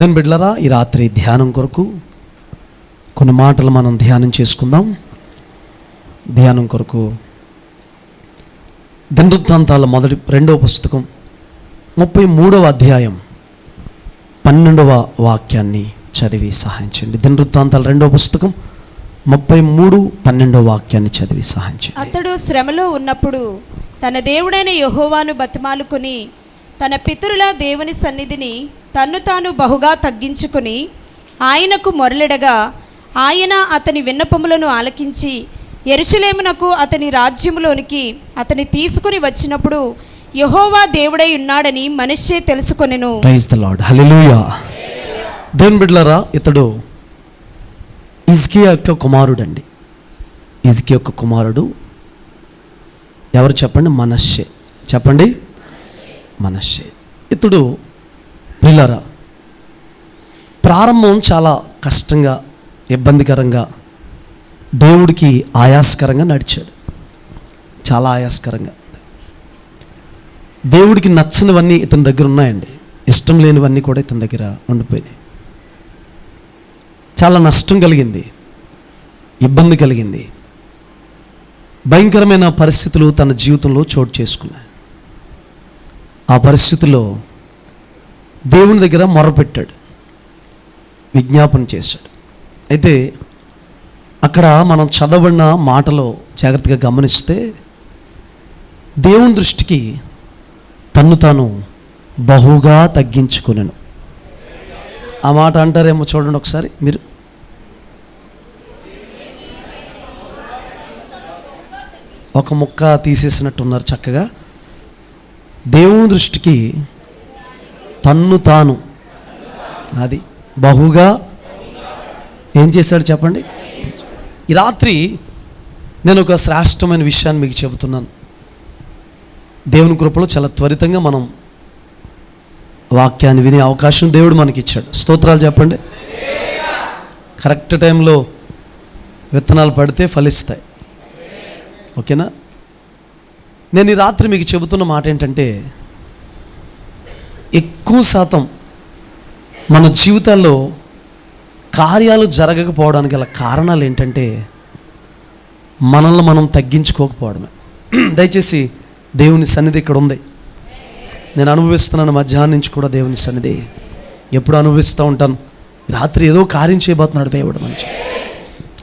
బిడ్డలారా, ఈ రాత్రి ధ్యానం కొరకు కొన్ని మాటలు మనం ధ్యానం చేసుకుందాం. ధ్యానం కొరకు దినవృత్తాంతాల రెండవ పుస్తకం 33వ అధ్యాయం 12వ వాక్యాన్ని చదివి సహాయం చేయండి. దినవృత్తాంతాల 2వ పుస్తకం 33:12వ వాక్యాన్ని చదివి సహాయం చేయండి. అతడు శ్రమలో ఉన్నప్పుడు తన దేవుడైన యెహోవాను బతిమాలుకొని తన పితరుల దేవుని సన్నిధిని తన్ను తాను బహుగా తగ్గించుకుని ఆయనకు మొరలిడగా ఆయన అతని విన్నపములను ఆలకించి యెరూషలేమునకు అతని రాజ్యములోనికి అతని తీసుకుని వచ్చినప్పుడు యెహోవా దేవుడై ఉన్నాడని మనష్షే తెలుసుకొనెను. ప్రైజ్ ది లార్డ్, హల్లెలూయా. దేవుని బిడ్డలారా, ఇతడు హిజ్కియా యొక్క కుమారుడు అండి. హిజ్కియా యొక్క కుమారుడు ఎవరు చెప్పండి? మనష్షే. చెప్పండి, మనష్షే. ఇతడు ప్రియులారా, ప్రారంభం చాలా కష్టంగా, ఇబ్బందికరంగా, దేవుడికి ఆయాస్కరంగా నడిచాడు. చాలా ఆయాస్కరంగా. దేవుడికి నచ్చనివన్నీ ఇతని దగ్గర ఉన్నాయండి. ఇష్టం లేనివన్నీ కూడా ఇతని దగ్గర ఉండిపోయినాయి. చాలా నష్టం కలిగింది, ఇబ్బంది కలిగింది, భయంకరమైన పరిస్థితులు తన జీవితంలో చోటు చేసుకున్నాయి. ఆ పరిస్థితుల్లో దేవుని దగ్గర మొరపెట్టాడు, విజ్ఞాపన చేశాడు. అయితే అక్కడ మనం చదవబడిన మాటలో జాగ్రత్తగా గమనిస్తే దేవుని దృష్టికి తన్ను తాను బహుగా తగ్గించుకొనెను. ఆ మాట అంటారేమో చూడండి ఒకసారి మీరు. ఒక ముక్క తీసేసినట్టున్నారు చక్కగా. దేవుని దృష్టికి తన్ను తాను అది బహుగా ఏం చేశాడు చెప్పండి. ఈ రాత్రి నేను ఒక శ్రేష్టమైన విషయాన్ని మీకు చెబుతున్నాను. దేవుని కృపలో చాలా త్వరితంగా మనం వాక్యాన్ని వినే అవకాశం దేవుడు మనకి ఇచ్చాడు. స్తోత్రాలు చెప్పండి. కరెక్ట్ టైంలో విత్తనాలు పడితే ఫలిస్తాయి. ఓకేనా? నేను ఈ రాత్రి మీకు చెబుతున్న మాట ఏంటంటే, ఎక్కువ శాతం మన జీవితాల్లో కార్యాలు జరగకపోవడానికి గల కారణాలు ఏంటంటే మనల్ని మనం తగ్గించుకోకపోవడమే. దయచేసి దేవుని సన్నిధి ఇక్కడ ఉంది. నేను అనుభవిస్తున్నాను మధ్యాహ్నం నుంచి కూడా దేవుని సన్నిధి. ఎప్పుడు అనుభవిస్తూ ఉంటాను. రాత్రి ఏదో కార్యం చేయబోతున్నాడు దేవుడు మంచి.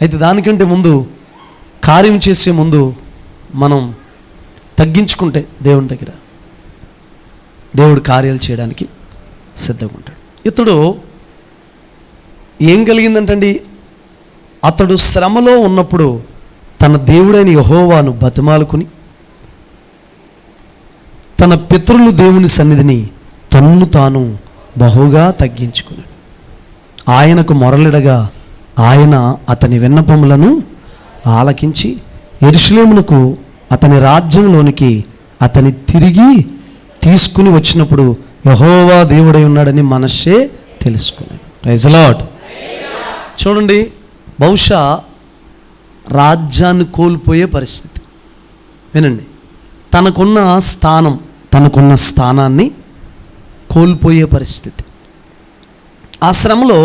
అయితే దానికంటే ముందు, కార్యం చేసే ముందు మనం తగ్గించుకుంటే దేవుని దగ్గర దేవుడు కార్యాలు చేయడానికి సిద్ధంగా ఉంటాడు. ఇతడు ఏం కలిగిందంటండి, అతడు శ్రమలో ఉన్నప్పుడు తన దేవుడైన యెహోవాను బతిమాలుకుని తన పితరులు దేవుని సన్నిధిని తన్ను తాను బహుగా తగ్గించుకున్నాడు. ఆయనకు మొరలిడగా ఆయన అతని విన్నపములను ఆలకించి యెరూషలేమునకు అతని రాజ్యంలోనికి అతని తిరిగి తీసుకుని వచ్చినప్పుడు యెహోవా దేవుడై ఉన్నాడని మనష్షే తెలుసుకున్నాడు. Praise the lord. చూడండి, బహుశా రాజ్యాన్ని కోల్పోయే పరిస్థితి. వినండి, తనకున్న స్థానాన్ని కోల్పోయే పరిస్థితి. ఆ శ్రమలో,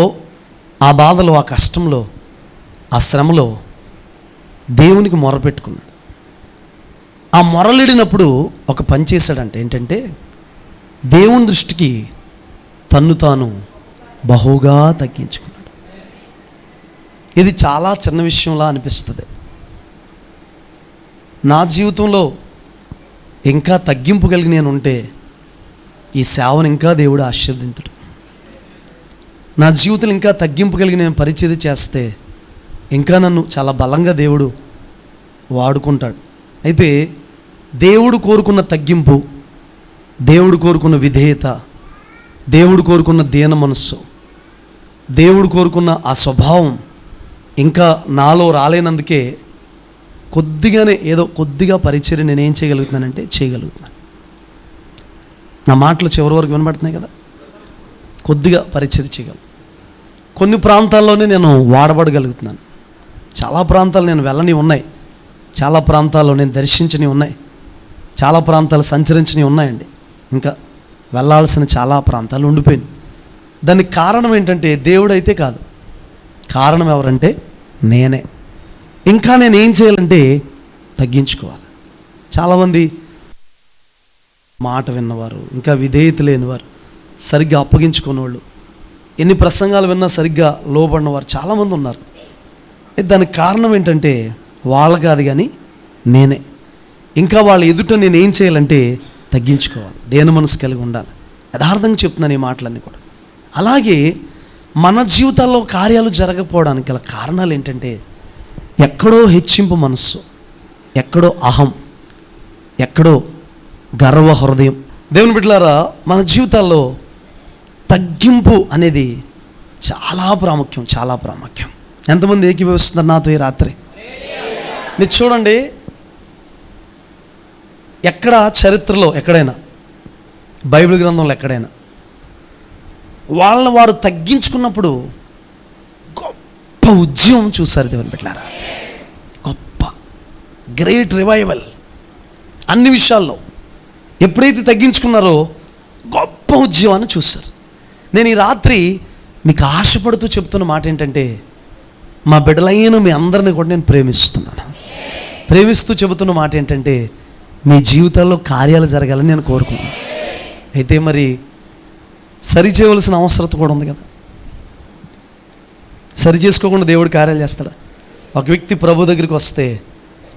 ఆ బాధలో, ఆ కష్టంలో, ఆ శ్రమలో దేవునికి మొరపెట్టుకున్నాడు. ఆ మొరలిడినప్పుడు ఒక పని చేశాడంటే ఏంటంటే, దేవుని దృష్టికి తన్ను తాను బహుగా తగ్గించుకున్నాడు. ఇది చాలా చిన్న విషయంలా అనిపిస్తుంది. నా జీవితంలో ఇంకా తగ్గింపు కలిగి నేను ఉంటే ఈ సేవను ఇంకా దేవుడు ఆశీర్వదించుడు. నా జీవితంలో ఇంకా తగ్గింపు కలిగి నేను పరిచర్య చేస్తే ఇంకా నన్ను చాలా బలంగా దేవుడు వాడుకుంటాడు. అయితే దేవుడు కోరుకున్న తగ్గింపు, దేవుడు కోరుకున్న విధేయత, దేవుడు కోరుకున్న దీన మనస్సు, దేవుడు కోరుకున్న ఆ స్వభావం ఇంకా నాలో రాలేనందుకే కొద్దిగా పరిచర్య నేనేం చేయగలుగుతున్నానంటే చేయగలుగుతున్నాను. నా మాటలు చివరి వరకు వినబడుతున్నాయి కదా. కొద్దిగా పరిచర్య చేయగలను. కొన్ని ప్రాంతాల్లోనే నేను వాడబడగలుగుతున్నాను. చాలా ప్రాంతాలు నేను వెళ్ళని ఉన్నాయి, చాలా ప్రాంతాల్లో నేను దర్శించని ఉన్నాయి, చాలా ప్రాంతాలు సంచరించని ఉన్నాయండి. ఇంకా వెళ్ళాల్సిన చాలా ప్రాంతాలు ఉండిపోయినాయి. దానికి కారణం ఏంటంటే దేవుడైతే కాదు, కారణం ఎవరంటే నేనే. ఇంకా నేను ఏం చేయాలంటే తగ్గించుకోవాలి. చాలామంది మాట విన్నవారు, ఇంకా విధేయత లేనివారు, సరిగ్గా అప్పగించుకునేవాళ్ళు, ఎన్ని ప్రసంగాలు విన్నా సరిగ్గా లోబడినవారు చాలామంది ఉన్నారు. దానికి కారణం ఏంటంటే వాళ్ళ కాదు కానీ నేనే. ఇంకా వాళ్ళ ఎదుట నేను ఏం చేయాలంటే తగ్గించుకోవాలి, దేని మనసు కలిగి ఉండాలి. యథార్థంగా చెప్తున్నాను ఈ మాటలన్నీ కూడా. అలాగే మన జీవితాల్లో కార్యాలు జరగకపోవడానికి గల కారణాలు ఏంటంటే ఎక్కడో హెచ్చింపు మనస్సు, ఎక్కడో అహం, ఎక్కడో గర్వ హృదయం. దేవుని బిడ్డలారా, మన జీవితాల్లో తగ్గింపు అనేది చాలా ప్రాముఖ్యం, చాలా ప్రాముఖ్యం. ఎంతమంది ఏకీభవిస్తున్నారు నాతో ఈ రాత్రి? మీరు చూడండి, ఎక్కడ చరిత్రలో ఎక్కడైనా, బైబిల్ గ్రంథంలో ఎక్కడైనా వాళ్ళని వారు తగ్గించుకున్నప్పుడు గొప్ప ఉద్యమం చూశారు దేవుని బిడ్డలారా. గొప్ప గ్రేట్ రివైవల్ అన్ని విషయాల్లో. ఎప్పుడైతే తగ్గించుకున్నారో గొప్ప ఉద్యమాన్ని చూశారు. నేను ఈ రాత్రి మీకు ఆశపడుతూ చెప్తున్న మాట ఏంటంటే, మా బిడ్డలైన మీ అందరినీ కూడా నేను ప్రేమిస్తున్నాను. ప్రేమిస్తూ చెబుతున్న మాట ఏంటంటే, మీ జీవితాల్లో కార్యాలు జరగాలని నేను కోరుకున్నాను. అయితే మరి సరి చేయవలసిన అవసరం కూడా ఉంది కదా. సరి చేసుకోకుండా దేవుడు కార్యాలు చేస్తాడా? ఒక వ్యక్తి ప్రభు దగ్గరికి వస్తే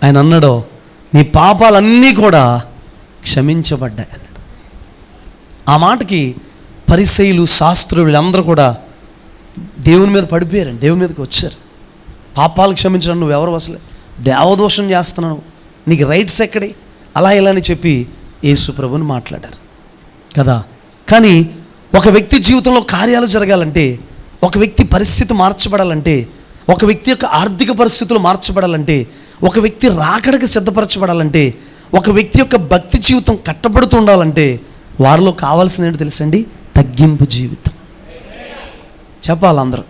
ఆయన అన్నాడు, నీ పాపాలన్నీ కూడా క్షమించబడ్డాయి అన్నాడు. ఆ మాటకి పరిసయ్యులు, శాస్త్రులు వీళ్ళందరూ కూడా దేవుని మీద పడిపోయారండి, దేవుని మీదకి వచ్చారు. పాపాలు క్షమించడం నువ్వు ఎవరు, అసలు దేవదోషం చేస్తున్నావు, నీకు రైట్స్ ఎక్కడి, అలా ఇలా అని చెప్పి యేసు ప్రభుని మాట్లాడారు కదా. కానీ ఒక వ్యక్తి జీవితంలో కార్యాలు జరగాలంటే, ఒక వ్యక్తి పరిస్థితి మార్చబడాలంటే, ఒక వ్యక్తి యొక్క ఆర్థిక పరిస్థితులు మార్చబడాలంటే, ఒక వ్యక్తి రాకడకి సిద్ధపరచబడాలంటే, ఒక వ్యక్తి యొక్క భక్తి జీవితం కట్టబడుతూ ఉండాలంటే వారిలో కావాల్సింది ఏంటో తెలుసండి? తగ్గింపు జీవితం. చెప్పాలి అందరూ.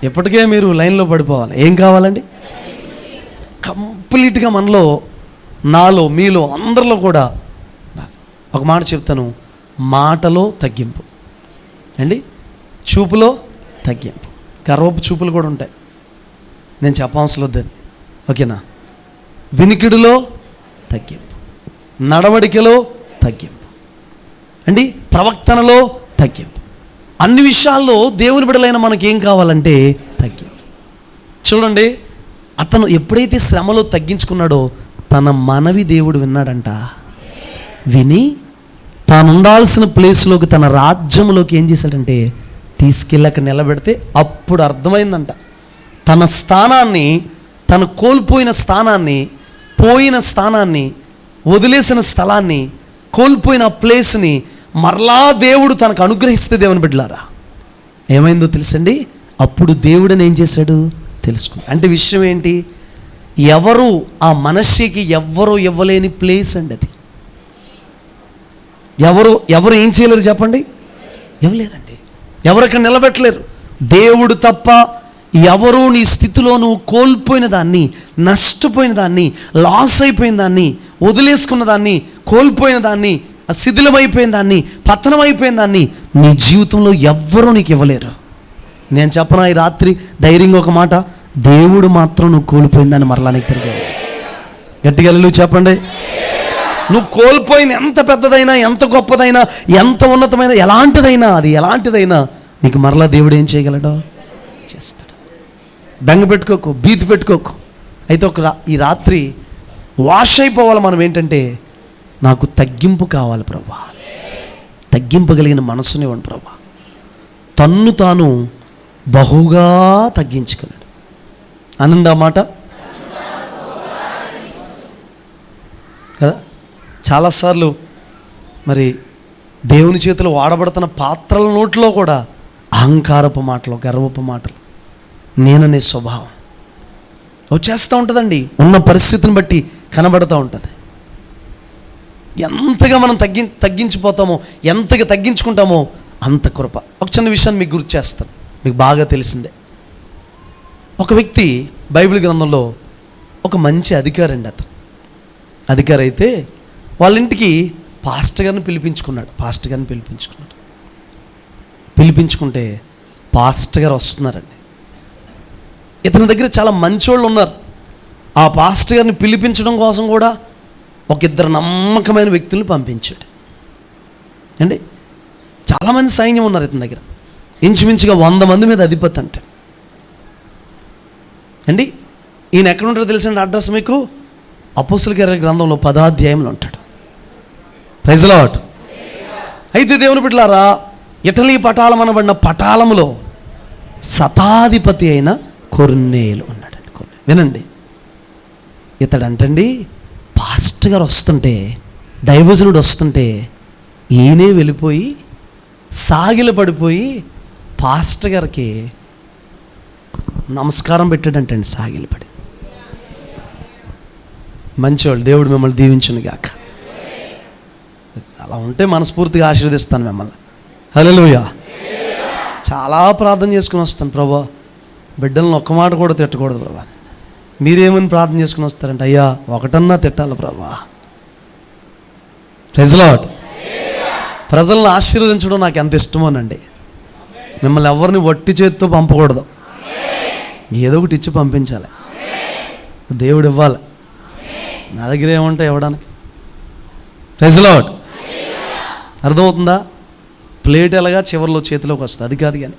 ఎప్పటికే మీరు లైన్లో పడిపోవాలి. ఏం కావాలండి? కంప్లీట్గా మనలో, నాలో, మీలో, అందరిలో కూడా ఒక మాట చెప్తాను, మాటలో తగ్గింపు అండి, చూపులో తగ్గింపు. గర్వపు చూపులు కూడా ఉంటాయి, నేను చెప్పవలసిన వద్దని, ఓకేనా? వినికిడిలో తగ్గింపు, నడవడికలో తగ్గింపు అండి, ప్రవక్తనలో తగ్గింపు. అన్ని విషయాల్లో దేవుని బిడ్డలైన మనకి ఏం కావాలంటే తగ్గింపు. చూడండి, అతను ఎప్పుడైతే శ్రమలో తగ్గించుకున్నాడో తన మనవి దేవుడు విన్నాడంట. విని తాను ఉండాల్సిన ప్లేస్లోకి, తన రాజ్యంలోకి ఏం చేశాడంటే తీసుకెళ్ళక నిలబెడితే అప్పుడు అర్థమైందంట తన స్థానాన్ని, తను కోల్పోయిన స్థానాన్ని, పోయిన స్థానాన్ని, వదిలేసిన స్థలాన్ని, కోల్పోయిన ప్లేస్ని మరలా దేవుడు తనకు అనుగ్రహిస్తే దేవుని బిడ్డలారా ఏమైందో తెలుసండి? అప్పుడు దేవుడని ఏం చేశాడు తెలుసుకున్నాడు. అంటే విషయం ఏంటి? ఎవరు ఆ మనస్సుకి ఎవ్వరూ ఇవ్వలేని ప్లేస్ అండి అది. ఎవరు ఏం చేయలేరు చెప్పండి? ఇవ్వలేరండి. ఎవరు అక్కడ నిలబెట్టలేరు. దేవుడు తప్ప ఎవరు నీ స్థితిలో నువ్వు కోల్పోయిన దాన్ని, నష్టపోయిన దాన్ని, లాస్ అయిపోయిన దాన్ని, వదిలేసుకున్న దాన్ని, కోల్పోయిన దాన్ని, శిథిలమైపోయిన దాన్ని, పతనమైపోయిన దాన్ని నీ జీవితంలో ఎవ్వరూ నీకు ఇవ్వలేరు. నేను చెప్పనా ఈ రాత్రి ధైర్యంగా ఒక మాట, దేవుడు మాత్రం నువ్వు కోల్పోయిన దాన్ని మరలా నీకు తిరిగాడు. గట్టిగా నువ్వు చెప్పండి. నువ్వు కోల్పోయింది ఎంత పెద్దదైనా, ఎంత గొప్పదైనా, ఎంత ఉన్నతమైన, ఎలాంటిదైనా, అది ఎలాంటిదైనా నీకు మరలా దేవుడు ఏం చేయగలడో చేస్తాడు. బెంగ పెట్టుకోకు, భీతి పెట్టుకోకు. అయితే ఈ రాత్రి వాష్ అయిపోవాలి మనం. ఏంటంటే నాకు తగ్గింపు కావాలి ప్రభా, తగ్గింపగలిగిన మనసుని ఇవ్వండి ప్రభా. తన్ను తాను బహుగా తగ్గించుకున్నాడు అనండి ఆ మాట కదా. చాలాసార్లు మరి దేవుని చేతులు వాడబడుతున్న పాత్రల నోట్లో కూడా అహంకారపు మాటలు, గర్వపు మాటలు, నేననే స్వభావం వచ్చేస్తూ ఉంటుందండి. ఉన్న పరిస్థితిని బట్టి కనబడుతూ ఉంటుంది. ఎంతగా మనం తగ్గించిపోతామో, ఎంతగా తగ్గించుకుంటామో అంత కృప. ఒక చిన్న విషయాన్ని మీకు గుర్తు చేస్తాను, మీకు బాగా తెలిసిందే. ఒక వ్యక్తి బైబిల్ గ్రంథంలో ఒక మంచి అధికారి అండి. అధికారి అయితే వాళ్ళ ఇంటికి పాస్టర్ గారిని పిలిపించుకున్నాడు. పిలిపించుకుంటే పాస్టర్ గారు వస్తున్నారండి. ఇతని దగ్గర చాలా మంచోళ్ళు ఉన్నారు. ఆ పాస్టర్ గారిని పిలిపించడం కోసం కూడా ఒక ఇద్దరు నమ్మకమైన వ్యక్తులను పంపించాడు అండి. చాలామంది సైన్యం ఉన్నారు ఇతని దగ్గర, ఇంచుమించుగా 100 మంది మీద అధిపతి అంటే అండి. ఈయన ఎక్కడ ఉంటారో తెలుసండి అడ్రస్ మీకు? అపోస్తలుల కార్యాల గ్రంథంలో 10వ అధ్యాయంలో ఉంటాడు. Praise the lord. అయితే దేవుని బిడ్డలారా, ఇటలీ పటాలం అనబడిన పటాలములో శతాధిపతి అయిన కొర్నేలు ఉన్నాడండి. వినండి, ఇతడంటండి పాస్టర్ గారు వస్తుంటే, దైవజనుడు వస్తుంటే ఈయనే వెళ్ళిపోయి సాగిల పడిపోయి పాస్టర్ గారికి నమస్కారం పెట్టాడంటండి. సాగిల పడి. మంచివాళ్ళు, దేవుడు మిమ్మల్ని దీవించును గాక. అలా ఉంటే మనస్ఫూర్తిగా ఆశీర్వదిస్తాను మిమ్మల్ని. హల్లెలూయా. చాలా ప్రార్థన చేసుకుని వస్తాను, ప్రభా బిడ్డలను ఒక్క మాట కూడా తిట్టకూడదు ప్రభా. మీరేమని ప్రార్థన చేసుకుని వస్తారంటే, అయ్యా ఒకటన్నా తిట్టాలి ప్రభా. Praise the lord. ప్రజలను ఆశీర్వదించడం నాకు ఎంత ఇష్టమోనండి. మిమ్మల్ని ఎవరిని వట్టి చేతితో పంపకూడదు, ఏదో ఒకటి ఇచ్చి పంపించాలి. దేవుడు ఇవ్వాలి. నా దగ్గర ఏముంటాయి ఇవ్వడానికి? Praise the lord. అర్థమవుతుందా? ప్లేట్ ఎలాగా చివరిలో చేతిలోకి వస్తుంది, అది కాదు, కానీ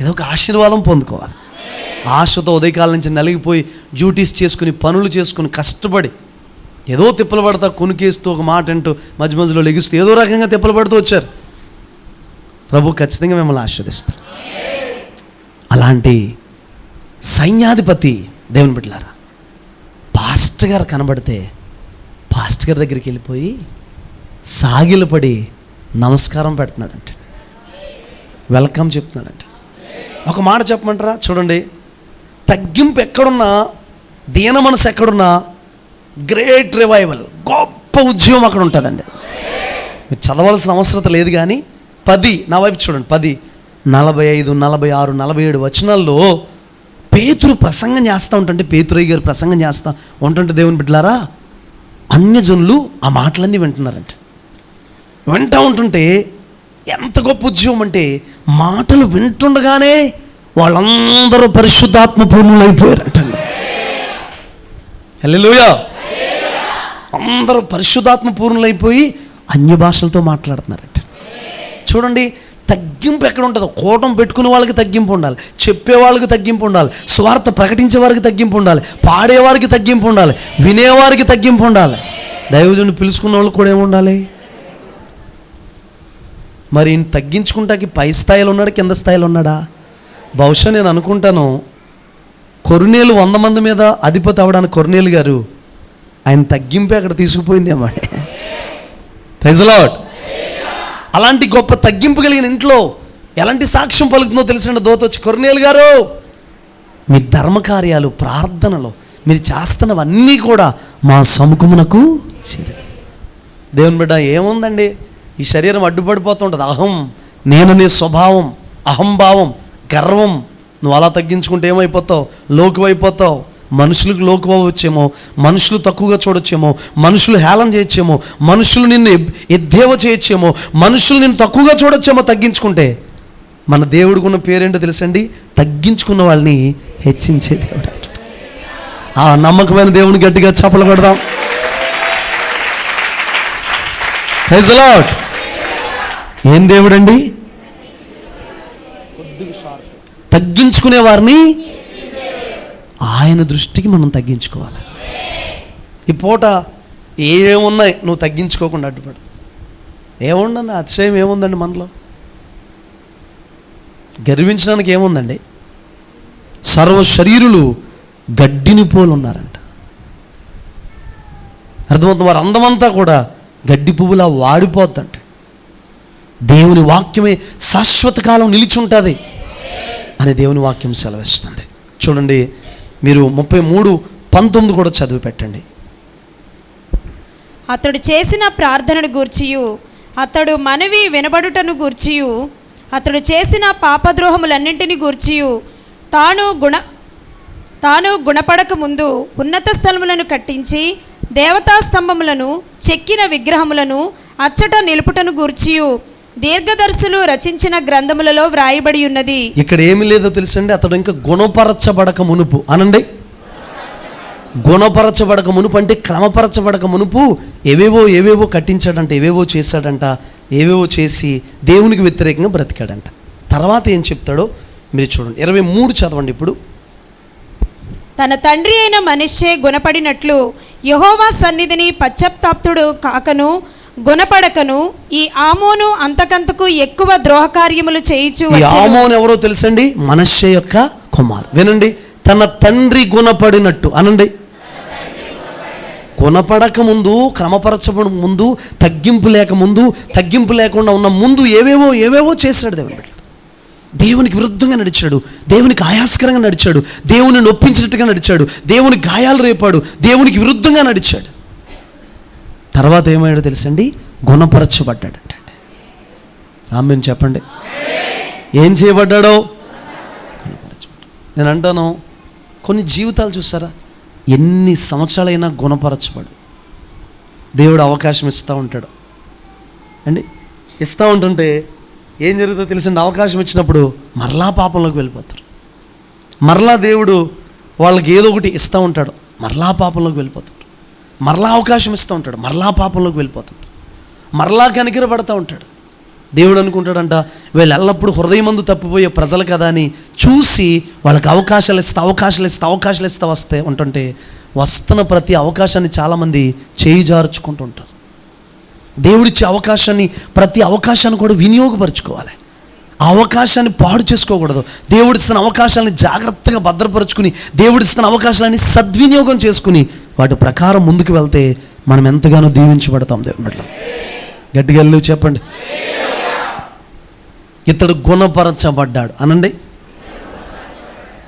ఏదో ఒక ఆశీర్వాదం పొందుకోవాలి. ఆశతో ఉదయకాలం నుంచి నలిగిపోయి డ్యూటీస్ చేసుకుని పనులు చేసుకుని కష్టపడి ఏదో తిప్పలు పడతా కొనుకేస్తూ ఒక మాట అంటూ మధ్య మధ్యలో లెగిస్తూ ఏదో రకంగా తిప్పలు పడుతూ వచ్చారు. ప్రభు ఖచ్చితంగా మిమ్మల్ని ఆశీర్వదిస్తారు. అలాంటి సైన్యాధిపతి దేవుని బిడ్డలారా, పాస్టర్ గారు కనబడితే పాస్టర్ గారి దగ్గరికి వెళ్ళిపోయి సాగిలపడి నమస్కారం పెడుతున్నాడంటే, వెల్కమ్ చెప్తున్నాడంటే. ఒక మాట చెప్పమంటారా? చూడండి, తగ్గింపు ఎక్కడున్నా, దీన మనసు ఎక్కడున్నా గ్రేట్ రివైవల్, గొప్ప ఉద్యమం అక్కడ ఉంటుందండి. మీరు చదవాల్సిన అవసరం లేదు, కానీ 10 నా వైపు చూడండి, 10, 45, 46, 47 వచనాల్లో పేతురు ప్రసంగం చేస్తూ ఉంటుంటే, పేతురయ్య గారు ప్రసంగం చేస్తూ ఉంటుంటే దేవుని బిడ్డలారా, అన్యజనులు ఆ మాటలన్నీ వింటున్నారంట. వింటూ ఉంటుంటే ఎంత గొప్ప ఉద్యమం అంటే, మాటలు వింటుండగానే వాళ్ళందరూ పరిశుద్ధాత్మ పూర్ణులు అయిపోయారంటండి. హల్లెలూయా. అందరూ పరిశుద్ధాత్మ పూర్ణులు అయిపోయి అన్య భాషలతో మాట్లాడుతున్నారంట. చూడండి, తగ్గింపు ఎక్కడ ఉంటుందో, కూటం పెట్టుకునే వాళ్ళకి తగ్గింపు ఉండాలి, చెప్పే వాళ్ళకి తగ్గింపు ఉండాలి, స్వార్థ ప్రకటించే వారికి తగ్గింపు ఉండాలి, పాడేవారికి తగ్గింపు ఉండాలి, వినేవారికి తగ్గింపు ఉండాలి, దైవజనుడు పిలుచుకున్న వాళ్ళకి కూడా ఏముండాలి. మరి ఈయన తగ్గించుకుంటాకి పై స్థాయిలో ఉన్నాడా, కింద స్థాయిలో ఉన్నాడా? బహుశా నేను అనుకుంటాను, కొర్నేలు 100 మంది మీద అధిపతి అవడానికి కొర్నేలు గారు ఆయన తగ్గింపే అక్కడ తీసుకుపోయింది అన్నమాట. Praise the lord. అలాంటి గొప్ప తగ్గింపు కలిగిన ఇంట్లో ఎలాంటి సాక్ష్యం పలుకుతుందో తెలిసిన దూత వచ్చి, కొర్నేలు గారు మీ ధర్మకార్యాలు ప్రార్థనలు మీరు చేస్తున్నవన్నీ కూడా మా సముఖమునకు చేరి. దేవుని బిడ్డ, ఏముందండి, ఈ శరీరం అడ్డుపడిపోతుంటుంది. అహం, నేననే స్వభావం, అహంభావం, గర్వం. నువ్వు అలా తగ్గించుకుంటే ఏమైపోతావు? లోకువైపోతావు. మనుషులకు లోకువచ్చేమో, మనుషులు తక్కువగా చూడొచ్చేమో, మనుషులు హేళన చేయొచ్చేమో, మనుషులు నిన్ను ఎద్దేవ చేయొచ్చేమో, మనుషులు నిన్ను తక్కువగా చూడొచ్చేమో తగ్గించుకుంటే. మన దేవుడికి ఉన్న పేరేంటో తెలుసండి? తగ్గించుకున్న వాళ్ళని హెచ్చించే దేవుడు. ఆ నమ్మకమైన దేవుని గట్టిగా చప్పలు కొడదాం. Praise the lord. ఏం దేవుడండి? తగ్గించుకునే వారిని ఆయన దృష్టికి మనం తగ్గించుకోవాలి. ఈ పూట ఏమున్నాయి నువ్వు తగ్గించుకోకుండా అడ్డుపడు. ఏముందండి, అతిశయం ఏముందండి మనలో? గర్వించడానికి ఏముందండి? సర్వ శరీరులు గడ్డిని పోలు ఉన్నారంట. అర్థమవుతుంది? వారు అందమంతా కూడా గడ్డి పువ్వులా వాడిపోద్దంట. దేవుని వాక్యమే శాశ్వత కాలం నిలిచి ఉంటుంది అని దేవుని వాక్యం సెలవిస్తుంది. చూడండి, మీరు 33:19 కూడా చదివి పెట్టండి. అతడు చేసిన ప్రార్థనను గూర్చియు, అతడు మనవి వినబడుటను గూర్చియు, అతడు చేసిన పాపద్రోహములన్నింటిని గూర్చియు, తాను గుణపడక ముందు ఉన్నత స్థలములను కట్టించి దేవతా స్తంభములను చెక్కిన విగ్రహములను అచ్చట నిలుపుటను గూర్చియు, దీర్ఘదర్శులు రచించిన గ్రంథములలో వ్రాయబడి ఉన్నది. ఇక్కడ ఏమి లేదో తెలుసండి, అతడు ఇంకా గుణపరచబడక మునుపు అనండి. గుణపరచబడక మునుపు అంటే క్రమపరచబడక మునుపు ఏవేవో కట్టించాడంట, ఏవేవో చేశాడంట, ఏవేవో చేసి దేవునికి వ్యతిరేకంగా బ్రతికాడంట. తర్వాత ఏం చెప్తాడో మీరు చూడండి. 23 చదవండి ఇప్పుడు. తన తండ్రి అయిన మనష్షే గుణపడినట్లు యెహోవా సన్నిధిని పశ్చాత్తాప్తుడు కాకను గుణపడకను ఈ ఆమోను అంతకంతకు ఎక్కువ ద్రోహకార్యములు చేయుచు ఈ ఆమోను ఎవరో తెలుసండి? మనష్షే యొక్క కుమారు. వినండి, తన తండ్రి గుణపడినట్టు అనండి. గుణపడక ముందు, క్రమపరచబడ ముందు, తగ్గింపు లేక ముందు, తగ్గింపు లేకుండా ఉన్న ముందు ఏవేవో చేశాడు దేవుని బిడ్డ. దేవునికి విరుద్ధంగా నడిచాడు, దేవునికి ఆయాస్కరంగా నడిచాడు, దేవుని నొప్పించినట్టుగా నడిచాడు, దేవుని గాయాలు రేపాడు, దేవునికి విరుద్ధంగా నడిచాడు. తర్వాత ఏమయ్యాడో తెలుసండి? గుణపరచబడ్డాడంట. ఆమేన్ చెప్పండి. ఏం చేయబడ్డాడో? నేను అంటాను, కొన్ని జీవితాలు చూసారా, ఎన్ని సంవత్సరాలైనా గుణపరచబడు. దేవుడు అవకాశం ఇస్తూ ఉంటాడు అండి. ఇస్తూ ఉంటుంటే ఏం జరుగుతుందో తెలిసింది, అవకాశం ఇచ్చినప్పుడు మరలా పాపంలోకి వెళ్ళిపోతారు. మరలా దేవుడు వాళ్ళకి ఏదో ఒకటి ఇస్తూ ఉంటాడు, మరలా పాపంలోకి వెళ్ళిపోతాడు. మరలా అవకాశం ఇస్తూ ఉంటాడు, మరలా పాపంలోకి వెళ్ళిపోతాడు. మరలా కనికరపడుతూ ఉంటాడు. దేవుడు అనుకుంటాడంట, వీళ్ళు ఎల్లప్పుడూ హృదయమందు తప్పిపోయే ప్రజలు కదా అని చూసి వాళ్ళకి అవకాశాలు ఇస్తా వస్తే ఉంటుంటే వస్తున్న ప్రతి అవకాశాన్ని చాలామంది చేయి జార్చుకుంటూ ఉంటారు. దేవుడిచ్చే అవకాశాన్ని, ప్రతి అవకాశాన్ని కూడా వినియోగపరచుకోవాలి. ఆ అవకాశాన్ని పాడు చేసుకోకూడదు. దేవుడిస్తున్న అవకాశాలని జాగ్రత్తగా భద్రపరుచుకుని, దేవుడిస్తున్న అవకాశాలని సద్వినియోగం చేసుకుని వాటి ప్రకారం ముందుకు వెళ్తే మనం ఎంతగానో దీవించబడతాం దేవుని బిడ్డలం. గట్టిగా వెళ్ళి చెప్పండి. ఇతడు గుణపరచబడ్డాడు అనండి.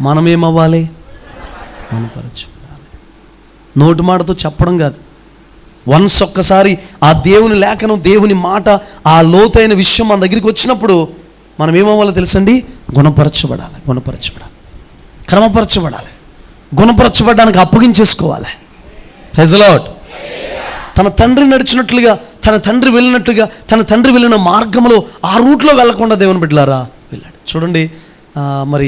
మనమేమవ్వాలి? గుణపరచబడాలి. నోటి మాటతో చెప్పడం కాదు, వన్స్ ఒక్కసారి ఆ దేవుని లేఖనం, దేవుని మాట, ఆ లోతైన విషయం మన దగ్గరికి వచ్చినప్పుడు మనం ఏమవ్వాలో తెలుసండి? గుణపరచబడాలి, క్రమపరచబడాలి. గుణపరచబడడానికి అప్పగించేసుకోవాలి. Praise the Lord. తన తండ్రి నడిచినట్లుగా, తన తండ్రి వెళ్ళినట్లుగా, తన తండ్రి వెళ్ళిన మార్గంలో ఆ రూట్లో వెళ్ళకుండా దేవుని బిడ్డలారా వెళ్ళాడు. చూడండి, మరి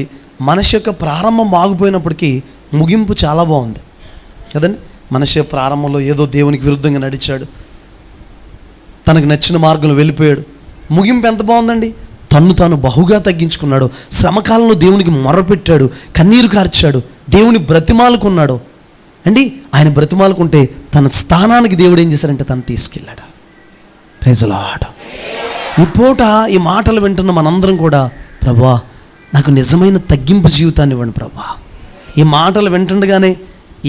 మనిషి యొక్క ప్రారంభం బాగుపోయినప్పటికీ ముగింపు చాలా బాగుంది కదండి. మనిషి ప్రారంభంలో ఏదో దేవునికి విరుద్ధంగా నడిచాడు, తనకు నచ్చిన మార్గంలో వెళ్ళిపోయాడు. ముగింపు ఎంత బాగుందండి? తాను బహుగా తగ్గించుకున్నాడు, శ్రమకాలంలో దేవునికి మొర్రపెట్టాడు, కన్నీరు కార్చాడు, దేవుని బ్రతిమాలుకున్నాడు అండి. ఆయన బ్రతిమాలుకుంటే తన స్థానానికి దేవుడు ఏం చేశారంటే తను తీసుకెళ్ళాడు. Praise the lord. ఈ పూట ఈ మాటలు వింటున్న మనందరం కూడా, ప్రభువా నాకు నిజమైన తగ్గింపు జీవితాన్ని ఇవ్వండి ప్రభువా. ఈ మాటలు వింటుండగానే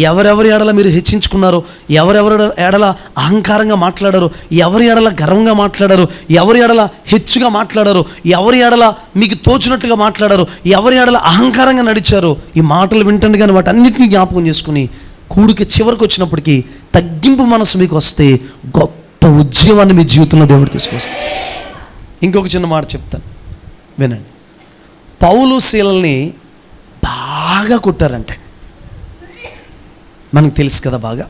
ఎవరెవరి ఎడల మీరు హెచ్చించుకున్నారో, ఎవరెవరి ఎడల అహంకారంగా మాట్లాడారో, ఎవరి ఎడల గర్వంగా మాట్లాడారో, ఎవరి ఎడల హెచ్చుగా మాట్లాడారో, ఎవరి ఎడల మీకు తోచినట్లుగా మాట్లాడారో, ఎవరి ఎడల అహంకారంగా నడిచారో, ఈ మాటలు వింటుండగానే వాటన్నిటినీ జ్ఞాపకం చేసుకుని కూడికి చివరికి వచ్చినప్పటికీ తగ్గింపు మనసు మీకు వస్తే గొప్ప ఉద్యమాన్ని మీ జీవితంలో దేవుడు తీసుకొస్తాడు. ఇంకొక చిన్న మాట చెప్తాను వినండి. పౌలు శీలని బాగా కొట్టారంటే, మనకు తెలుసు కదా బాగా.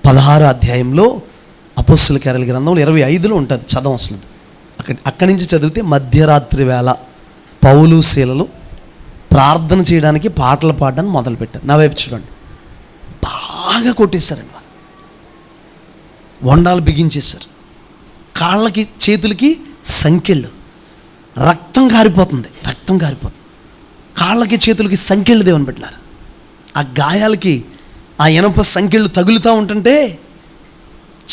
16వ అధ్యాయంలో అపోస్తలుల కార్యాల గ్రంథంలో 25లో ఉంటుంది, చదవవలసినది. అక్కడి నుంచి చదివితే మధ్యరాత్రి వేళ పౌలు శీలలు ప్రార్థన చేయడానికి పాటలు పాడడానికి మొదలుపెట్టారు. నా వైపు చూడండి, బాగా కొట్టేశారండి. వండాలు బిగించేశారు, కాళ్ళకి చేతులకి సంకెళ్ళు, రక్తం కారిపోతుంది. కాళ్ళకి చేతులకి సంకెళ్ళు దేవుని పెట్టారు. ఆ గాయాలకి ఆ ఇనప సంకెళ్ళు తగులుతూ ఉంటుంటే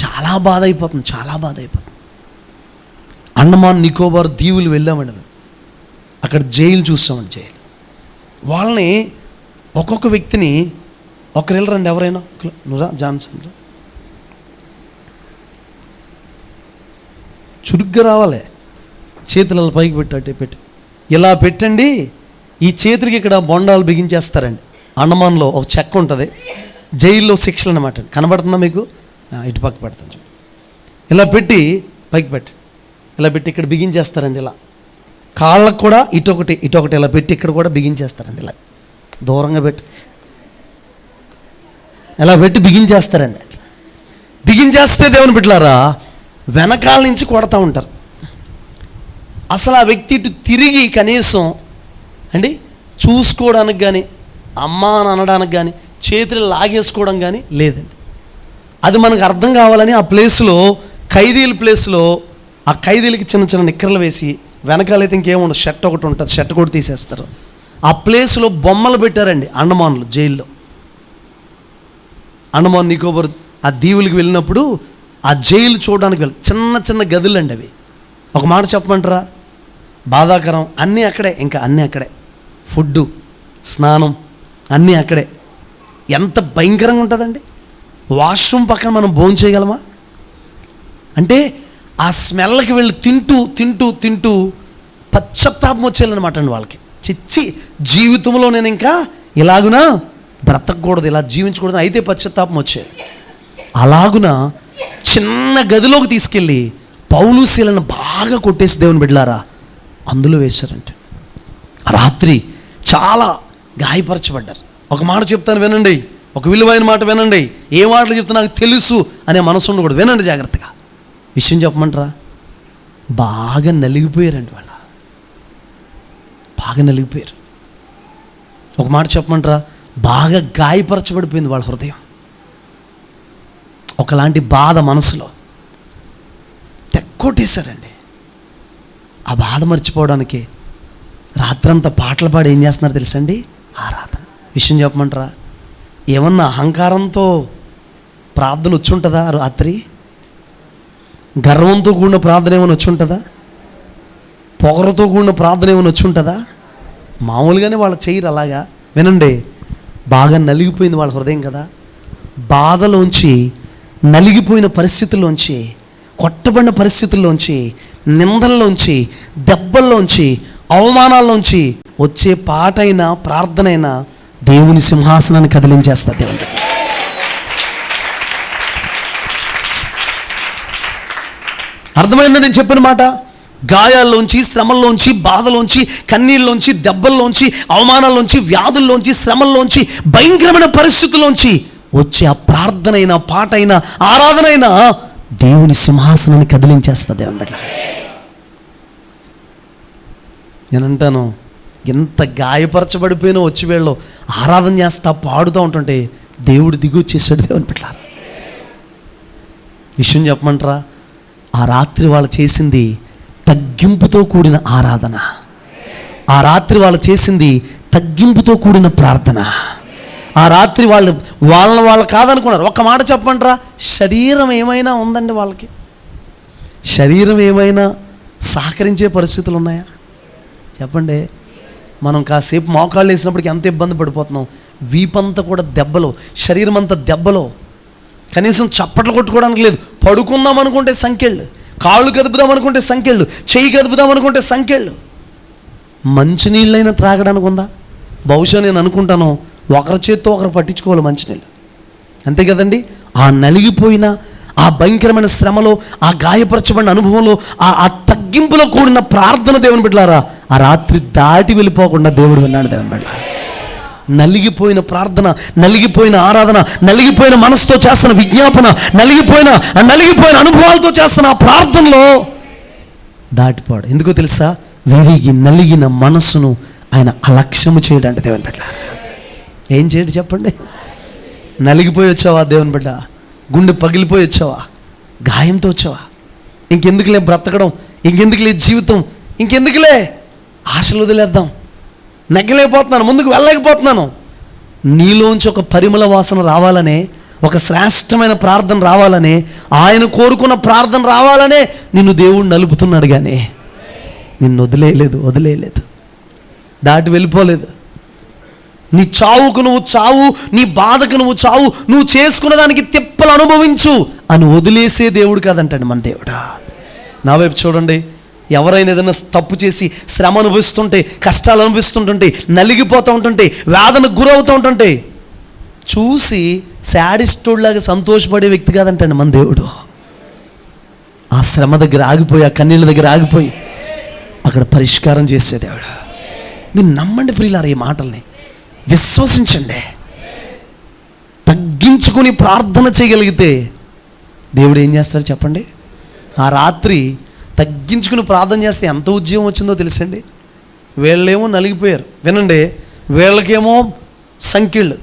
చాలా బాధ అయిపోతుంది. అండమాన్ నికోబార్ దీవులు వెళ్ళామండి. అక్కడ జైలు చూసామండి. జైలు వాళ్ళని ఒక్కొక్క వ్యక్తిని ఒకరు వెళ్ళరండి, ఎవరైనా నువ్వురా జాన్సన్ రా, చురుగ్గా రావాలి. చేతులు పైకి పెట్టి ఇలా పెట్టండి. ఈ చేతులకి ఇక్కడ బొండాలు బిగించేస్తారండి. అండమాన్లో ఒక చెక్క ఉంటుంది, జైల్లో శిక్షలు అనమాట. కనబడుతుందా మీకు? ఇటు పక్క పెడతాను చూడండి. ఇలా పెట్టి పైకి ఇలా పెట్టి ఇక్కడ బిగించేస్తారండి. ఇలా కాళ్ళకు కూడా ఇటొకటి ఇలా పెట్టి ఇక్కడ కూడా బిగించేస్తారండి. ఇలా దూరంగా ఇలా పెట్టి బిగించేస్తారండి. బిగించేస్తే దేవుని బిడ్డలారా వెనకాల నుంచి కొడతా ఉంటారు. అసలు ఆ వ్యక్తి ఇటు తిరిగి కనీసం అండి చూసుకోవడానికి కానీ అమ్మా అని అనడానికి కానీ చేతులు లాగేసుకోవడం కానీ లేదండి. అది మనకు అర్థం కావాలని ఆ ప్లేస్లో, ఖైదీల ప్లేస్లో ఆ ఖైదీలకి చిన్న చిన్న నిక్కర్లు వేసి, వెనకాలైతే ఇంకేముండదు, షర్ట్ ఒకటి ఉంటుంది, షర్ట్ కూడా తీసేస్తారు. ఆ ప్లేస్లో బొమ్మలు పెట్టారండి. అండమాన్లో జైల్లో, అండమాన్ నికోబార్ ఆ దీవులకి వెళ్ళినప్పుడు ఆ జైలు చూడడానికి చిన్న చిన్న గదులు అండి అవి. ఒక మాట చెప్పమంటారా, బాధాకరం. అన్నీ అక్కడే, ఇంకా అన్నీ అక్కడే, ఫుడ్డు, స్నానం అన్నీ అక్కడే. ఎంత భయంకరంగా ఉంటుందండి. వాష్రూమ్ పక్కన మనం భోజనం చేయగలమా అంటే ఆ స్మెల్కి వెళ్ళి తింటూ తింటూ తింటూ పశ్చాత్తాపం వచ్చేయాలన్నమాట అండి వాళ్ళకి. చిచ్చి, జీవితంలో నేను ఇంకా ఇలాగునా బ్రతకూడదు, ఇలా జీవించకూడదు, అయితే పశ్చాత్తాపం వచ్చేది. అలాగున చిన్న గదిలోకి తీసుకెళ్ళి పౌలు శీలను బాగా కొట్టేసి దేవుని బిడ్డలారా అందులో వేశారంటే రాత్రి చాలా గాయపరచబడ్డారు. ఒక మాట చెప్తాను వినండి, ఒక విలువైన మాట వినండి. ఏ మాటలు చెప్తే నాకు తెలుసు అనే మనసు ఉండకూడదు, వినండి జాగ్రత్తగా. విషయం చెప్పమంటారా, బాగా నలిగిపోయారండి వాళ్ళు, బాగా నలిగిపోయారు. ఒక మాట చెప్పమంటారా, బాగా గాయపరచబడిపోయింది వాళ్ళ హృదయం. ఒకలాంటి బాధ మనసులో తెక్కొట్టేశారండి. ఆ బాధ మర్చిపోవడానికి రాత్రంతా పాటలు పాడి ఏం చేస్తున్నారు తెలుసండి, ఆరాధన. విషయం చెప్పమంటారా, ఏమన్నా అహంకారంతో ప్రార్థన వచ్చి ఉంటుందా రాత్రి? గర్వంతో కూడిన ప్రార్థన ఏమైనా వచ్చి ఉంటుందా? పొగరతో కూడిన ప్రార్థన ఏమైనా వచ్చి ఉంటుందా? మామూలుగానే వాళ్ళు చేయరు అలాగా. వినండి, బాగా నలిగిపోయింది వాళ్ళ హృదయం కదా. బాధలోంచి, నలిగిపోయిన పరిస్థితుల్లోంచి, కొట్టబడిన పరిస్థితుల్లోంచి, నిందల్లోంచి, దెబ్బల్లోంచి, అవమానాల్లోంచి వచ్చే పాట అయినా ప్రార్థన అయినా దేవుని సింహాసనాన్ని కదిలించేస్తారు దేవుడు. అర్థమైందా నేను చెప్పిన మాట? గాయాల్లోంచి, శ్రమల్లోంచి, బాధలోంచి, కన్నీళ్ళలోంచి, దెబ్బల్లోంచి, అవమానాల్లోంచి, వ్యాధుల్లోంచి, శ్రమల్లోంచి, భయంకరమైన పరిస్థితుల్లోంచి వచ్చే ఆ ప్రార్థన అయినా పాట అయినా ఆరాధన అయినా దేవుని సింహాసనాన్ని కదిలించేస్తుంది దేవుని బిడ్డ. నేను అంటాను, ఎంత గాయపరచబడిపోయినా వచ్చి వీళ్ళు ఆరాధన చేస్తా పాడుతూ ఉంటుంటే దేవుడు దిగి వచ్చేసాడు దేవుని బిడ్డ. విషయం చెప్పమంటారా, ఆ రాత్రి వాళ్ళు చేసింది తగ్గింపుతో కూడిన ఆరాధన. ఆ రాత్రి వాళ్ళు చేసింది తగ్గింపుతో కూడిన ప్రార్థన. ఆ రాత్రి వాళ్ళు కాదనుకున్నారు. ఒక మాట చెప్పమంటారా, శరీరం ఏమైనా ఉందండి వాళ్ళకి? శరీరం ఏమైనా సహకరించే పరిస్థితులు ఉన్నాయా చెప్పండి? మనం కాసేపు మోకాళ్ళు వేసినప్పటికీ ఎంత ఇబ్బంది పడిపోతున్నాం. వీపంతా కూడా దెబ్బలు, శరీరం అంతా దెబ్బలు, కనీసం చప్పట్లు కొట్టుకోవడానికి లేదు. పడుకుందాం అనుకుంటే సంకెళ్ళు, కాళ్ళు కదుపుదాం అనుకుంటే సంకెళ్ళు, చెయ్యి కదుపుదాం అనుకుంటే సంకెళ్ళు. మంచినీళ్ళైనా త్రాగడానికి ఉందా? బహుశా నేను అనుకుంటాను ఒకరి చేత్తో ఒకరు పట్టించుకోవాలి మంచినీళ్ళు, అంతే కదండి. ఆ నలిగిపోయిన, ఆ భయంకరమైన శ్రమలో, ఆ గాయపరచబడిన అనుభవంలో, ఆ తగ్గింపులో కూడిన ప్రార్థన దేవుని బిడ్డలారా ఆ రాత్రి దాటి వెళ్ళిపోకుండా దేవుడు విన్నాడు దేవుని బిడ్డలారా. నలిగిపోయిన ప్రార్థన, నలిగిపోయిన ఆరాధన, నలిగిపోయిన మనసుతో చేస్తున్న విజ్ఞాపన, నలిగిపోయిన అనుభవాలతో చేస్తున్న ఆ ప్రార్థనలో దాటిపోడు. ఎందుకో తెలుసా, విరిగి నలిగిన మనసును ఆయన అలక్ష్యము చేయడంటే దేవుని బిడ్డ. ఏం చేయడు చెప్పండి? నలిగిపోయి వచ్చావా దేవుని బిడ్డ? గుండె పగిలిపోయి వచ్చావా? గాయంతో వచ్చావా? ఇంకెందుకులే బ్రతకడం, ఇంకెందుకులే జీవితం, ఇంకెందుకులే ఆశలు వదిలేద్దాం, నెగ్గలేకపోతున్నాను, ముందుకు వెళ్ళలేకపోతున్నాను. నీలోంచి ఒక పరిమళ వాసన రావాలనే, ఒక శ్రేష్టమైన ప్రార్థన రావాలనే, ఆయన కోరుకున్న ప్రార్థన రావాలనే నిన్ను దేవుడు నలుపుతున్నాడు. కానీ నిన్ను వదిలేయలేదు, దాటి వెళ్ళిపోలేదు. నీ చావుకు నువ్వు చావు, నీ బాధకు నువ్వు చావు, నువ్వు చేసుకున్న దానికి తిప్పలు అనుభవించు అని వదిలేసే దేవుడు కాదంటాడు మన దేవుడా. నా వైపు చూడండి, ఎవరైనా ఏదైనా తప్పు చేసి శ్రమ అనుభవిస్తుంటే, కష్టాలు అనుభవిస్తుంటుంటే, నలిగిపోతూ ఉంటుంటే, వేదనకు గురవుతూ ఉంటుంటే చూసి శాడిస్టోడ్లాగా సంతోషపడే వ్యక్తి కాదంటండి మన దేవుడు. ఆ శ్రమ దగ్గర ఆగిపోయి, ఆ కన్నీళ్ళ దగ్గర ఆగిపోయి అక్కడ పరిష్కారం చేసే దేవుడు. మీరు నమ్మండి ప్రియులారా, ఈ మాటల్ని విశ్వసించండి. తగ్గించుకుని ప్రార్థన చేయగలిగితే దేవుడు ఏం చేస్తాడు చెప్పండి? ఆ రాత్రి తగ్గించుకుని ప్రార్థన చేస్తే ఎంత ఉద్యోగం వచ్చిందో తెలుసండి. వీళ్ళేమో నలిగిపోయారు. వినండి, వీళ్ళకేమో సంఖ్యలు,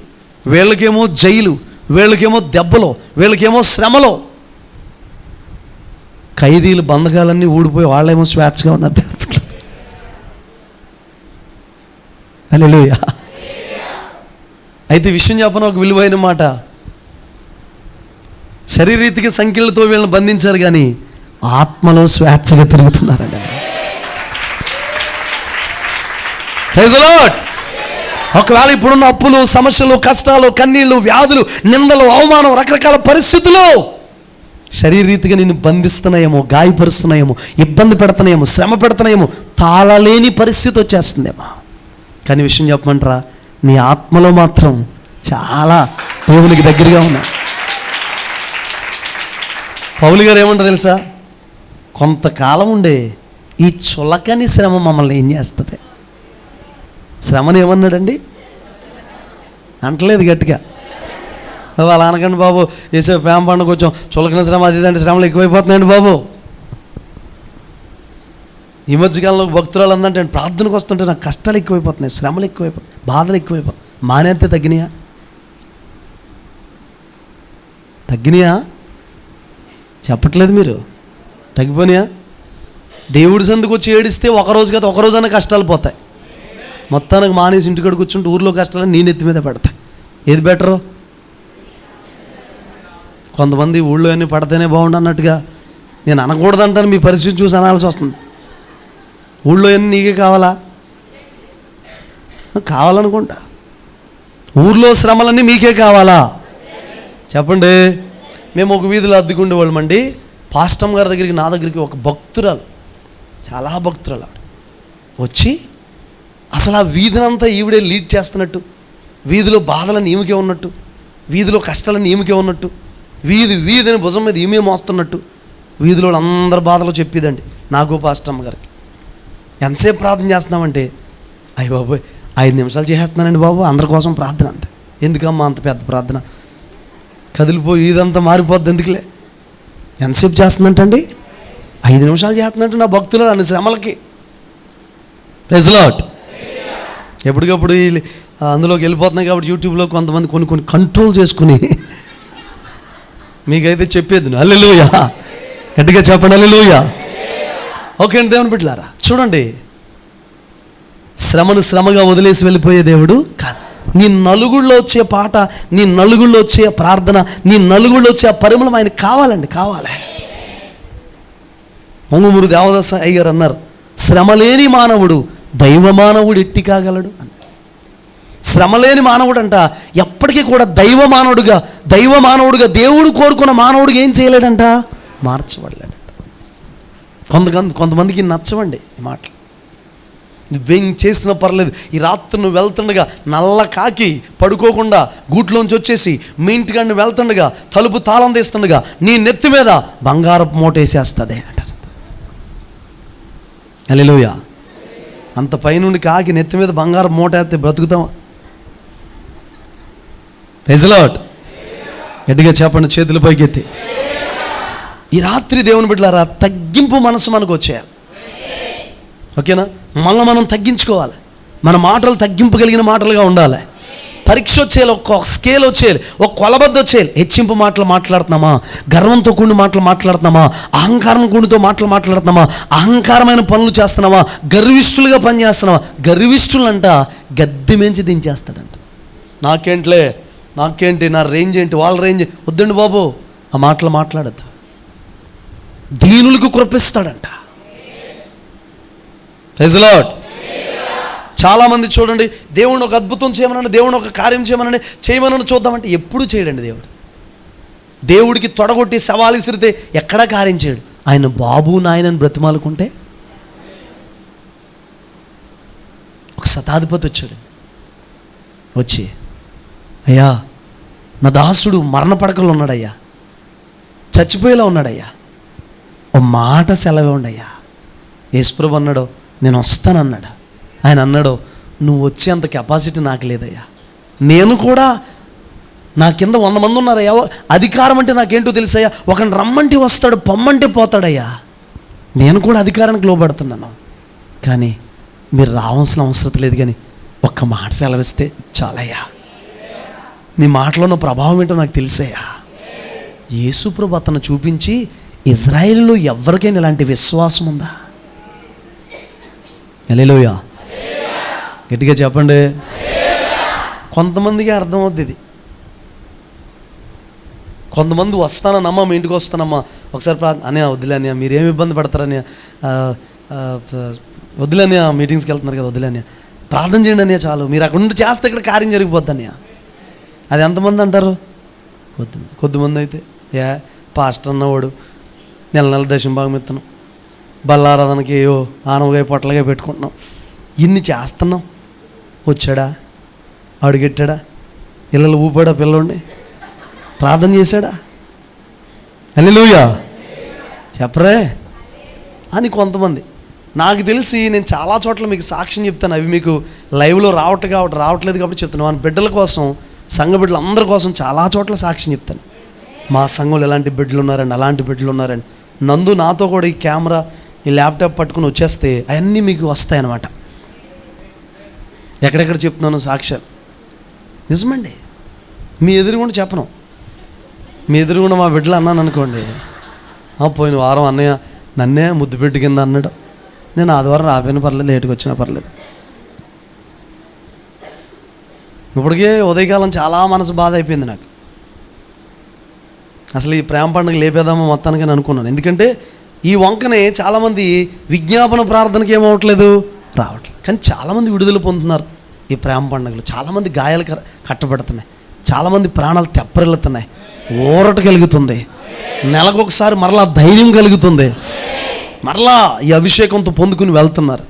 వీళ్ళకేమో జైలు, వీళ్ళకేమో దెబ్బలు, వీళ్ళకేమో శ్రమలో. ఖైదీలు బంధకాలన్నీ ఊడిపోయి వాళ్ళేమో స్వేచ్ఛగా ఉన్నారు. హల్లెలూయా. అయితే విషయం చెప్పను, ఒక విలువైన మాట. శరీరీతికి సంఖ్యలతో వీళ్ళని బంధించారు, కానీ ఆత్మలో స్వేచ్ఛగా తిరుగుతున్నారండి. Praise the lord. ఒకవేళ ఇప్పుడున్న అప్పులు, సమస్యలు, కష్టాలు, కన్నీళ్లు, వ్యాధులు, నిందలు, అవమానం, రకరకాల పరిస్థితులు శరీరీతిగా నిన్ను బంధిస్తున్నాయేమో, గాయపరుస్తున్నాయేమో, ఇబ్బంది పెడుతున్నాయేమో, శ్రమ పెడుతున్నాయేమో, తాళలేని పరిస్థితి వచ్చేస్తుందేమో. కానీ విషయం చెప్పమంటారా, నీ ఆత్మలో మాత్రం చాలా దేవునికి దగ్గరగా ఉన్నా. పౌలు గారు ఏమంటారు తెలుసా, కొంతకాలం ఉండే ఈ చులకని శ్రమ మమ్మల్ని ఏం చేస్తుంది. శ్రమని ఏమన్నాడండి, అంటలేదు గట్టిగా. అలా అనకండి బాబు, వేసే ప్రేమ పండుగ కొంచెం చులకని శ్రమ అది ఇదంటే శ్రమలు ఎక్కువైపోతున్నాయండి బాబు. ఈ మధ్యకాలంలో భక్తురాలు అందంటే ప్రార్థనకు వస్తుంటే నాకు కష్టాలు ఎక్కువైపోతున్నాయి, శ్రమలు ఎక్కువైపోతున్నాయి, బాధలు ఎక్కువైపోతున్నాయి. మానేస్తే తగ్గినాయా? చెప్పట్లేదు మీరు. తగ్గిపోయినాయా? దేవుడి సందుకు వచ్చి ఏడిస్తే ఒకరోజు కదా ఒకరోజైనా కష్టాలు పోతాయి. మొత్తానికి మానేసి ఇంటికాడ కూర్చుంటే ఊర్లో కష్టాలు నీ నెత్తి మీద పడతాయి. ఏది బెటరు? కొంతమంది ఊళ్ళో అన్నీ పడితేనే బాగుండు అన్నట్టుగా నేను అనకూడదంటాను, మీ పరిస్థితి చూసి అనాల్సి వస్తుంది. ఊళ్ళో అన్నీ నీకే కావాలనుకుంటా. ఊర్లో శ్రమలన్నీ మీకే కావాలా? చెప్పండి. మేము ఒక వీధిలో అద్దెకుండేవాళ్ళమండి. పాస్టమ్ గారి దగ్గరికి, నా దగ్గరికి ఒక భక్తురాలు, చాలా భక్తురాలు వచ్చి అసలు ఆ వీధినంతా ఈవిడే లీడ్ చేస్తున్నట్టు, వీధిలో బాధలను ఈమెకే ఉన్నట్టు, వీధిలో కష్టాలను ఈమెకే ఉన్నట్టు, వీధిని భుజం మీద ఈమె మోస్తున్నట్టు వీధిలో అందరి బాధలు చెప్పేదండి నాకు, పాస్టమ్ గారికి. ఎంతసేపు ప్రార్థన చేస్తున్నామంటే, అయ్య బాబోయ్ 5 నిమిషాలు చేసేస్తున్నానండి బాబు, అందరి కోసం ప్రార్థన అంటే. ఎందుకమ్మా అంత పెద్ద ప్రార్థన, కదిలిపోయి ఇదంతా మారిపోద్ది ఎందుకులే. ఎంతసేపు చేస్తుందంటండి? 5 నిమిషాలు చేస్తుందంటే నా భక్తులు అన్ని శ్రమలకి. Praise the lord. ఎప్పటికప్పుడు అందులోకి వెళ్ళిపోతున్నాయి కాబట్టి యూట్యూబ్లో కొంతమంది కొన్ని కంట్రోల్ చేసుకుని మీకైతే చెప్పేది హల్లెలూయా, గట్టిగా చెప్పండి హల్లెలూయా. ఓకే అండి దేవుని బిడ్డలారా, చూడండి, శ్రమను శ్రమగా వదిలేసి వెళ్ళిపోయే దేవుడు కాదు. నీ నలుగుళ్ళో వచ్చే పాట, నీ నలుగుళ్ళో వచ్చే ప్రార్థన, నీ నలుగుళ్ళో వచ్చే ఆ పరిమళం ఆయనకు కావాలండి, కావాలి. మంగుమూరు దేవదాస అయ్య గారు అన్నారు, శ్రమలేని మానవుడు దైవ మానవుడు ఎట్టి కాగలడు అని. శ్రమలేని మానవుడు అంట ఎప్పటికీ కూడా దైవ మానవుడుగా దేవుడు కోరుకున్న మానవుడికి ఏం చేయలేడంట, మార్చబడలేడంట. కొంతమందికి నచ్చవండి ఈ మాటలు. నువ్వేం చేసినా పర్లేదు, ఈ రాత్రి నువ్వు వెళ్తుండగా నల్ల కాకి పడుకోకుండా గూట్లోంచి వచ్చేసి మీ ఇంటికాడ నువ్వు వెళ్తుండగా తలుపు తాళం తీస్తుండగా నీ నెత్తి మీద బంగారపు మూట వేసేస్తుంది అంటారు. హల్లెలూయా. అంత పైనుండి కాకి నెత్తి మీద బంగారపు మూట వేస్తే బ్రతుకుతావా? Praise the lord. గట్టిగా చెప్పండి, చేతుల పైకెత్తి. ఈ రాత్రి దేవుని బిడ్డలారా, తగ్గింపు మనసు మనకు వచ్చేయాలి. ఓకేనా? మనం తగ్గించుకోవాలి. మన మాటలు తగ్గింపు కలిగిన మాటలుగా ఉండాలి. పరీక్ష వచ్చేయాలి, ఒక స్కేల్ వచ్చేయాలి, ఒక కొలబద్ద వచ్చేయాలి. హెచ్చింపు మాటలు మాట్లాడుతున్నామా, గర్వంతో కూడిన మాటలు మాట్లాడుతున్నామా, అహంకారం కూడితో మాటలు మాట్లాడుతున్నామా, అహంకారమైన పనులు చేస్తున్నామా, గర్విష్ఠులుగా పని చేస్తున్నామా. గర్విష్ఠులంట గద్దె మించి దించేస్తాడంట. నాకేంటి నా రేంజ్ ఏంటి, వాళ్ళ రేంజ్ వద్దండి బాబు, ఆ మాటలు మాట్లాడద్దు. దీనులకు కృపిస్తాడంట. Praise the lord. చాలామంది చూడండి, దేవుని ఒక అద్భుతం చేయమనండి, దేవుని ఒక కార్యం చేయమని చూద్దామంటే ఎప్పుడు చేయడండి. దేవుడికి తొడగొట్టి సవాలు ఇసిరితే ఎక్కడా కార్యం చేయడు. ఆయన బాబు నాయనని బ్రతిమాలుకుంటే ఒక శతాధిపతి వచ్చాడు. వచ్చి, అయ్యా నా దాసుడు మరణ పడకలో ఉన్నాడయ్యా, చచ్చిపోయేలా ఉన్నాడయ్యా, ఓ మాట సెలవే ఉండయ్యా. యేసుప్రభు అన్నాడు, నేను వస్తానన్నాడు. ఆయన అన్నాడు, నువ్వు వచ్చేంత కెపాసిటీ నాకు లేదయ్యా, నేను కూడా నా కింద 100 మంది ఉన్నారయ్యా. అధికారం అంటే నాకేంటో తెలుసయ్యా, ఒకరిని రమ్మంటే వస్తాడు, పొమ్మంటే పోతాడయ్యా. నేను కూడా అధికారానికి లోబడుతున్నాను, కానీ మీరు రావాల్సిన అవసరం లేదు. కానీ ఒక్క మాట సెలవిస్తే చాలయ్యా, నీ మాటలో ఉన్న ప్రభావం ఏంటో నాకు తెలిసయ్యా. యేసుప్రభు అతను చూపించి ఇజ్రాయేలులో ఎవరికైనా ఇలాంటి విశ్వాసం ఉందా? హల్లెలూయా, గట్టిగా చెప్పండి. కొంతమందికి అర్థమవుద్ది ఇది. కొంతమంది వస్తానమ్మా, మీ ఇంటికి వస్తానమ్మా, ఒకసారి అన్నయ్య వద్దులే అన్నయ్య, మీరేమి ఇబ్బంది పడతారని, వద్దులే అన్నయ్య, మీటింగ్స్కి వెళ్తున్నారు కదా, వద్దులే అన్నయ్య, ప్రార్థన చేయండి అన్నయ్య చాలు, మీరు అక్కడ ఉండి చేస్తే ఇక్కడ కార్యం జరిగిపోద్ది అన్నయ్య. అది ఎంతమంది అంటారు? కొద్దిమంది అయితే పాస్టర్ అన్నవాడు నెల నెల దశంభాగం ఇస్తున్నాం, బల్లారాధనకి ఏవో ఆనవగా పొట్టలుగా పెట్టుకుంటున్నాం, ఇన్ని చేస్తున్నాం, వచ్చాడా, అడుగెట్టాడా, ఇళ్ళలు ఊపాడా, పిల్లోడిని ప్రార్థన చేశాడా? హల్లెలూయా చెప్పరే అని కొంతమంది. నాకు తెలిసి నేను చాలా చోట్ల మీకు సాక్ష్యం చెప్తాను, అవి మీకు లైవ్లో రావట్లేదు కాబట్టి చెప్తాను. మన బిడ్డల కోసం, సంఘ బిడ్డలు అందరి కోసం చాలా చోట్ల సాక్ష్యం చెప్తాను. మా సంఘంలో ఎలాంటి బిడ్డలు ఉన్నారండి, అలాంటి బిడ్డలు ఉన్నారండి. నందు నాతో కూడా ఈ కెమెరా, ఈ ల్యాప్టాప్ పట్టుకుని వచ్చేస్తే అవన్నీ మీకు వస్తాయన్నమాట. ఎక్కడెక్కడ చెప్తున్నాను సాక్ష్యాలు, నిజమండి. మీ ఎదురుగుండా చెప్పను, మీ ఎదురుగుండా మా బిడ్డలు అన్నాను అనుకోండి, పోయిన వారం అన్నయ్య నన్నే ముద్దు పెట్టి కింద అన్నాడు, నేను ఆదివారం రాపోయినా పర్లేదు, లేటుగా వచ్చినా పర్లేదు. ఇప్పటికే ఉదయకాలం చాలా మనసు బాధ అయిపోయింది నాకు. అసలు ఈ ప్రేమ పండుగ లేపేద్దామో మొత్తానికి అనుకున్నాను. ఎందుకంటే ఈ వంకనే చాలామంది విజ్ఞాపన ప్రార్థనకి ఏమవట్లేదు, రావట్లేదు. కానీ చాలామంది విడుదల పొందుతున్నారు ఈ ప్రేమ పండుగలు. చాలామంది గాయాలు కట్టబడుతున్నాయి, చాలామంది ప్రాణాలు తెప్పరిల్లుతున్నాయి, ఊరట కలుగుతుంది, నెలకొకసారి మరలా ధైర్యం కలుగుతుంది, మరలా ఈ అభిషేకంతో పొందుకుని వెళ్తున్నారు.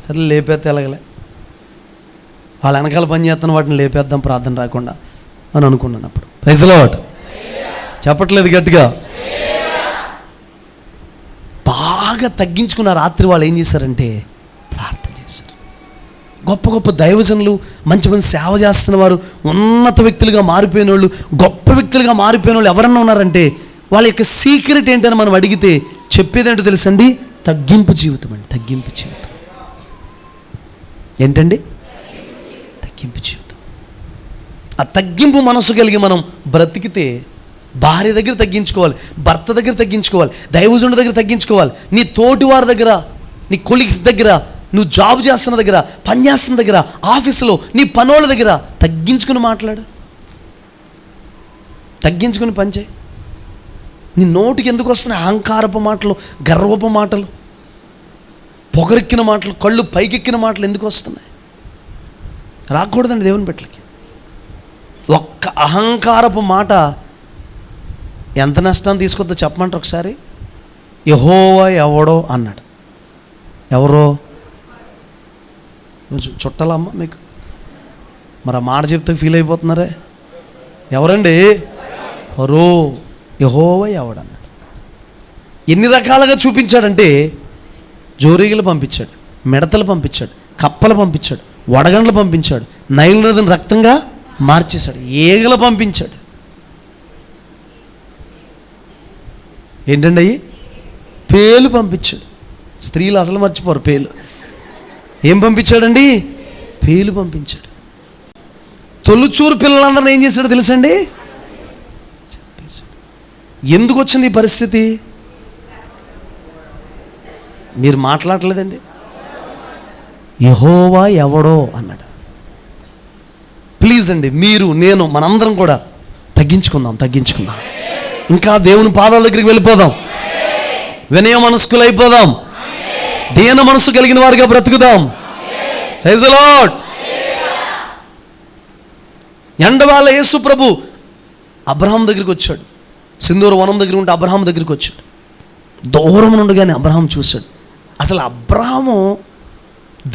సరే లేపేస్తే ఎలాగలే, వాళ్ళ వెనకాల పని చేస్తున్న వాటిని లేపేద్దాం ప్రార్థన రాకుండా అని అనుకున్నాను. అప్పుడు ప్రైజ్ ది లార్డ్ చెప్పట్లేదు గట్టిగా. బాగా తగ్గించుకున్న రాత్రి వాళ్ళు ఏం చేశారంటే ప్రార్థన చేశారు. గొప్ప గొప్ప దైవజనులు, మంచి మంచి సేవ చేస్తున్న వారు, ఉన్నత వ్యక్తులుగా మారిపోయిన వాళ్ళు, గొప్ప వ్యక్తులుగా మారిపోయిన వాళ్ళు ఎవరన్నా ఉన్నారంటే వాళ్ళ యొక్క సీక్రెట్ ఏంటని మనం అడిగితే చెప్పేదేంటో తెలుసండి, తగ్గింపు జీవితం అండి. తగ్గింపు జీవితం ఏంటండి? తగ్గింపు జీవితం. ఆ తగ్గింపు మనసు కలిగి మనం బ్రతికితే భార్య దగ్గర తగ్గించుకోవాలి, భర్త దగ్గర తగ్గించుకోవాలి, దైవజనుడి దగ్గర తగ్గించుకోవాలి, నీ తోటి వారి దగ్గర, నీ కొలీగ్స్ దగ్గర, నువ్వు జాబ్ చేస్తున్న దగ్గర, పని చేస్తున్న దగ్గర, ఆఫీసులో నీ పనోళ్ళ దగ్గర తగ్గించుకుని మాట్లాడు, తగ్గించుకుని పనిచేయి. నీ నోటికి ఎందుకు వస్తున్నాయి అహంకారపు మాటలు, గర్వపు మాటలు, పొగరెక్కిన మాటలు, కళ్ళు పైకెక్కిన మాటలు ఎందుకు వస్తున్నాయి? రాకూడదండి దేవుని బిడ్డలకి. ఒక్క అహంకారపు మాట ఎంత నష్టాన్ని తీసుకొద్దో చెప్పమంటారు ఒకసారి. యెహోవా ఎవడో అన్నాడు. ఎవరో చుట్టాలమ్మ మీకు, మరి ఆ మాట చెప్తే ఫీల్ అయిపోతున్నారే. ఎవరండి? ఎవరో యెహోవా ఎవడన్నాడు. ఎన్ని రకాలుగా చూపించాడంటే జోరీగలు పంపించాడు, మిడతలు పంపించాడు, కప్పలు పంపించాడు, వడగండ్లు పంపించాడు, నైలు నదిని రక్తంగా మార్చేశాడు, ఏగలు పంపించాడు. ఏంటండి అయ్యి? పేలు పంపించాడు. స్త్రీలు అసలు మర్చిపోరు పేలు. ఏం పంపించాడండి? పేలు పంపించాడు. తొలుచూరు పిల్లలందరినీ ఏం చేశాడు తెలుసండి? ఎందుకు వచ్చింది ఈ పరిస్థితి? మీరు మాట్లాడలేదండి. యెహోవా ఎవడో అన్నాడు. ప్లీజ్ అండి, మీరు, నేను, మనందరం కూడా తగ్గించుకుందాం. ఇంకా దేవుని పాదాల దగ్గరికి వెళ్ళిపోదాం, వినయ మనస్కులు అయిపోదాం, దీన మనస్సు కలిగిన వారిగా బ్రతుకుదాం. Praise the Lord. ఎండవాళ్ళ యేసు ప్రభు అబ్రహాం దగ్గరికి వచ్చాడు. సింధూర వనం దగ్గర ఉంటే అబ్రహాం దగ్గరికి వచ్చాడు. దూరం నుండిగానే అబ్రహాం చూశాడు. అసలు అబ్రహాము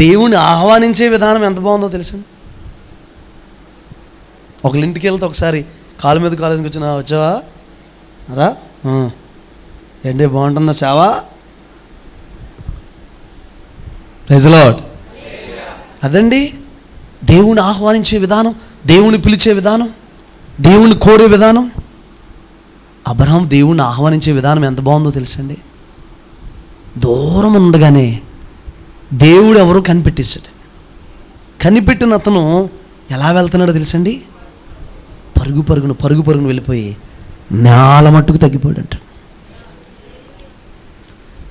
దేవుని ఆహ్వానించే విధానం ఎంత బాగుందో తెలుసండి. ఒకళ్ళ ఇంటికి వెళ్తే ఒకసారి కాలు మీద కాలేజీకి వచ్చావా రా, ఏంటి బాగుంటుందా సేవ? Praise the lord. అదండి దేవుని ఆహ్వానించే విధానం, దేవుని పిలిచే విధానం, దేవుని కోరే విధానం. అబ్రహాం దేవుణ్ణి ఆహ్వానించే విధానం ఎంత బాగుందో తెలుసండి. దూరం ఉండగానే దేవుడు ఎవరో కనిపెట్టేశాడు. కనిపెట్టిన అతను ఎలా వెళ్తున్నాడో తెలుసండి? పరుగు పరుగును వెళ్ళిపోయి నేల మట్టుకు తగ్గిపోయాడు అంట.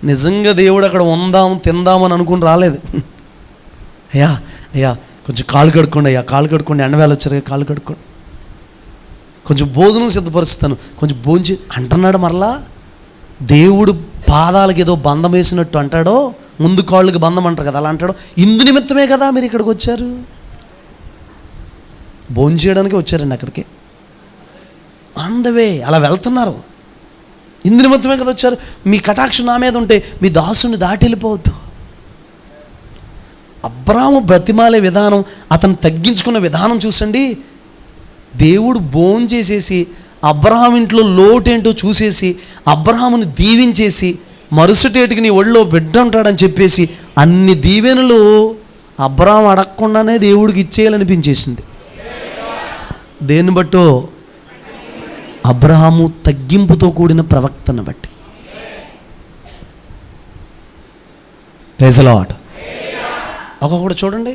నిజంగా దేవుడు అక్కడ ఉందాం తిందామని అనుకుని రాలేదు. అయ్యా కొంచెం కాళ్ళు కడుక్కోండి, ఎండవేళ వచ్చారు, కాళ్ళు కడుక్కోండి, కొంచెం భోజనం సిద్ధపరుస్తాను, కొంచెం భోంచి అంటున్నాడు. మరలా దేవుడు పాదాలకు ఏదో బంధం వేసినట్టు అంటాడో, ముందు కాళ్ళకి బంధం అంటారు కదా, అలా అంటాడో. ఇందు నిమిత్తమే కదా మీరు ఇక్కడికి వచ్చారు, భోజనం చేయడానికి వచ్చారండి అక్కడికి. అందవే అలా వెళ్తున్నారు, ఇందు నిమిత్తమే కదా వచ్చారు. మీ కటాక్షం నా మీద ఉంటే మీ దాసుని దాటి వెళ్ళిపోవద్దు. అబ్రాహాము బ్రతిమాలే విధానం, అతను తగ్గించుకున్న విధానం చూసండి. దేవుడు భోజనం చేసేసి అబ్రహాం ఇంట్లో లోటేంటో చూసేసి అబ్రహాముని దీవించేసి మరుసటేటికి నీ ఒళ్ళో బిడ్డ ఉంటాడని చెప్పేసి అన్ని దీవెనలు అబ్రహాం అడగకుండానే దేవుడికి ఇచ్చేయాలనిపించేసింది. దేన్ని బట్టో? అబ్రహాము తగ్గింపుతో కూడిన ప్రవక్తను బట్టి. Praise the lord. ఒక్కొక్కడు చూడండి,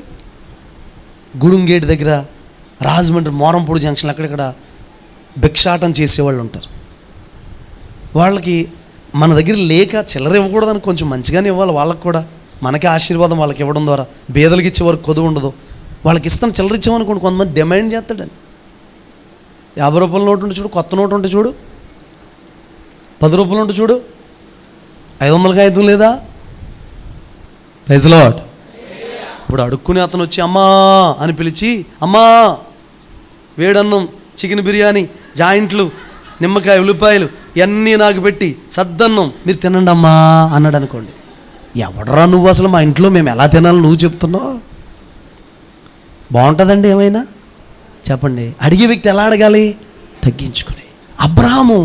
గుడుం గేట్ దగ్గర, రాజమండ్రి మోరంపూడి జంక్షన్ అక్కడిక్కడ భిక్షాటం చేసేవాళ్ళు ఉంటారు. వాళ్ళకి మన దగ్గర లేక చిల్లర ఇవ్వకూడదని కొంచెం మంచిగానే ఇవ్వాలి. వాళ్ళకి కూడా మనకే ఆశీర్వాదం వాళ్ళకి ఇవ్వడం ద్వారా. బేదలకి ఇచ్చేవారు కొదువు ఉండదు. వాళ్ళకి ఇస్తాను చిల్లర ఇచ్చామనుకోండి, కొంతమంది డిమాండ్ చేస్తాడండి. 50 రూపాయల నోటు ఉంటే చూడు, కొత్త నోటు ఉంటే చూడు, 10 రూపాయలు ఉంటే చూడు, 500కి 5 లేదా? Praise the lord. ఇప్పుడు అడుక్కునే అతను వచ్చి అమ్మా అని పిలిచి, అమ్మా వేడన్నం, చికెన్ బిర్యానీ, జాయింట్లు, నిమ్మకాయ, ఉల్లిపాయలు ఇవన్నీ నాకు పెట్టి సద్దన్నం మీరు తినండి అమ్మా అన్నాడు అనుకోండి. ఎవడరా నువ్వు, అసలు మా ఇంట్లో మేము ఎలా తినాలో నువ్వు చెప్తున్నావు? బాగుంటుందండి ఏమైనా చెప్పండి? అడిగే వ్యక్తి ఎలా అడగాలి? తగ్గించుకుని. అబ్రహాము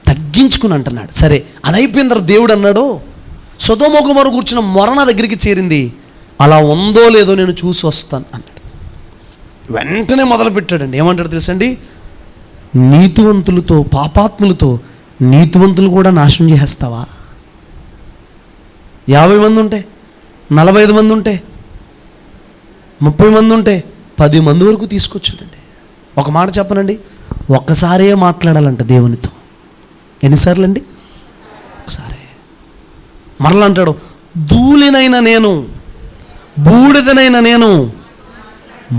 తగ్గించుకుని అంటున్నాడు. సరే అది అయిపోయిన తర్వాత దేవుడు అన్నాడు, సొదొమ గొమొర్ర కూర్చున్న మొర నా దగ్గరికి చేరింది, అలా ఉందో లేదో నేను చూసి వస్తాను అన్నాడు. వెంటనే మొదలుపెట్టాడండి. ఏమంటాడు తెలుసండి? నీతివంతులతో పాపాత్ములతో నీతివంతులు కూడా నాశనం చేసేస్తావా? 50 మంది ఉంటే, 45 మంది ఉంటే, 30 మంది ఉంటే, 10 మంది వరకు తీసుకొచ్చాడండి. ఒక మాట చెప్పనండి, ఒక్కసారే మాట్లాడాలంట దేవునితో. ఎన్నిసార్లు అండి? ఒకసారి. మరలా అంటాడు, ధూళినైన నేను, బూడిదనైన నేను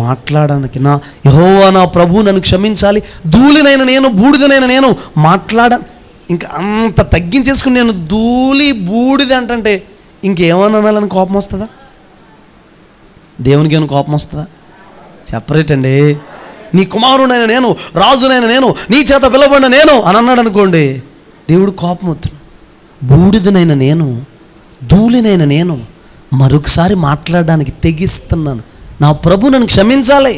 మాట్లాడడానికి, నా యెహోవా నా ప్రభు నన్ను క్షమించాలి, ధూళినైన నేను, బూడిదనైన నేను ఇంకా అంత తగ్గించేసుకుని నేను ధూళి బూడిద అంటే ఇంకేమన్నా అనాలని కోపం వస్తుందా? దేవునికి ఏమైనా కోపం వస్తుందా? చెప్పరేటండి. నీ కుమారుడైన నేను, రాజునైన నేను, నీ చేత పిలవబడిన నేను అని అన్నాడు అనుకోండి, దేవుడు కోపం వస్తుంది. బూడిదనైన నేను, ధూళినైన నేను మరొకసారి మాట్లాడడానికి తెగిస్తున్నాను, నా ప్రభు నన్ను క్షమించాలి.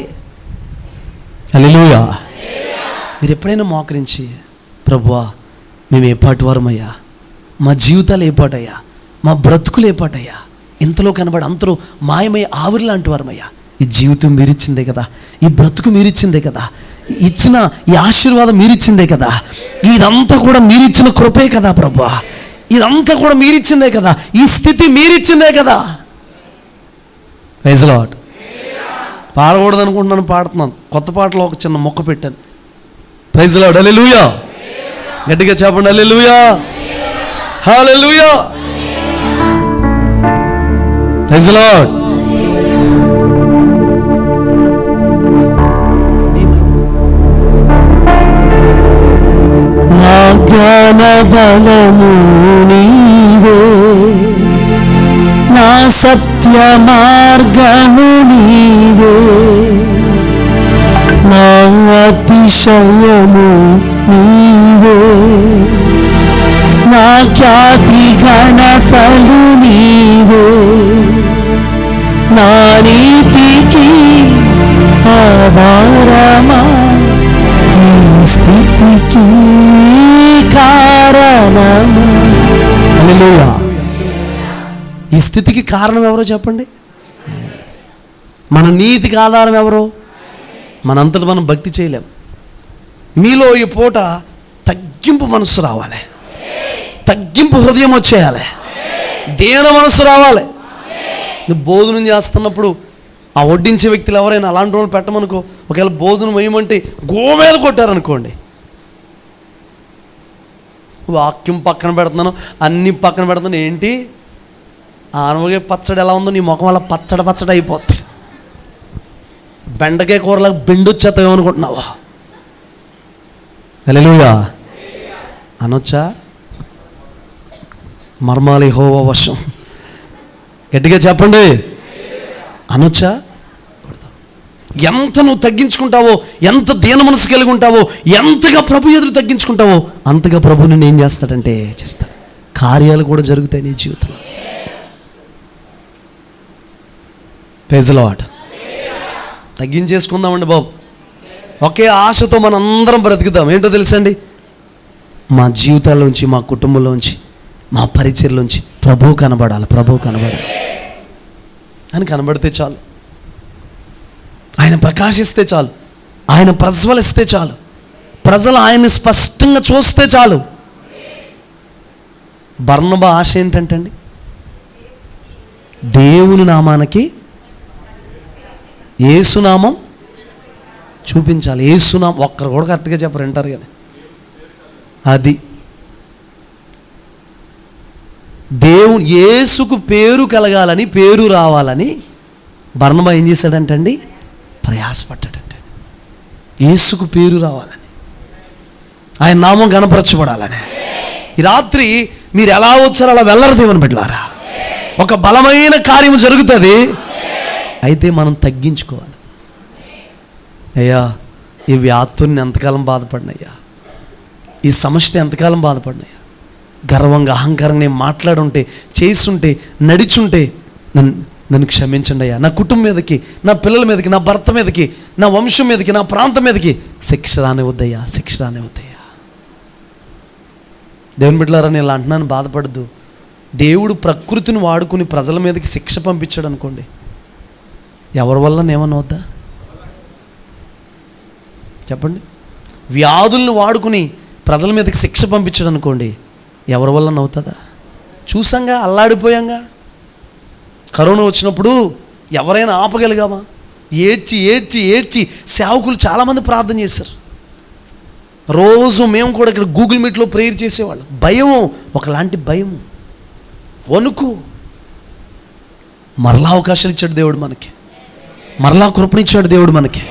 హల్లెలూయా. మీరు ఎప్పుడైనా మోకరించి, ప్రభువా మేము ఏ పాటి వారమయ్యా, మా జీవితాలు ఏ పాటయ్యా, మా బ్రతుకులు ఏ పాటయ్యా, ఇంతలో కనబడి అంతలో మాయమయ్య ఆవిరి లాంటి వారమయ్యా, ఈ జీవితం మీరిచ్చిందే కదా, ఈ బ్రతుకు మీరిచ్చిందే కదా, ఇచ్చిన ఈ ఆశీర్వాదం మీరిచ్చిందే కదా, ఇదంతా కూడా మీరిచ్చిన కృపే కదా ప్రభువా, ఇదంతా కూడా మీరిచ్చిందే కదా, ఈ స్థితి మీరిచ్చిందే కదా. Praise the lord. పాడకూడదు అనుకుంటున్నాను, పాడుతున్నాను. కొత్త పాటలో ఒక చిన్న మొక్క పెట్టాను. Praise the Lord. హల్లెలూయా. గట్టిగా చెప్పండి, hallelujah, hallelujah. Praise the Lord. నా జ్ఞాన బలము నీవే, నా సత్య మార్గము నీవే, నా అతిశయము నీవే, నా ఖ్యాతి ఘనతలు నీవే, నా నీతికి ఆధారమా, నీ స్థితికి కారణము. హల్లెలూయా. ఈ స్థితికి కారణం ఎవరో చెప్పండి? మన నీతికి ఆధారం ఎవరో? మనంతట మనం భక్తి చేయలేం. మీలో ఈ పూట తగ్గింపు మనసు రావాలి, తగ్గింపు హృదయం వచ్చేయాలి. దీన మనసు రావాలి. నువ్వు భోజనం చేస్తున్నప్పుడు ఆ వడ్డించే వ్యక్తులు ఎవరైనా అలాంటి వాళ్ళు పెట్టమనుకో, ఒకవేళ భోజనం వేయమంటే గోమేద కొట్టారనుకోండి, వాక్యం పక్కన పెడుతున్నాను, అన్ని పక్కన పెడుతున్నాను, ఏంటి ఆనవగా పచ్చడి ఎలా ఉందో నీ ముఖం అలా పచ్చడి అయిపోద్ది. బెండకాయ కూరలాగా బెండొచ్చేస్తామేమనుకుంటున్నావా? హల్లెలూయా అనొచ్చా? మర్మాలి యెహోవా వశం. గట్టిగా చెప్పండి, అనొచ్చా? ఎంత నువ్వు తగ్గించుకుంటావో, ఎంత దీన మనసు కలిగి ఉంటావో, ఎంతగా ప్రభు ఎదురు తగ్గించుకుంటావో అంతగా ప్రభు నిన్ను ఏం చేస్తాడంటే చేస్తాడు. కార్యాలు కూడా జరుగుతాయి నీ జీవితంలో. Praise the Lord. తగ్గించేసుకుందామండి బాబు. ఒకే ఆశతో మనం అందరం బ్రతుకుతాం. ఏంటో తెలుసండి, మా జీవితాల్లోంచి, మా కుటుంబంలోంచి, మా పరిచర్లోంచి ప్రభువు కనబడాలి అని కనబడితే చాలు. ఆయన ప్రకాశిస్తే చాలు, ఆయన ప్రజ్వలిస్తే చాలు, ప్రజలు ఆయన్ని స్పష్టంగా చూస్తే చాలు. బర్నబా ఆశ ఏంటంటే అండి, దేవుని నామానికి యేసునామం చూపించాలి. యేసునామం ఒక్కరు కూడా కరెక్ట్గా చెప్పరు, వింటారు కదా. అది దేవుని యేసుకు పేరు కలగాలని, పేరు రావాలని బర్నబా ఏం చేశాడంటండి, ప్రయాసపడ్డాడంటే. యేసుకు పేరు రావాలని, ఆయన నామం గణపరచబడాలని. ఈ రాత్రి మీరు ఎలా వచ్చారో అలా వెళ్ళరు దేవుని బిడ్డలారా. ఒక బలమైన కార్యం జరుగుతుంది, అయితే మనం తగ్గించుకోవాలి. అయ్యా ఈ వ్యాధుని ఎంతకాలం బాధపడినయ్యా, ఈ సమస్య ఎంతకాలం బాధపడినయ్యా, గర్వంగా అహంకారంగా నేను మాట్లాడుంటే, చేస్తుంటే, నడిచుంటే నన్ను క్షమించండి అయ్యా. నా కుటుంబం మీదకి, నా పిల్లల మీదకి, నా భర్త మీదకి, నా వంశం మీదకి, నా ప్రాంతం మీదకి శిక్ష రానివద్దయ్యా. దేవుని బిడ్డలారా, నేను ఇలా అంటున్నాను, బాధపడద్దు. దేవుడు ప్రకృతిని వాడుకుని ప్రజల మీదకి శిక్ష పంపించాడు అనుకోండి, ఎవరి వల్ల ఏమన్నా వద్దా చెప్పండి? వ్యాధుల్ని వాడుకుని ప్రజల మీదకి శిక్ష పంపించాడు అనుకోండి, ఎవరి వల్ల అవుతుందా? చూసాంగా, అల్లాడిపోయాంగా. కరోనా వచ్చినప్పుడు ఎవరైనా ఆపగలిగామా? ఏడ్చి ఏడ్చి ఏడ్చి సేవకులు చాలామంది ప్రార్థన చేశారు. రోజు మేము కూడా ఇక్కడ గూగుల్ మీట్లో ప్రేయర్ చేసేవాళ్ళం. భయము, ఒకలాంటి భయము, వణుకు. మరలా అవకాశాలు ఇచ్చాడు దేవుడు మనకి, మరలా కృపనిచ్చాడు దేవుడు మనకి.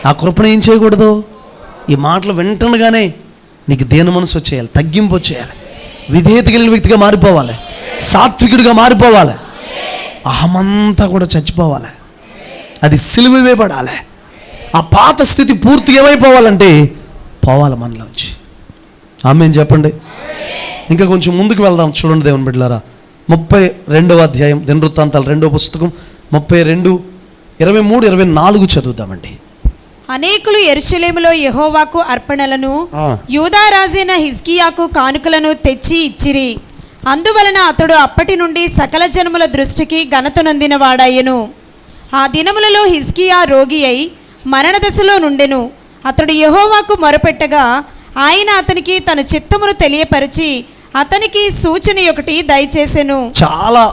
ఆ కృపణ ఏం చేయకూడదు, ఈ మాటలు వింటుండగానే నీకు దీన మనసు వచ్చేయాలి, తగ్గింపు వచ్చేయాలి, విధేయత కలిగిన వ్యక్తిగా మారిపోవాలి, సాత్వికుడిగా మారిపోవాలి, అహమంతా కూడా చచ్చిపోవాలి, అది సిలువ వేయబడాలి. ఆ పాత స్థితి పూర్తిగా ఏమైపోవాలంటే పోవాలి మనలోంచి. ఆమేన్ చెప్పండి. ఇంకా కొంచెం ముందుకు వెళ్దాం. చూడండి దేవుని బిడ్డలారా, 32వ అధ్యాయం దినవృత్తాంతాలు 2వ పుస్తకం 32, 23, 24 చదువుదామండి. అనేకులు యెరూషలేములో యెహోవాకు అర్పణలను, యూదా రాజైన హిజ్కియాకు కానుకలను తెచ్చి ఇచ్చిరి. అందువలన అతడు అప్పటి నుండి సకల జనముల దృష్టికి ఘనత నొందిన వాడాయెను. ఆ దినములలో హిజ్కియా రోగి అయి మరణదశలో నుండెను. అతడు యెహోవాకు మొరపెట్టగా ఆయన అతనికి తన చిత్తమును తెలియపరిచి అతనికి సూచన ఒకటి దయచేసెను. చాలా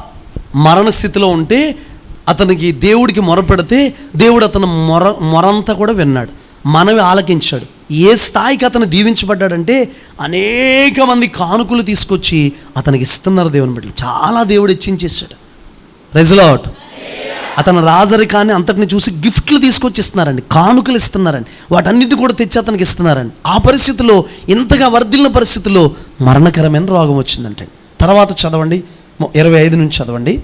మరణ స్థితిలో ఉంటే అతనికి దేవుడికి మొరపెడితే దేవుడు అతను మొరంతా కూడా విన్నాడు, మనవి ఆలకించాడు. ఏ స్థాయికి అతను దీవించబడ్డాడంటే అనేక మంది కానుకలు తీసుకొచ్చి అతనికి ఇస్తున్నారు దేవుని బిడ్డలు. చాలా దేవుడు హెచ్చించేశాడు. Praise the lord. అతను రాజరికాన్ని అంతటిని చూసి గిఫ్ట్లు తీసుకొచ్చి ఇస్తున్నారండి, కానుకలు ఇస్తున్నారండి, వాటన్నిటి కూడా తెచ్చి అతనికి ఇస్తున్నారండి. ఆ పరిస్థితిలో, ఇంతగా వర్ధిల్లిన పరిస్థితుల్లో మరణకరమైన రోగం వచ్చిందంటే. తర్వాత చదవండి, 25 నుంచి చదవండి.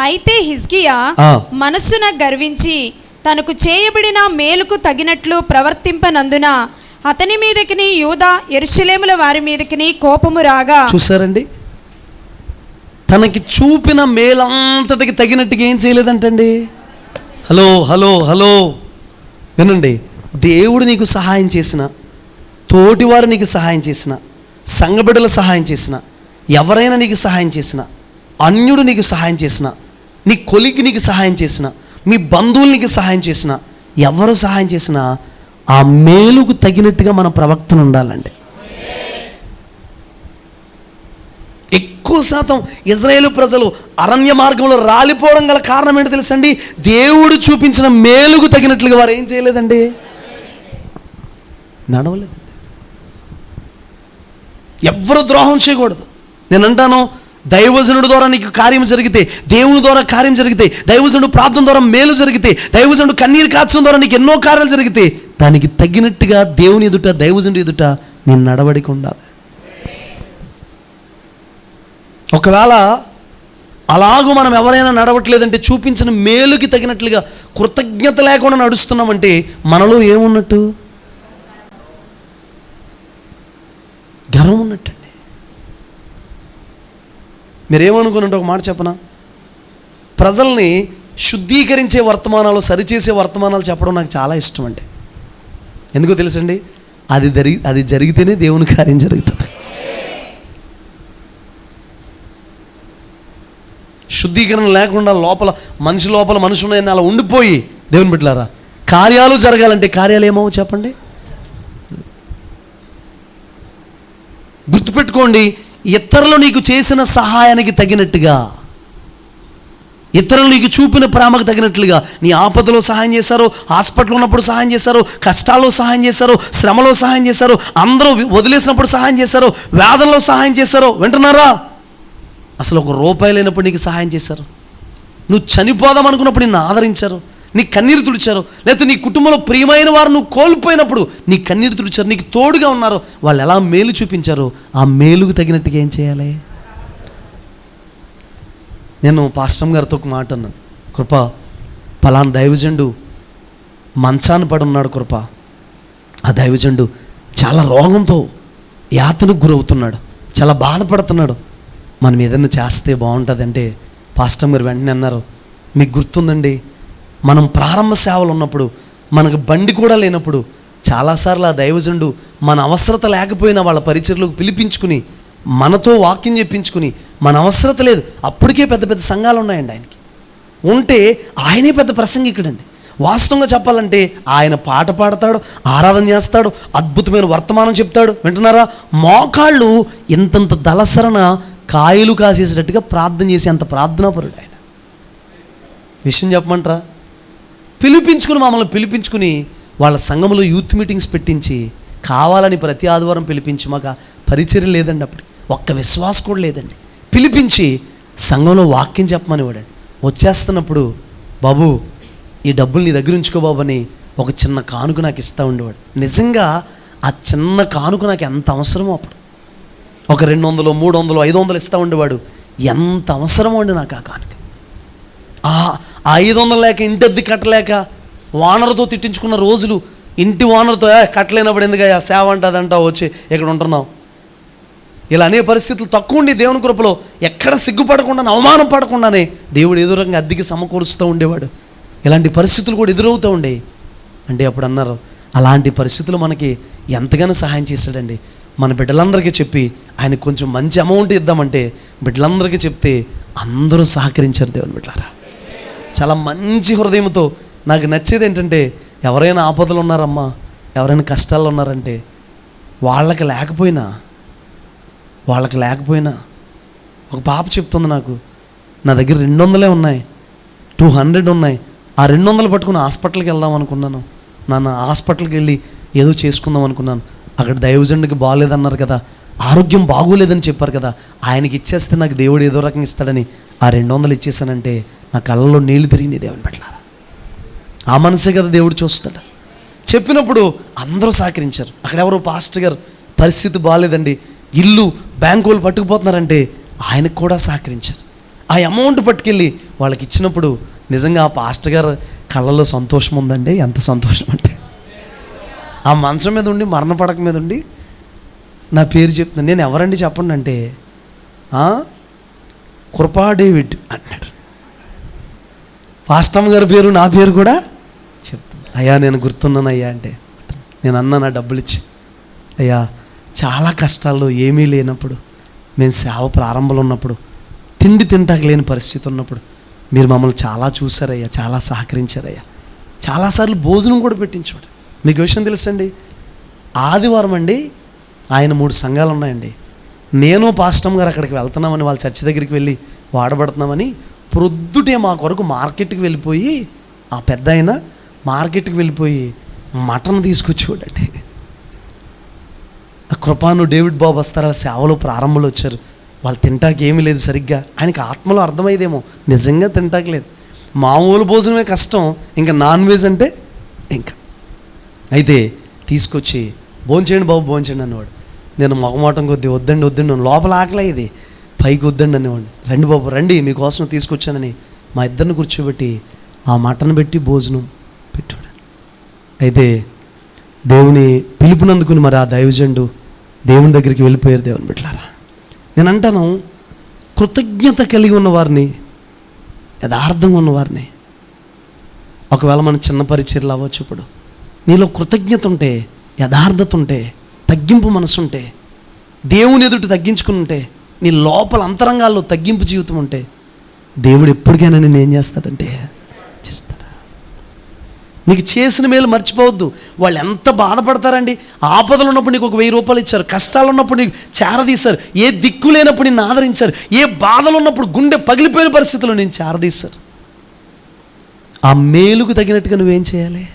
అయితే హిజ్కియా మనస్సున గర్వించి తనకు చేయబడిన మేలుకు తగినట్లు ప్రవర్తింపనందున అతని మీదకిని యూదా యెరూషలేముల వారి మీదకిని కోపము రాగా. చూసారండి, తనకి చూపిన మేలంతటికి తగినట్టుగా ఏం చేయలేదంటండి. హలో హలో హలో వినండి, దేవుడు నీకు సహాయం చేసిన, తోటివారు నీకు సహాయం చేసిన, సంఘబిడ్డలు సహాయం చేసిన, ఎవరైనా నీకు సహాయం చేసిన, అన్యుడు నీకు సహాయం చేసిన, నీ కొలికి నీకు సహాయం చేసిన, మీ బంధువులు నీకు సహాయం చేసిన, ఎవరు సహాయం చేసినా ఆ మేలుకు తగినట్టుగా మన ప్రవక్తను ఉండాలండి. ఎక్కువ శాతం ఇజ్రాయేలు ప్రజలు అరణ్య మార్గంలో రాలిపోవడం గల కారణం ఏంటో తెలుసండి? దేవుడు చూపించిన మేలుకు తగినట్లుగా వారు ఏం చేయలేదండి, నడవలేదండి. ఎవ్వరు ద్రోహం చేయకూడదు. నేను అంటాను, దైవజనుడి ద్వారా నీకు కార్యం జరిగితే, దేవుని ద్వారా కార్యం జరిగితే, దైవజనుడు ప్రార్థన ద్వారా మేలు జరిగితే, దైవజనుడు కన్నీరు కాచడం ద్వారా నీకు ఎన్నో కార్యాలు జరిగితే, దానికి తగినట్టుగా దేవుని ఎదుట, దైవజనుడి ఎదుట నేను నడవడిక ఉండాలి. ఒకవేళ అలాగూ మనం ఎవరైనా నడవట్లేదంటే, చూపించిన మేలుకి తగినట్లుగా కృతజ్ఞత లేకుండా నడుస్తున్నామంటే మనలో ఏమున్నట్టు? గర్వం ఉన్నట్టండి. మీరేమనుకున్నట్టు ఒక మాట చెప్పనా? ప్రజల్ని శుద్ధీకరించే వర్తమానాలు, సరిచేసే వర్తమానాలు చెప్పడం నాకు చాలా ఇష్టం అండి. ఎందుకో తెలుసండి? అది జరిగితేనే దేవుని కార్యం జరుగుతుంది. శుద్ధీకరణ లేకుండా మనిషి లోపల మనిషి ఉన్నాయని అలా ఉండిపోయి, దేవుని బిడ్డలారా, కార్యాలు జరగాలంటే కార్యాలు ఏమో చెప్పండి. గుర్తుపెట్టుకోండి, ఇతరులు నీకు చేసిన సహాయానికి తగినట్టుగా, ఇతరులు నీకు చూపిన ప్రేమకు తగినట్లుగా, నీ ఆపదలో సహాయం చేశారు, హాస్పిటల్ ఉన్నప్పుడు సహాయం చేశారు, కష్టాల్లో సహాయం చేశారు, శ్రమలో సహాయం చేశారు, అందరూ వదిలేసినప్పుడు సహాయం చేశారు, వేదనలో సహాయం చేశారు. వింటున్నారా? అసలు ₹1 లేనప్పుడు నీకు సహాయం చేశారు. నువ్వు చనిపోదాం అనుకున్నప్పుడు నిన్ను ఆదరించారు, నీ కన్నీరు తుడిచారు. లేకపోతే నీ కుటుంబంలో ప్రియమైన వారు నువ్వు కోల్పోయినప్పుడు నీ కన్నీరు తుడిచారు, నీకు తోడుగా ఉన్నారు. వాళ్ళు ఎలా మేలు చూపించారో ఆ మేలుకు తగినట్టుగా ఏం చేయాలి? నేను పాస్టమ్ గారితో ఒక మాట అన్నాను, కృప పలానా దైవజనుడు మంచాన పడి ఉన్నాడు కృప, ఆ దైవజనుడు చాలా రోగంతో యాతనకు గురవుతున్నాడు, చాలా బాధపడుతున్నాడు, మనం ఏదైనా చేస్తే బాగుంటుందంటే పాస్టమ్ గారు వెంటనే అన్నారు, మీకు గుర్తుందండి, మనం ప్రారంభ సేవలు ఉన్నప్పుడు, మనకు బండి కూడా లేనప్పుడు చాలాసార్లు ఆ దైవజనుడు మన అవసరత లేకపోయినా వాళ్ళ పరిచర్లకు పిలిపించుకుని మనతో వాక్యం చెప్పించుకుని, మన అవసరత లేదు, అప్పటికే పెద్ద పెద్ద సంఘాలు ఉన్నాయండి ఆయనకి, ఉంటే ఆయనే పెద్ద ప్రసంగికుడండి. వాస్తవంగా చెప్పాలంటే ఆయన పాట పాడతాడు, ఆరాధన చేస్తాడు, అద్భుతమైన వర్తమానం చెప్తాడు. వింటున్నారా? మోకాళ్ళు ఇంతంత దళసరణ కాయలు కాసేసేటట్టుగా ప్రార్థన చేసి అంత ప్రార్థనాపరుడు ఆయన. విషయం చెప్పమంటారా? మమ్మల్ని పిలిపించుకుని వాళ్ళ సంఘంలో యూత్ మీటింగ్స్ పెట్టించి, కావాలని ప్రతి ఆదివారం పిలిపించి, మాకు పరిచర్య లేదండి, అప్పుడు ఒక్క విశ్వాసం కూడా లేదండి, పిలిపించి సంఘంలో వాక్యం చెప్పమని వాడండి. వచ్చేస్తున్నప్పుడు, బాబు ఈ డబ్బులు నీ దగ్గర ఉంచుకో బాబు అని ఒక చిన్న కానుక నాకు ఇస్తూ ఉండేవాడు. నిజంగా ఆ చిన్న కానుక నాకు ఎంత అవసరమో అప్పుడు, ఒక 200, 300, 500 ఇస్తూ ఉండేవాడు. ఎంత అవసరమో అండి నాకు ఆ కానుక. ఆ 500 లేక ఇంటద్దె కట్టలేక ఓనర్తో తిట్టించుకున్న రోజులు, ఇంటి ఓనర్తో కట్టలేనప్పుడు ఎందుకయ్యా సేవ అంటదంటా వచ్చి ఇక్కడ ఉంటున్నావు, ఇలా అనే పరిస్థితులు తక్కువ ఉండి దేవుని కృపలో ఎక్కడ సిగ్గుపడకుండా, అవమానం పడకుండానే దేవుడు ఏదో రకంగా అద్దెకి సమకూరుస్తూ ఉండేవాడు. ఇలాంటి పరిస్థితులు కూడా ఎదురవుతూ ఉండేవి. అంటే అప్పుడు అన్నారు, అలాంటి పరిస్థితులు మనకి ఎంతగానో సహాయం చేశాడండి. మన బిడ్డలందరికీ చెప్పి ఆయన కొంచెం మంచి అమౌంట్ ఇద్దామంటే బిడ్డలందరికీ చెప్తే అందరూ సహకరించారు. దేవుని బిడ్డలారా, చాలా మంచి హృదయంతో. నాకు నచ్చేది ఏంటంటే, ఎవరైనా ఆపదలు ఉన్నారమ్మా, ఎవరైనా కష్టాల్లో ఉన్నారంటే వాళ్ళకి లేకపోయినా ఒక పాప చెప్తుంది నాకు, నా దగ్గర 200 ఉన్నాయి, 200 ఉన్నాయి, ఆ 200 పట్టుకుని హాస్పిటల్కి వెళ్దాం అనుకున్నాను, నాన్న హాస్పిటల్కి వెళ్ళి ఏదో చేసుకుందాం అనుకున్నాను, అక్కడ దైవజనుడికి బాగోలేదన్నారు కదా, ఆరోగ్యం బాగోలేదని చెప్పారు కదా, ఆయనకి ఇచ్చేస్తే నాకు దేవుడు ఏదో రకంగా ఇస్తాడని ఆ 200 ఇచ్చేసానంటే నా కళ్ళలో నీళ్లు తిరిగింది. దేవుని పెట్టారా, ఆ మనసే కదా దేవుడు చూస్తాడు. చెప్పినప్పుడు అందరూ సహకరించారు. అక్కడ ఎవరో పాస్టర్ గారు పరిస్థితి బాగాలేదండి, ఇల్లు బ్యాంకు వాళ్ళు పట్టుకుపోతున్నారంటే ఆయనకు కూడా సహకరించారు. ఆ అమౌంట్ పట్టుకెళ్ళి వాళ్ళకి ఇచ్చినప్పుడు నిజంగా ఆ పాస్టర్ గారు కళ్ళలో సంతోషం ఉందండి. ఎంత సంతోషం అంటే, ఆ మంచం మీద ఉండి, మరణ పడక మీద ఉండి నా పేరు చెప్తున్నాను. నేను ఎవరండి చెప్పండి అంటే, కృపా డేవిడ్ అన్నాడు. పాస్టమ్ గారి పేరు, నా పేరు కూడా చెప్తాను. అయ్యా నేను గుర్తున్నాను అయ్యా అంటే, నేను అన్నా నా డబ్బులు ఇచ్చి, అయ్యా చాలా కష్టాల్లో ఏమీ లేనప్పుడు, మేము సేవ ప్రారంభంలో ఉన్నప్పుడు, తిండి తింటాక లేని పరిస్థితి ఉన్నప్పుడు మీరు మమ్మల్ని చాలా చూసారయ్యా, చాలా సహకరించారయ్యా, చాలాసార్లు భోజనం కూడా పెట్టించాడు. మీకు విషయం తెలుసండి, ఆదివారం అండి ఆయన 3 సంఘాలు ఉన్నాయండి. నేను పాస్టమ్ గారు అక్కడికి వెళ్తున్నామని, వాళ్ళ చర్చి దగ్గరికి వెళ్ళి వాడబడుతున్నామని ప్రొద్దుటే మా కొరకు మార్కెట్కి వెళ్ళిపోయి, ఆ పెద్ద ఆయన మార్కెట్కి వెళ్ళిపోయి మటన్ తీసుకొచ్చి చూడండి. ఆ కృపాను డేవిడ్ బాబు వస్తారు, వాళ్ళ సేవలో ప్రారంభంలో వచ్చారు. వాళ్ళు తింటాకి ఏమీ లేదు సరిగ్గా. ఆయనకి ఆత్మలో అర్థమైందేమో, నిజంగా తింటాకి లేదు. మామూలు భోజనమే కష్టం, ఇంకా నాన్ వెజ్ అంటే ఇంకా. అయితే తీసుకొచ్చి భోంచేయండి బాబు, భోంచేయండి అనేవాడు. నేను మొగమాటం కొద్ది వద్దండి లోపల ఆకలే, ఇది పైకి వద్దండి అనేవాడిని. రండి బాబు రండి, మీకోసం తీసుకొచ్చానని మా ఇద్దరిని కూర్చోబెట్టి ఆ మటన్ పెట్టి భోజనం పెట్టాడు. అయితే దేవుని పిలుపునందుకుని మరి ఆ దైవజనుడు దేవుని దగ్గరికి వెళ్ళిపోయారు. దేవుని బిడ్డలారా, నేను అంటాను, కృతజ్ఞత కలిగి ఉన్నవారిని, యథార్థంగా ఉన్నవారిని, ఒకవేళ మన చిన్న పరిచర్లు అవ్వచ్చు, ఇప్పుడు నీలో కృతజ్ఞత ఉంటే, యథార్థత ఉంటే, తగ్గింపు మనసు ఉంటే, దేవుని ఎదుటి తగ్గించుకుని ఉంటే, నీ లోపల అంతరంగాల్లో తగ్గింపు జీవితం ఉంటే, దేవుడు ఎప్పటికైనా నేను ఏం చేస్తాడంటే చేస్తాడు. నీకు చేసిన మేలు మర్చిపోవద్దు. వాళ్ళు ఎంత బాధపడతారండి. ఆపదలు ఉన్నప్పుడు నీకు ఒక 1000 రూపాయలు ఇచ్చారు, కష్టాలు ఉన్నప్పుడు నీకు చేరదీశారు, ఏ దిక్కు లేనప్పుడు నిన్ను ఆదరించారు, ఏ బాధలు ఉన్నప్పుడు గుండె పగిలిపోయిన పరిస్థితుల్లో నేను చేరదీశారు. ఆ మేలుకు తగినట్టుగా నువ్వేం చేయాలి?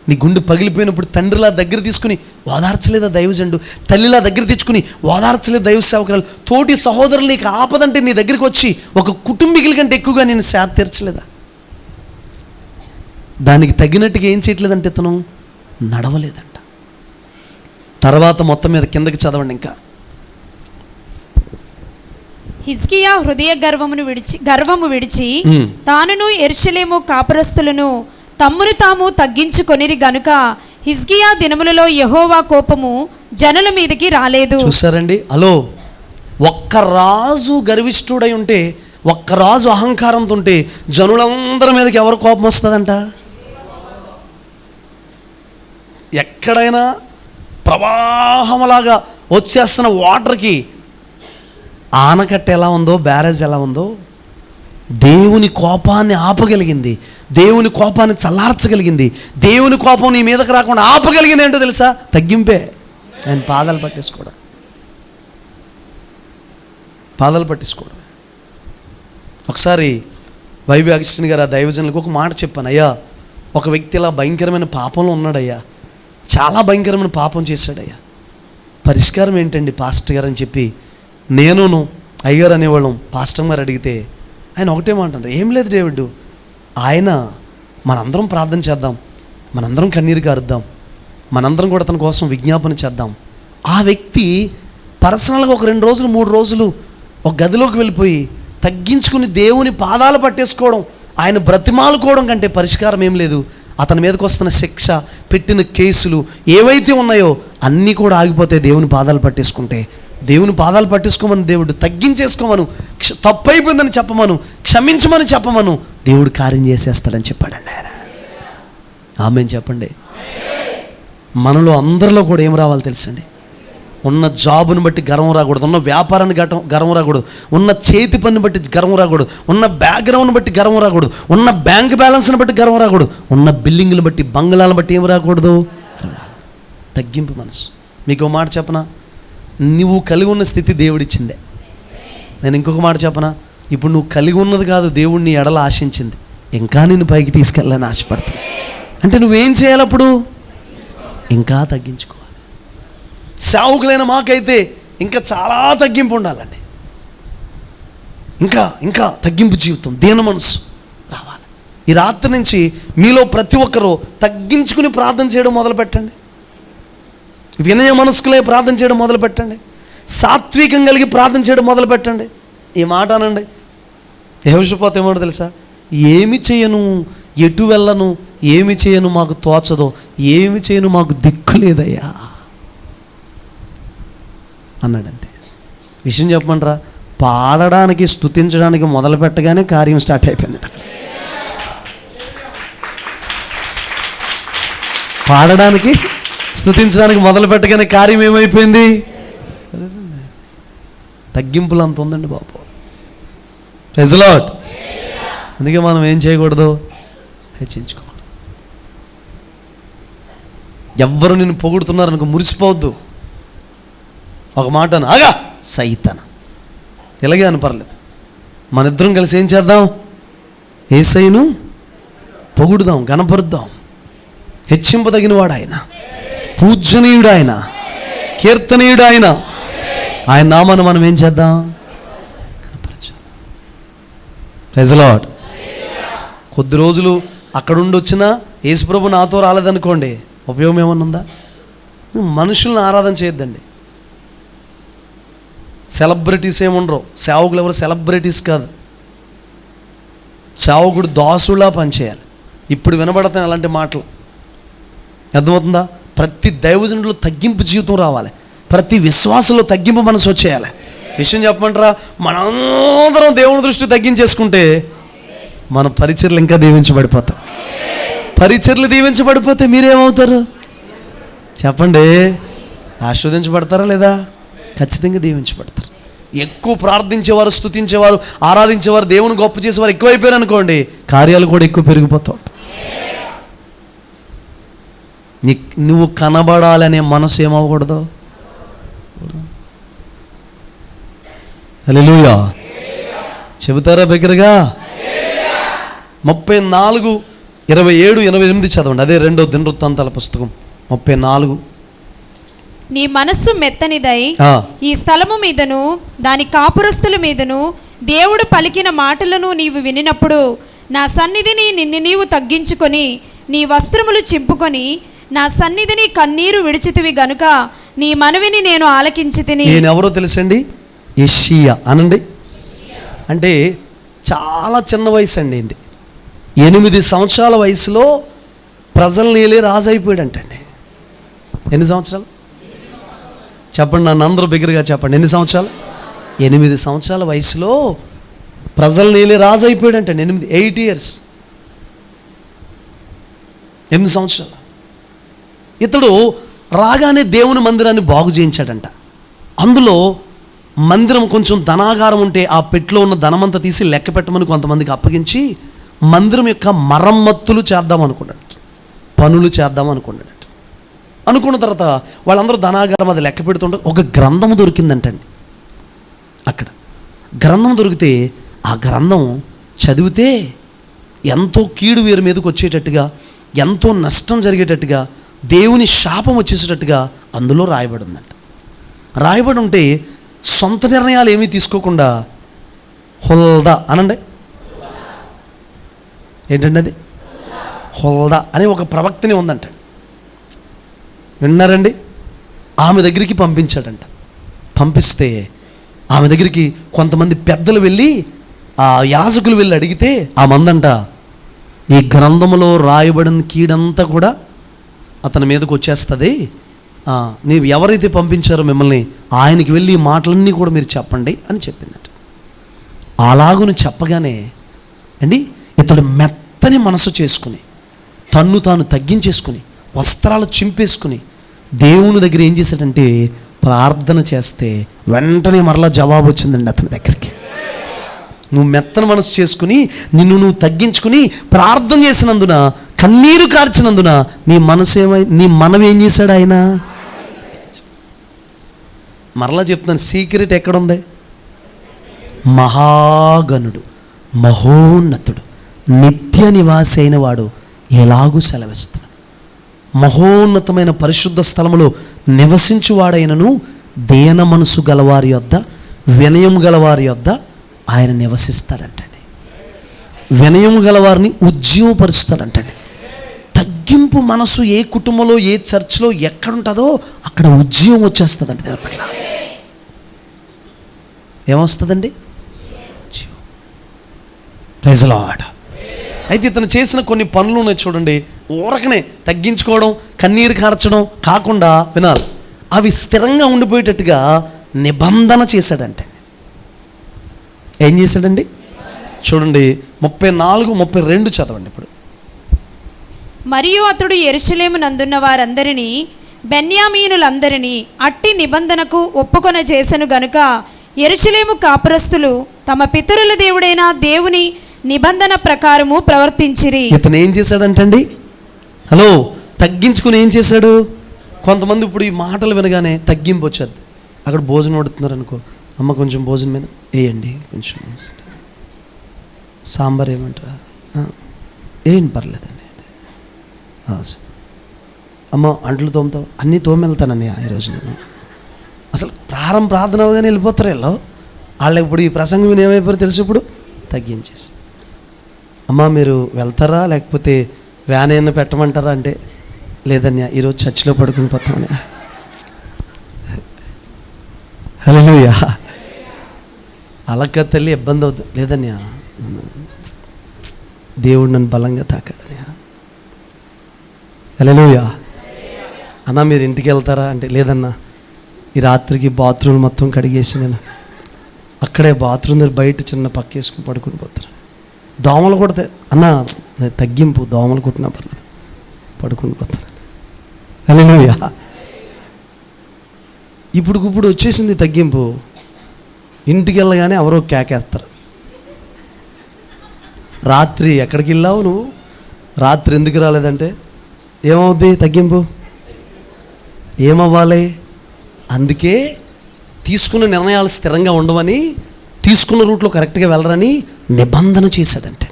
నీ గుండె పగిలిపోయినప్పుడు తండ్రిలా దగ్గర తీసుకుని ఓదార్చలేదా దైవజనుడు? తల్లిలా దగ్గర తెచ్చుకుని ఓదార్చలేదు దైవ సేవకురాలు? తోటి సహోదరులు నీకు ఆపదంటే నీ దగ్గరికి వచ్చి ఒక కుటుంబీకుల కంటే ఎక్కువగా నేను సేద తీర్చలేదా? దానికి తగినట్టుగా ఏం చేయట్లేదంటే ఇతను నడవలేదంట. తర్వాత మొత్తం మీద కిందకి చదవండి. ఇంకా హిజ్కియా హృదయ గర్వము విడిచి తానును యెరూషలేము కాపురస్తులను తమ్మును తాము తగ్గించుకొనిరి గనుక హిజ్కియా దినములలో యెహోవా కోపము జనుల మీదకి రాలేదు. చూసారండి, హలో, ఒక్క రాజు గర్విష్ఠుడై ఉంటే, ఒక్క రాజు అహంకారంతో ఉంటే జనులందరి మీదకి ఎవరు కోపం వస్తుందంట? ఎక్కడైనా ప్రవాహంలాగా వచ్చేస్తున్న వాటర్కి ఆనకట్ట ఎలా ఉందో, బ్యారేజ్ ఎలా ఉందో, దేవుని కోపాన్ని ఆపగలిగింది, దేవుని కోపాన్ని చల్లార్చగలిగింది, దేవుని కోపం నీ మీదకి రాకుండా ఆపగలిగింది ఏంటో తెలుసా? తగ్గింపే. ఆయన పాదాలు పట్టేసుకోవడం. ఒకసారి వైవి అగస్టిన్ గారు ఆ దైవజనులకు ఒక మాట చెప్పాను. అయ్యా, ఒక వ్యక్తి ఇలా భయంకరమైన పాపంలో ఉన్నాడయ్యా, చాలా భయంకరమైన పాపం చేశాడయ్యా, పరిష్కారం ఏంటండి పాస్టర్ గారు అని చెప్పి నేనును అయ్యగారు అనేవాళ్ళం పాస్టర్ గారు అడిగితే ఆయన ఒకటే మాట అంటారు, ఏం లేదు డేవిడ్, ఆయన మనందరం ప్రార్థన చేద్దాం, మనందరం కన్నీరు కారుద్దాం, మనందరం కూడా తన కోసం విజ్ఞాపన చేద్దాం. ఆ వ్యక్తి పర్సనల్గా ఒక 2 రోజులు 3 రోజులు ఒక గదిలోకి వెళ్ళిపోయి తగ్గించుకుని దేవుని పాదాలు పట్టేసుకోవడం, ఆయన బ్రతిమాలుకోవడం కంటే పరిష్కారం ఏం లేదు. అతని మీదకి వస్తున్న శిక్ష, పెట్టిన కేసులు ఏవైతే ఉన్నాయో అన్నీ కూడా ఆగిపోతే దేవుని పాదాలు పట్టేసుకుంటే. దేవుని పాదాలు పట్టేసుకోమని దేవుడు, తగ్గించేసుకోమను, తప్పైపోయిందని చెప్పమను, క్షమించమని చెప్పమను, దేవుడు కార్యం చేసేస్తాడని చెప్పాడండి ఆయన. ఆమేన్ చెప్పండి. మనలో అందరిలో కూడా ఏం రావాలి తెలుసండి? ఉన్న జాబుని బట్టి గర్వం రాకూడదు, ఉన్న వ్యాపారాన్ని గర్వం రాకూడదు, ఉన్న చేతి పని బట్టి గర్వం రాకూడదు, ఉన్న బ్యాక్గ్రౌండ్ని బట్టి గర్వం రాకూడదు, ఉన్న బ్యాంక్ బ్యాలెన్స్ని బట్టి గర్వం రాకూడదు, ఉన్న బిల్డింగ్ని బట్టి బంగ్లాలను బట్టి ఏం రాకూడదు? తగ్గింపు మనసు. మీకు మాట చెప్పనా, నువ్వు కలిగి ఉన్న స్థితి దేవుడిచ్చిందే. నేను ఇంకొక మాట చెప్పనా, ఇప్పుడు నువ్వు కలిగి ఉన్నది కాదు, దేవుడిని ఎడల ఆశించింది, ఇంకా నిన్ను పైకి తీసుకెళ్ళాలని ఆశపడుతుంది. అంటే నువ్వేం చేయాలి అప్పుడు? ఇంకా తగ్గించుకోవాలి. సేవకులైన మాకైతే ఇంకా చాలా తగ్గింపు ఉండాలండి. ఇంకా తగ్గింపు జీవితం, దీన మనసు రావాలి. ఈ రాత్రి నుంచి మీలో ప్రతి ఒక్కరూ తగ్గించుకుని ప్రార్థన చేయడం మొదలు పెట్టండి. వినయ మనస్కులే ప్రార్థన చేయడం మొదలు పెట్టండి. సాత్వికం కలిగి ప్రార్థన చేయడం మొదలు పెట్టండి. ఈ మాట అనండి, యెహోషాపాతు ఏమో తెలుసా? ఏమి చేయను, ఎటు వెళ్ళను, ఏమి చేయను మాకు తోచదో, ఏమి చేయను మాకు దిక్కు లేదయ్యా అన్నాడంతే. విషయం చెప్పమంటారా? పాడడానికి స్తుతించడానికి మొదలు పెట్టగానే కార్యం స్టార్ట్ అయిపోయింది. పాడడానికి స్తుతించడానికి మొదలు పెట్టగానే కార్యం ఏమైపోయింది? తగ్గింపులు అంత ఉందండి బాబు. Praise the lord. అందుకే మనం ఏం చేయకూడదు? హెచ్చించుకోకూడదు. ఎవ్వరు నిన్ను పొగుడుతున్నారనుకో మురిసిపోవద్దు. ఒక మాట అను, ఆగా సైతాన, ఇలాగే అని పర్లేదు. మన ఇద్దరం కలిసి ఏం చేద్దాం? యేసయ్యను పొగుడుదాం, గణపరుద్దాం. హెచ్చింపదగిన వాడు ఆయన, పూజనీయుడు ఆయన, కీర్తనీయుడు ఆయన. ఆయన నామాన్ని మనం ఏం చేద్దాం? Praise the lord. కొద్ది రోజులు అక్కడుండి వచ్చినా యేసుప్రభు నాతో రాలేదనుకోండి, ఉపయోగం ఏమన్నా ఉందా? మనుషుల్ని ఆరాధన చేయొద్దండి. సెలబ్రిటీస్ ఏముండరు, సేవకులు ఎవరు సెలబ్రిటీస్ కాదు. సేవకుడు దాసులా పనిచేయాలి. ఇప్పుడు వినబడతాయి అలాంటి మాటలు, అర్థమవుతుందా? ప్రతి దైవజనుడిలో తగ్గింపు జీవితం రావాలి, ప్రతి విశ్వాసంలో తగ్గింపు మనసు వచ్చేయాలి. విషయం చెప్పమంటారా? మనందరం దేవుని దృష్టి తగ్గించేసుకుంటే మన పరిచర్లు ఇంకా దీవించబడిపోతాయి. పరిచర్లు దీవించబడిపోతే మీరేమవుతారు చెప్పండి? ఆశీర్వదించబడతారా లేదా? ఖచ్చితంగా దీవించబడతారు. ఎక్కువ ప్రార్థించేవారు, స్తుతించేవారు, ఆరాధించేవారు, దేవుని గొప్ప చేసేవారు ఎక్కువైపోయారు అనుకోండి, కార్యాలు కూడా ఎక్కువ పెరిగిపోతావు. నువ్వు కనబడాలనే మనసు ఏమవ్వకూడదు. హల్లెలూయా చెబుతారా బిగ్గరగా? 34:27-28 చదవండి. అదే 2వ దినవృత్తాంతాల పుస్తకం 34. నీ మనస్సు మెత్తనిదై ఈ స్థలము మీదను దాని కాపురస్తుల మీదను దేవుడు పలికిన మాటలను నీవు వినినప్పుడు నా సన్నిధిని నిన్ను నీవు తగ్గించుకొని నీ వస్త్రములు చింపుకొని నా సన్నిధిని కన్నీరు విడిచితివి గనుక నీ మనవిని నేను ఆలకించి తిని. నేను ఎవరో తెలుసండి? యెషయా అనండి. అంటే చాలా చిన్న వయసు అండి. 8 సంవత్సరాల వయసులో ప్రజల నీలే రాజు అయిపోయాడంటండి. ఎన్ని సంవత్సరాలు చెప్పండి? నన్ను అందరూ బిగ్గరగా చెప్పండి. ఎన్ని సంవత్సరాలు? 8 సంవత్సరాల వయసులో ప్రజల నీలే రాజు అయిపోయాడంటండి. 8 years, 8 సంవత్సరాలు. ఇతడు రాగానే దేవుని మందిరాన్ని బాగు చేయించాడంట. అందులో మందిరం కొంచెం ధనాగారం ఉంటే ఆ పెట్టులో ఉన్న ధనమంతా తీసి లెక్క పెట్టమని కొంతమందికి అప్పగించి మందిరం యొక్క మరమ్మతులు చేద్దాం అనుకున్నాడు, పనులు చేద్దాం అనుకున్నాడు. అనుకున్న తర్వాత వాళ్ళందరూ ధనాగారం అది లెక్క పెడుతుంటే ఒక గ్రంథం దొరికిందంటండి. అక్కడ గ్రంథం దొరికితే ఆ గ్రంథం చదివితే ఎంతో కీడు వీరి మీదకి వచ్చేటట్టుగా, ఎంతో నష్టం జరిగేటట్టుగా, దేవుని శాపం వచ్చేసేటట్టుగా అందులో రాయబడి ఉందంట. రాయబడి ఉంటే సొంత నిర్ణయాలు ఏమీ తీసుకోకుండా హుల్దా అనండి, ఏంటండి అది? హుల్దా అనే ఒక ప్రవక్తని ఉందంట. విన్నారండి? ఆమె దగ్గరికి పంపించాడంట. పంపిస్తే ఆమె దగ్గరికి కొంతమంది పెద్దలు వెళ్ళి, ఆ యాజకులు వెళ్ళి అడిగితే ఆ మందంట, ఈ గ్రంథములో రాయబడిన కీడంతా కూడా అతని మీదకి వచ్చేస్తుంది, నీవు ఎవరైతే పంపించారో మిమ్మల్ని ఆయనకి వెళ్ళి ఈ మాటలన్నీ కూడా మీరు చెప్పండి అని చెప్పిందట. అలాగును చెప్పగానే అండి ఇతడు మెత్తని మనసు చేసుకుని తన్ను తాను తగ్గించేసుకుని వస్త్రాలు చింపేసుకుని దేవుని దగ్గర ఏం చేశాడంటే ప్రార్థన చేస్తే వెంటనే మరలా జవాబు వచ్చిందండి అతని దగ్గరికి. నువ్వు మెత్తని మనసు చేసుకుని నిన్ను నువ్వు తగ్గించుకుని ప్రార్థన చేసినందున, కన్నీరు కార్చినందున నీ మనసు నీ మనవి ఏం చేశాడు ఆయన? మరలా చెప్తున్నాను, సీక్రెట్ ఎక్కడుంది? మహాగణుడు, మహోన్నతుడు, నిత్య నివాసి అయిన వాడు ఎలాగూ సెలవిస్తున్నాడు. మహోన్నతమైన పరిశుద్ధ స్థలములో నివసించువాడైనను దీన మనసు గలవారి యొద్ద, వినయం గలవారి యొద్ద ఆయన నివసిస్తాడంటండి. వినయం గలవారిని ఉజ్జీవపరుస్తాడంటండి. తగ్గింపు మనసు ఏ కుటుంబంలో, ఏ చర్చ్లో ఎక్కడుంటుందో అక్కడ ఉజ్జీవం వచ్చేస్తుందండి. దాని పట్ల ఏమొస్తుందండి? Praise the lord. అయితే ఇతను చేసిన కొన్ని పనులు ఉన్నాయి చూడండి. ఊరకనే తగ్గించుకోవడం, కన్నీరు కార్చడం కాకుండా వినాలి, అవి స్థిరంగా ఉండిపోయేటట్టుగా నిబంధన చేశాడంటే. ఏం చేశాడండి? చూడండి 34-32 చదవండి ఇప్పుడు. మరియు అతడు యెరూషలేము నందున్న వారందరినీ, బెన్యామీనులందరినీ అట్టి నిబంధనకు ఒప్పుకొన చేసెను గనుక యెరూషలేము కాపురస్తులు తమ పితరుల దేవుడైన దేవుని నిబంధన ప్రకారము ప్రవర్తించిరి. ఇతను ఏం చేశాడంటండి? తగ్గించుకుని ఏం చేశాడు? కొంతమంది ఇప్పుడు ఈ మాటలు వినగానే తగ్గింపు వచ్చేది. అక్కడ భోజనం వడుతున్నారు అనుకో, అమ్మ కొంచెం భోజనం మీద వేయండి, కొంచెం సాంబార్ ఏమంటారా, వేయండి పర్లేదండి. అమ్మ అంట్లు తోముతావు, అన్నీ తోమెళ్తానని ఈరోజు నేను. అసలు ప్రార్థన అవగానే వెళ్ళిపోతారు వీళ్ళు. వాళ్ళకి ఇప్పుడు ఈ ప్రసంగం విని ఏమైపోయారు తెలుసు, ఇప్పుడు తగ్గించేసి, అమ్మ మీరు వెళ్తారా లేకపోతే వ్యాన్ ఏమైనా పెట్టమంటారా అంటే, లేదన్యా ఈరోజు చర్చిలో పడుకుని పోతామని. హల్లెలూయా. అలక్క తల్లి ఇబ్బంది అవుతుంది, లేదన్యా దేవుడు నన్ను బలంగా తాకాడన్యా. హల్లెలూయా. అన్న మీరు ఇంటికి వెళ్తారా అంటే, లేదన్నా ఈ రాత్రికి బాత్రూమ్ మొత్తం కడిగేసి నేను అక్కడే బాత్రూమ్ దగ్గర బయట చిన్న పక్క వేసుకుని పడుకుని పోతారు. దోమలు కొడితే అన్న తగ్గింపు, దోమలు కొట్టినా పర్లేదు పడుకుని పోతారు. హల్లెలూయా. ఇప్పుడు వచ్చేసింది తగ్గింపు. ఇంటికి వెళ్ళగానే ఎవరో కేకేస్తారు, రాత్రి ఎక్కడికి వెళ్ళావు నువ్వు, రాత్రి ఎందుకు రాలేదంటే, ఏమవుద్ది తగ్గింపు, ఏమవ్వాలి? అందుకే తీసుకున్న నిర్ణయాలు స్థిరంగా ఉండవని, తీసుకున్న రూట్లో కరెక్ట్గా వెళ్ళరని నిబంధన చేశాడంటే.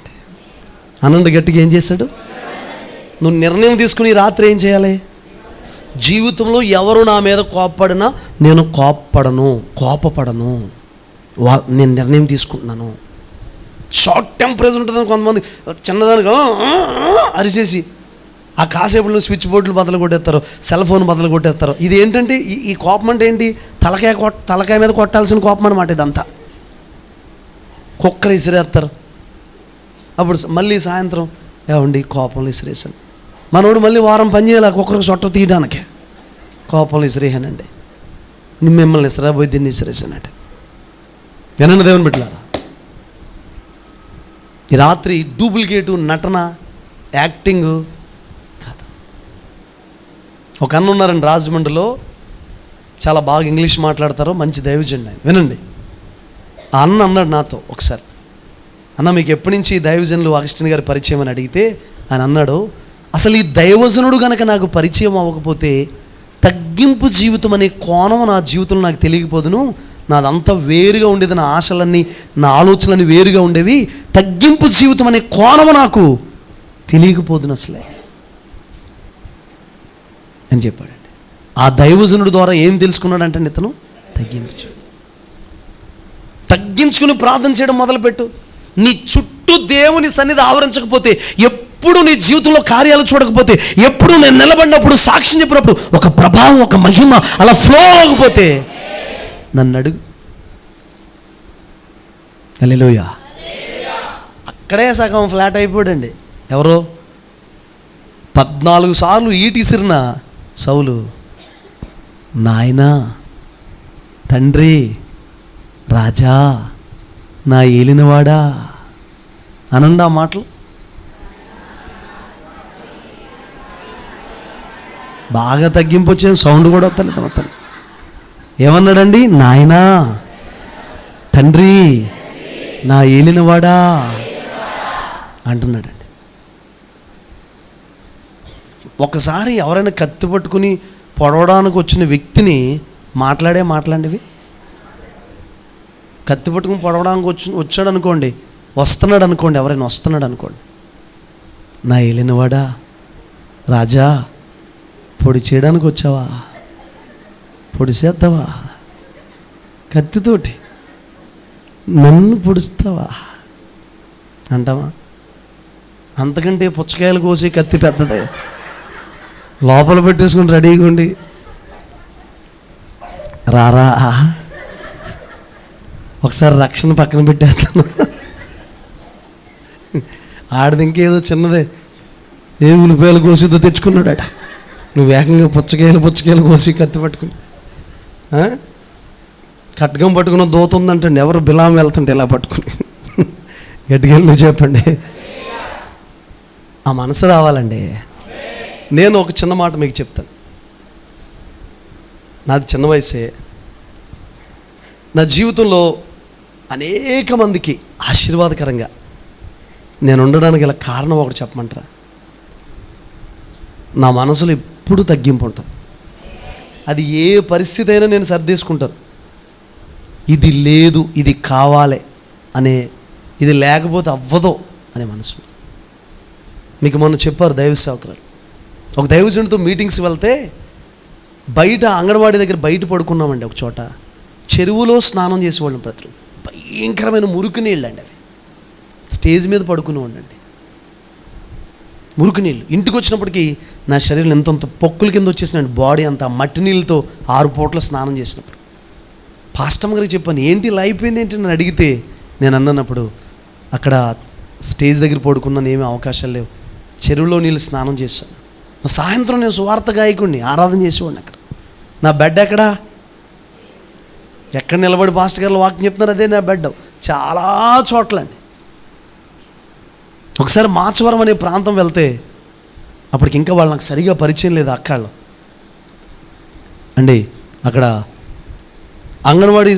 అనండి గట్టిగా, ఏం చేశాడు? నువ్వు నిర్ణయం తీసుకుని రాత్రి ఏం చేయాలి? జీవితంలో ఎవరు నా మీద కోప్పడినా నేను కోపపడను, నేను నిర్ణయం తీసుకుంటున్నాను. షార్ట్ టెంపరేచర్ ఉంటుంది కొంతమంది, చిన్నదానిగా అరిచేసి ఆ కాసేపులో స్విచ్ బోర్డులు బదులు కొట్టేస్తారు, సెల్ ఫోన్ బదులు కొట్టేస్తారు. ఇది ఏంటంటే ఈ కోపం అంటే ఏంటి? తలకాయ మీద కొట్టాల్సిన కోపం అనమాట ఇదంతా. కుక్కలు విసిరేస్తారు. అప్పుడు మళ్ళీ సాయంత్రం ఏమండి కోపంలో విసిరేసాను, మనోడు మళ్ళీ వారం పని చేయాలి కుక్కరికి సొట్ట తీయడానికే. కోపంలో విసిరేసానండి, మిమ్మల్ని విసిరాబోయి దీన్ని విసిరేసానంటే. వినండి దేవుని బిడ్డలారా, ఈ రాత్రి డూప్లికేటు నటన, యాక్టింగు కాదు. ఒక అన్న ఉన్నారండి రాజమండ్రిలో, చాలా బాగా ఇంగ్లీష్ మాట్లాడతారు, మంచి దైవజనుడు ఆయన. వినండి, ఆ అన్న అన్నాడు నాతో ఒకసారి, అన్న మీకు ఎప్పటి నుంచి దైవజనులు అగస్టిన్ గారి పరిచయం అని అడిగితే ఆయన అన్నాడు, అసలు ఈ దైవజనుడు కనుక నాకు పరిచయం అవ్వకపోతే తగ్గింపు జీవితం అనే కోణం నా జీవితంలో నాకు తెలియకపోదును, నాదంతా వేరుగా ఉండేది, నా ఆశలన్నీ నా ఆలోచనలన్నీ వేరుగా ఉండేవి, తగ్గింపు జీవితం అనే కోణం నాకు తెలియకపోదును అసలే అని చెప్పాడండి. ఆ దైవజనుడు ద్వారా ఏం తెలుసుకున్నాడంటే ఇతను తగ్గించుకుని ప్రార్థన చేయడం మొదలుపెట్టు. నీ చుట్టూ దేవుని సన్నిధి ఆవరించకపోతే, ఎప్పుడు నీ జీవితంలో కార్యాలు చూడకపోతే, ఎప్పుడు నేను నిలబడినప్పుడు సాక్ష్యం చెప్పినప్పుడు ఒక ప్రభావం, ఒక మహిమ అలా ఫ్లో అవ్వకపోతే నన్ను అడుగు. హల్లెలూయా. అక్కడే సగం ఫ్లాట్ అయిపోయాడండి. ఎవరో 14 సార్లు ఈటిసిరిన సౌలు, నాయనా, తండ్రి, రాజా, నా ఏలినవాడా అనండి ఆ మాటలు. బాగా తగ్గింపు వచ్చే సౌండ్ కూడా వస్తలేదు తన. ఏమన్నాడండి? నాయనా, తండ్రి, నా ఏలినవాడా అంటున్నాడండి. ఒకసారి ఎవరైనా కత్తి పట్టుకుని పొడవడానికి వచ్చిన వ్యక్తిని మాట్లాడినవి, కత్తి పట్టుకుని పొడవడానికి వచ్చాడు అనుకోండి, ఎవరైనా వస్తున్నాడు అనుకోండి, నా ఏలినవాడా, రాజా, పొడి చేయడానికి వచ్చావా, పొడి చేద్దావా, కత్తితోటి నన్ను పొడుస్తావా అంటావా? అంతకంటే పుచ్చకాయలు కోసి కత్తి పెద్దదే, లోపల పెట్టేసుకుని రెడీగా ఉండి రారా, ఒకసారి రక్షణ పక్కన పెట్టేస్తాను. ఆడిది ఇంకేదో చిన్నదే, ఏ ఉల్లిపాయలు కోసిద్దో తెచ్చుకున్నాడట. నువ్వు ఏకంగా పుచ్చకాయలు కోసి కత్తి పట్టుకుని, కట్గం పట్టుకున్న దోత ఉందంటండి, ఎవరు బిలాం వెళ్తుంటే ఇలా పట్టుకుని గట్టిగా నువ్వు చెప్పండి. ఆ మనసు రావాలండి. నేను ఒక చిన్న మాట మీకు చెప్తాను. నాది చిన్న వయసే. నా జీవితంలో అనేక మందికి ఆశీర్వాదకరంగా నేను ఉండడానికి గల కారణం ఒకటి చెప్పమంటారా? నా మనసులో ఎప్పుడు తగ్గింపు ఉంటుంది. అది ఏ పరిస్థితి అయినా నేను సర్దేసుకుంటాను. ఇది లేదు, ఇది కావాలి అనే, ఇది లేకపోతే అవ్వదు అనే మనసు. మీకు మొన్న చెప్పారు దైవ సేవకురాలు, ఒక దైవజనుడితో మీటింగ్స్ వెళ్తే బయట అంగన్వాడీ దగ్గర బయట పడుకున్నామండి. ఒక చోట చెరువులో స్నానం చేసేవాళ్ళం ప్రతిరోజు. భయంకరమైన మురికి నీళ్ళు అండి అవి. స్టేజ్ మీద పడుకునేవాడినండి, మురికి నీళ్ళు. ఇంటికి వచ్చినప్పటికీ నా శరీరం ఎంతంత పొక్కుల కింద వచ్చేసినండి, బాడీ అంతా మట్టి నీళ్ళతో 6 పూటలు స్నానం చేసినప్పుడు. పాస్టమ్ గారికి చెప్పాను, ఏంటి ఇలా అయిపోయింది ఏంటి నన్ను అడిగితే, నేను అన్నప్పుడు అక్కడ స్టేజ్ దగ్గర పడుకున్నాను, ఏమీ అవకాశాలు లేవు, చెరువులో నీళ్ళు స్నానం చేశాను. సాయంత్రం నేను సువార్త గాయకుడిని, ఆరాధన చేసేవాడిని. అక్కడ నా బెడ్ ఎక్కడ నిలబడి పాస్టర్ గారు వాక్యం చెప్తున్నారు, అదే నా బెడ్. చాలా చోట్లండి. ఒకసారి మాచవరం అనే ప్రాంతం వెళ్తే, అప్పటికి ఇంకా వాళ్ళు నాకు సరిగా పరిచయం లేదు అక్కళ్ళు అండి. అక్కడ అంగన్వాడీ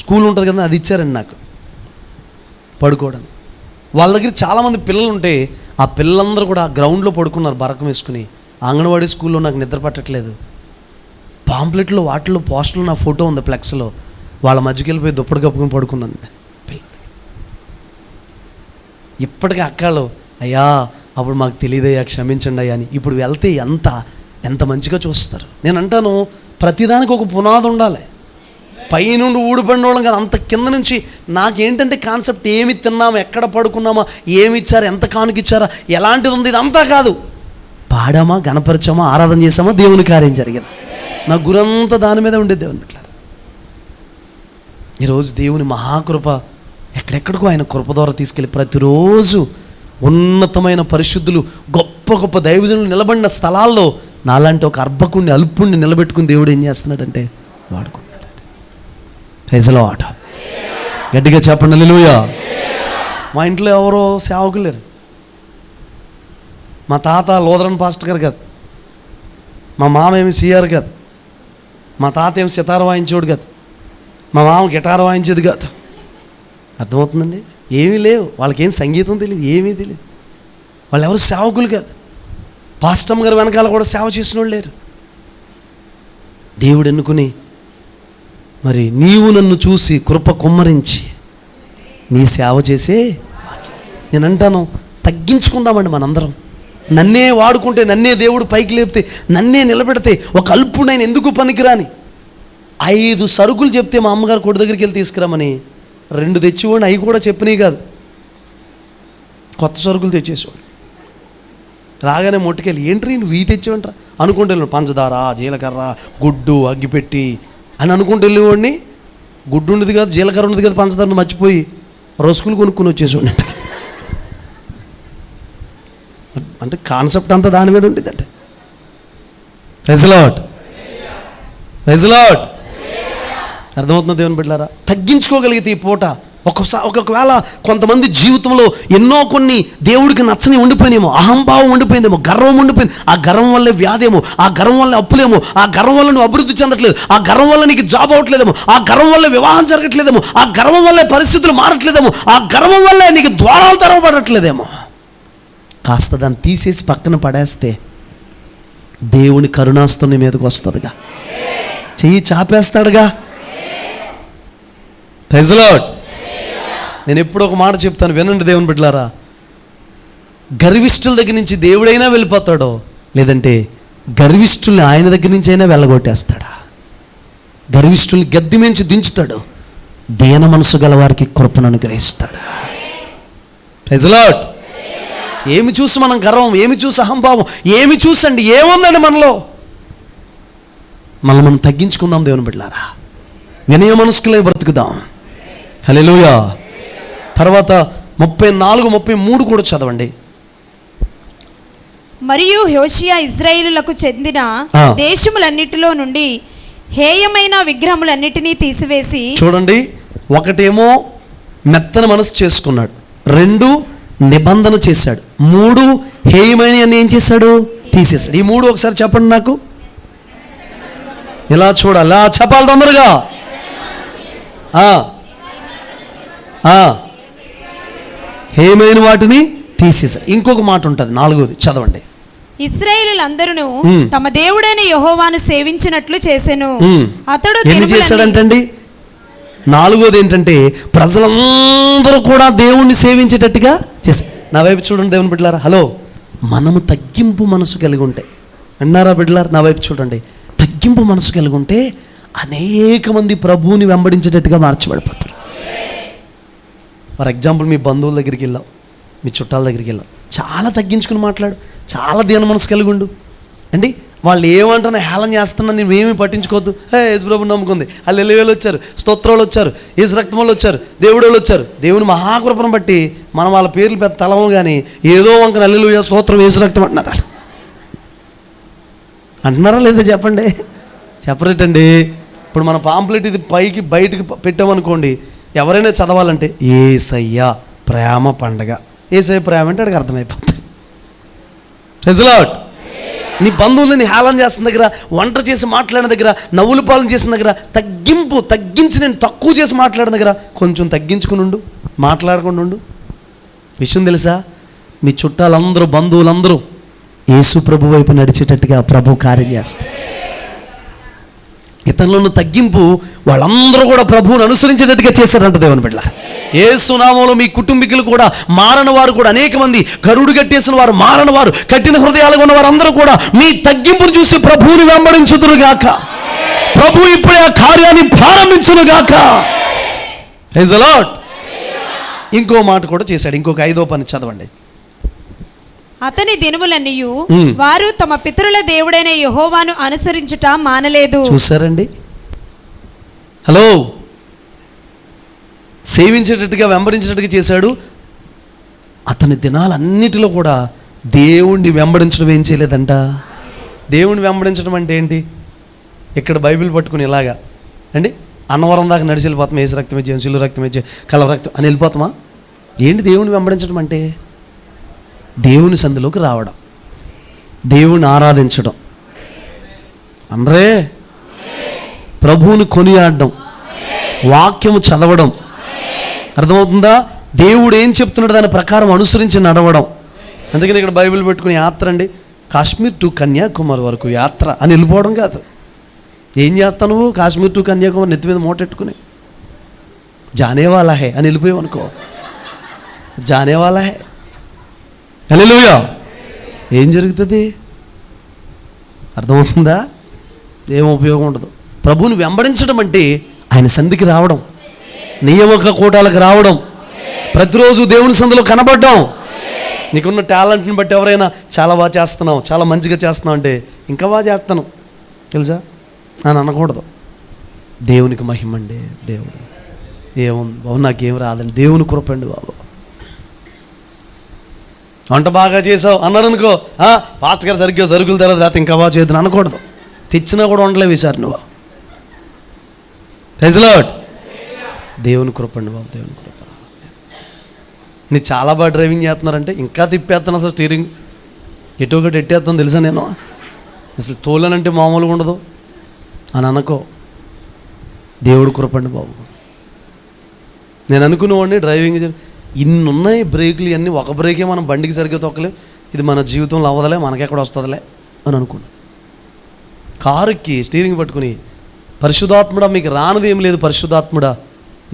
స్కూల్ ఉంటుంది కదా, అది ఇచ్చారండి నాకు పడుకోవడానికి. వాళ్ళ దగ్గర చాలామంది పిల్లలు ఉంటే ఆ పిల్లలందరూ కూడా ఆ గ్రౌండ్లో పడుకున్నారు బరకం వేసుకుని. అంగన్వాడీ స్కూల్లో నాకు నిద్ర పట్టట్లేదు. పాంప్లెట్లో వాటిలో పోస్టర్లో నా ఫోటో ఉంది ఫ్లెక్స్లో. వాళ్ళ మధ్యకి వెళ్ళిపోయి దుప్పటి కప్పుకొని పడుకున్నాను. ఇప్పటికీ అక్కలు, అయ్యా అప్పుడు మాకు తెలియదయ్యా, క్షమించండి అయ్యా అని. ఇప్పుడు వెళ్తే ఎంత మంచిగా చూస్తారు. నేను అంటాను, ప్రతిదానికి ఒక పునాది ఉండాలి. పైనుండి ఊడిపడిన వాళ్ళం కదా, అంత కింద నుంచి. నాకేంటంటే కాన్సెప్ట్, ఏమి తిన్నామా, ఎక్కడ పడుకున్నామా, ఏమి ఇచ్చారా, ఎంత కానుకిచ్చారా, ఎలాంటిది ఉంది, ఇదంతా కాదు. పాడామా, గణపరిచామా, ఆరాధన చేసామా, దేవుని కార్యం జరిగింది. నా గురంతా దాని మీద ఉండేది. దేవుని బిడ్డలారా, ఈరోజు దేవుని మహాకృప ఎక్కడెక్కడికో ఆయన కృప ద్వారా తీసుకెళ్ళి ప్రతిరోజు ఉన్నతమైన పరిశుద్ధులు, గొప్ప గొప్ప దైవజనులు నిలబడిన స్థలాల్లో నాలాంటి ఒక అర్భకుణ్ణి, అల్పుణ్ణి నిలబెట్టుకుని దేవుడు ఏం చేస్తున్నాడంటే వాడుకుంటున్నాడు. Praise the lord. గట్టిగా చెప్పండి హల్లెలూయా. మా ఇంట్లో ఎవరో సేవకులు లేరు. మా తాత లోదరన్ పాస్టర్ గారు కాదు, మా మామ ఏమి సిఆర్ కాదు, మా తాత ఏమి సితార్ వాయించేవాడు కాదు, మా మామ గిటార్ వాయించేది కాదు. అర్థమవుతుందండి? ఏమీ లేవు. వాళ్ళకేం సంగీతం తెలియదు, ఏమీ తెలియదు. వాళ్ళు ఎవరు సేవకులు కాదు. పాస్టమ్ గారు వెనకాల కూడా సేవ చేసిన వాళ్ళు లేరు. దేవుడు ఎన్నుకుని, మరి నీవు నన్ను చూసి కృప కుమ్మరించి నీ సేవ చేసే, నేను అంటాను, తగ్గించుకుందామండి మనందరం. నన్నే వాడుకుంటే, నన్నే దేవుడు పైకి లేపితే, నన్నే నిలబెడితే, ఒక అల్పుడైన ఎందుకు పనికిరాని 5 సరుకులు చెప్తే మా అమ్మగారు కొడు దగ్గరికి వెళ్ళి తీసుకురామని 2 తెచ్చివాడిని. అవి కూడా చెప్పినవి కాదు, కొత్త సరుకులు తెచ్చేసేవాడు. రాగానే మొట్టుకెళ్ళి, ఏంట్రీ నువ్వు ఇవి తెచ్చేవంటరా అనుకుంటూ వెళ్ళాడు. పంచదార, జీలకర్ర, గుడ్డు, అగ్గిపెట్టి అని అనుకుంటూ వెళ్ళేవాడిని. గుడ్డు ఉండదు కాదు, జీలకర్ర ఉండదు కదా, పంచదార మర్చిపోయి రసుకులు కొనుక్కొని వచ్చేసేవాడిని. అంటే కాన్సెప్ట్ అంతా దాని మీద ఉంటుంది. అంటే praise the lord, praise the lord. అర్థమవుతుందా దేవుని బిడ్డలారా? తగ్గించుకోగలిగితే ఈ పూట ఒకవేళ కొంతమంది జీవితంలో ఎన్నో కొన్ని దేవుడికి నచ్చని ఉండిపోయినేమో, అహంభావం ఉండిపోయిందేమో, గర్వం ఉండిపోయింది. ఆ గర్వం వల్లే వ్యాధేమో, ఆ గర్వం వల్ల అప్పులేమో, ఆ గర్వం వల్ల నువ్వు అభివృద్ధి చెందట్లేదు, ఆ గర్వం వల్ల నీకు జాబ్ అవ్వట్లేదేమో, ఆ గర్వం వల్ల వివాహం జరగట్లేదేమో, ఆ గర్వం వల్లే పరిస్థితులు మారట్లేదేమో, ఆ గర్వం వల్లే నీకు ద్వారాలు తెరవబడట్లేదేమో. కాస్త దాన్ని తీసేసి పక్కన పడేస్తే దేవుని కరుణాస్తం నీ మీదకి వస్తుందిగా, చెయ్యి చాపేస్తాడుగా. Praise the lord. నేను ఎప్పుడు ఒక మాట చెప్తాను, వినండి దేవుని బిడ్డలారా. గర్విష్ఠుల దగ్గర నుంచి దేవుడైనా వెళ్ళిపోతాడో, లేదంటే గర్విష్ఠుల్ని ఆయన దగ్గర నుంచి అయినా వెళ్ళగొట్టేస్తాడా. గర్విష్ఠుల్ని గద్దె మించి దించుతాడు, దీన మనసు గల వారికి కృపను అనుగ్రహిస్తాడు. Praise the lord. ఏమి చూసి మనం గర్వం, ఏమి చూసి అహంభావం, ఏమి చూసండి ఏముందండి మనలో? మనం తగ్గించుకుందాం దేవుని బిడ్డలారా, వినయ మనస్కులై బ్రతుకుదాం. హల్లెలూయా. తర్వాత 34, 33 కూడా చదవండి. మరియు హోషేయ ఇశ్రాయేలులకు చెందిన దేశములన్నిటిలో నుండి హేయమైన విగ్రహములన్నిటినీ తీసివేసి, చూడండి, ఒకటేమో మెత్తన మనసు చేసుకున్నాడు, 2 నిబంధన చేశాడు, 3 హేయమైన అని ఏం చేశాడు? తీసేశాడు. ఈ 3 ఒకసారి చెప్పండి నాకు. ఇలా చూడాలి, చెప్పాలి తొందరగా. హేయమైన వాటిని తీసేశాడు. ఇంకొక మాట ఉంటుంది, 4వది చదవండి. ఇశ్రాయేలులందరూ తమ దేవుడైన యెహోవాను సేవించినట్లు చేసెను. అతడు ఎన్ని చేశాడంటండి? నాలుగోది ఏంటంటే ప్రజలందరూ కూడా దేవుణ్ణి సేవించేటట్టుగా చేశారు. నా వైపు చూడండి దేవుని బిడ్డలారా, హలో, మనము తగ్గింపు మనసు కలిగి ఉంటే, అన్నారా బిడ్డలారా, నా వైపు చూడండి, తగ్గింపు మనసు కలిగి ఉంటే అనేక మంది ప్రభువుని వెంబడించేటట్టుగా మార్చబడిపోతారు. ఫర్ ఎగ్జాంపుల్, మీ బంధువుల దగ్గరికి వెళ్ళావు, మీ చుట్టాల దగ్గరికి వెళ్ళావు, చాలా తగ్గించుకుని మాట్లాడు, చాలా దీన మనసు కలిగి ఉండు అండి. వాళ్ళు ఏమంటున్నా హేళన చేస్తున్నా నువ్వేమీ పట్టించుకోవద్దు. యేసు ప్రభుని నమ్ముకుంది, హల్లెలూయాలు వచ్చారు, స్తోత్రాలు వచ్చారు, యేసు రక్తములు వచ్చారు, దేవుడు వాళ్ళు వచ్చారు. దేవుని మహాకృపను బట్టి మనం వాళ్ళ పేర్లు పెద్ద తలము, కానీ ఏదో వంక హల్లెలూయా స్తోత్రం యేసు రక్తం అంటున్నారు. అంటున్నారా లేదా చెప్పండి? చెప్పరేటండి. ఇప్పుడు మన పాంప్లెట్ ఇది పైకి బయటకు పెట్టామనుకోండి, ఎవరైనా చదవాలంటే యేసయ్య ప్రేమ పండగ, యేసయ్య ప్రేమ అంటే అడిగి అర్థమైపోతుంది. Praise the lord. నీ బంధువులని హేళన చేసిన దగ్గర, వంట చేసి మాట్లాడిన దగ్గర, నవ్వులు పాలన చేసిన దగ్గర, తగ్గించి నేను తక్కువ చేసి మాట్లాడిన దగ్గర కొంచెం తగ్గించుకుని ఉండు, మాట్లాడకుండా ఉండు. విషయం తెలుసా, మీ చుట్టాలందరూ బంధువులందరూ యేసు ప్రభు వైపు నడిచేటట్టుగా ప్రభు కార్యం చేస్తారు. ఇతరులను తగ్గింపు వాళ్ళందరూ కూడా ప్రభువుని అనుసరించేటట్టుగా చేశారంట దేవుని బిడ్డ. యేసు నామములో మీ కుటుంబీకులు కూడా మారని వారు కూడా అనేక మంది, గరుడు కట్టేసిన వారు, మారని వారు, కఠిన హృదయాలుగా ఉన్న వారందరూ కూడా మీ తగ్గింపును చూసి ప్రభువుని వెంబడించుదురుగాక. ప్రభు ఇప్పుడే ఆ కార్యాన్ని ప్రారంభించునుగాక. Praise the lord. ఇంకో మాట కూడా చేశాడు. ఇంకొక 5వ పని చదవండి. అతని దినములన్నీయు వారు తమ పితరుల దేవుడైన యెహోవాను అనుసరించుట మానలేదు. చూసారండి, హలో, సేవించేటట్టుగా వెంబడించేటట్టుగా చేశాడు. అతని దినాలన్నిటిలో కూడా దేవుణ్ణి వెంబడించడం ఏం చేయలేదంట. దేవుణ్ణి వెంబడించడం అంటే ఏంటి? ఇక్కడ బైబిల్ పట్టుకుని ఇలాగా అండి, అన్నవరం దాకా నడిచి వెళ్ళిపోతాం, యేసు రక్తమే జయం, సిలువ రక్తమే జయం, కలవ రక్తం అని వెళ్ళిపోతామా? ఏంటి దేవుణ్ణి వెంబడించడం అంటే? దేవుని సందులోకి రావడం, దేవుని ఆరాధించడం, అనరే ప్రభువుని కొనియాడడం, వాక్యము చదవడం, అర్థమవుతుందా? దేవుడు ఏం చెప్తున్నాడు దాని ప్రకారం అనుసరించి నడవడం. అందుకని ఇక్కడ బైబిల్ పెట్టుకుని యాత్ర అండి, కాశ్మీర్ టు కన్యాకుమారి వరకు యాత్ర అని వెళ్ళిపోవడం కాదు. ఏం చేస్తావు నువ్వు? కాశ్మీర్ టు కన్యాకుమారి నెత్తి మీద మూటెట్టుకుని జానేవాలా హే అని వెళ్ళిపోయావు అనుకో, జానేవాలా హే, హల్లెలూయా. ఏం జరుగుతుంది? అర్థమవుతుందా? ఏం ఉపయోగం ఉండదు. ప్రభువుని వెంబడించడం అంటే ఆయన సంధికి రావడం, నియామక కూటాలకు రావడం, ప్రతిరోజు దేవుని సంధిలో కనబడడం. నీకున్న టాలెంట్ని బట్టి ఎవరైనా చాలా బాగా చేస్తున్నావు, చాలా మంచిగా చేస్తున్నావు అంటే ఇంకా బాగా చేస్తాను తెలుసా అని అనకూడదు. దేవునికి మహిమ అండి. దేవుడు ఏముంది బాబు, నాకేం రాదండి, దేవుని కృపండి బాబు. వంట బాగా చేసావు అన్నారు అనుకో, పాస్టర్ గారు సరిగ్గా సరుకులు తెలదు, లేకపోతే ఇంకా బాగా చేయదు అనకూడదు. తెచ్చినా కూడా వండలేవు ఈసారి నువ్వు. Praise the lord. దేవుని కృపండి బాబు, దేవుని కృప. నీ చాలా బాగా డ్రైవింగ్ చేస్తున్నారంటే ఇంకా తిప్పేస్తాను, అసలు స్టీరింగ్ ఎటు ఒకటి ఎట్టేస్తాను తెలుసా నేను, అసలు తోలనంటే మామూలుగా ఉండదు అని అనుకో. దేవుడు కృపండి బాబు. నేను అనుకునేవాడిని డ్రైవింగ్ ఇన్ని ఉన్నాయి బ్రేకులు, ఇవన్నీ ఒక బ్రేకే మనం బండికి సరిగ్గా తొక్కలేం, ఇది మన జీవితంలో అవ్వదలే, మనకెక్కడ వస్తుందిలే అని అనుకున్నా. కారుకి స్టీరింగ్ పట్టుకుని పరిశుద్ధాత్ముడా మీకు రానిది ఏం లేదు, పరిశుద్ధాత్ముడా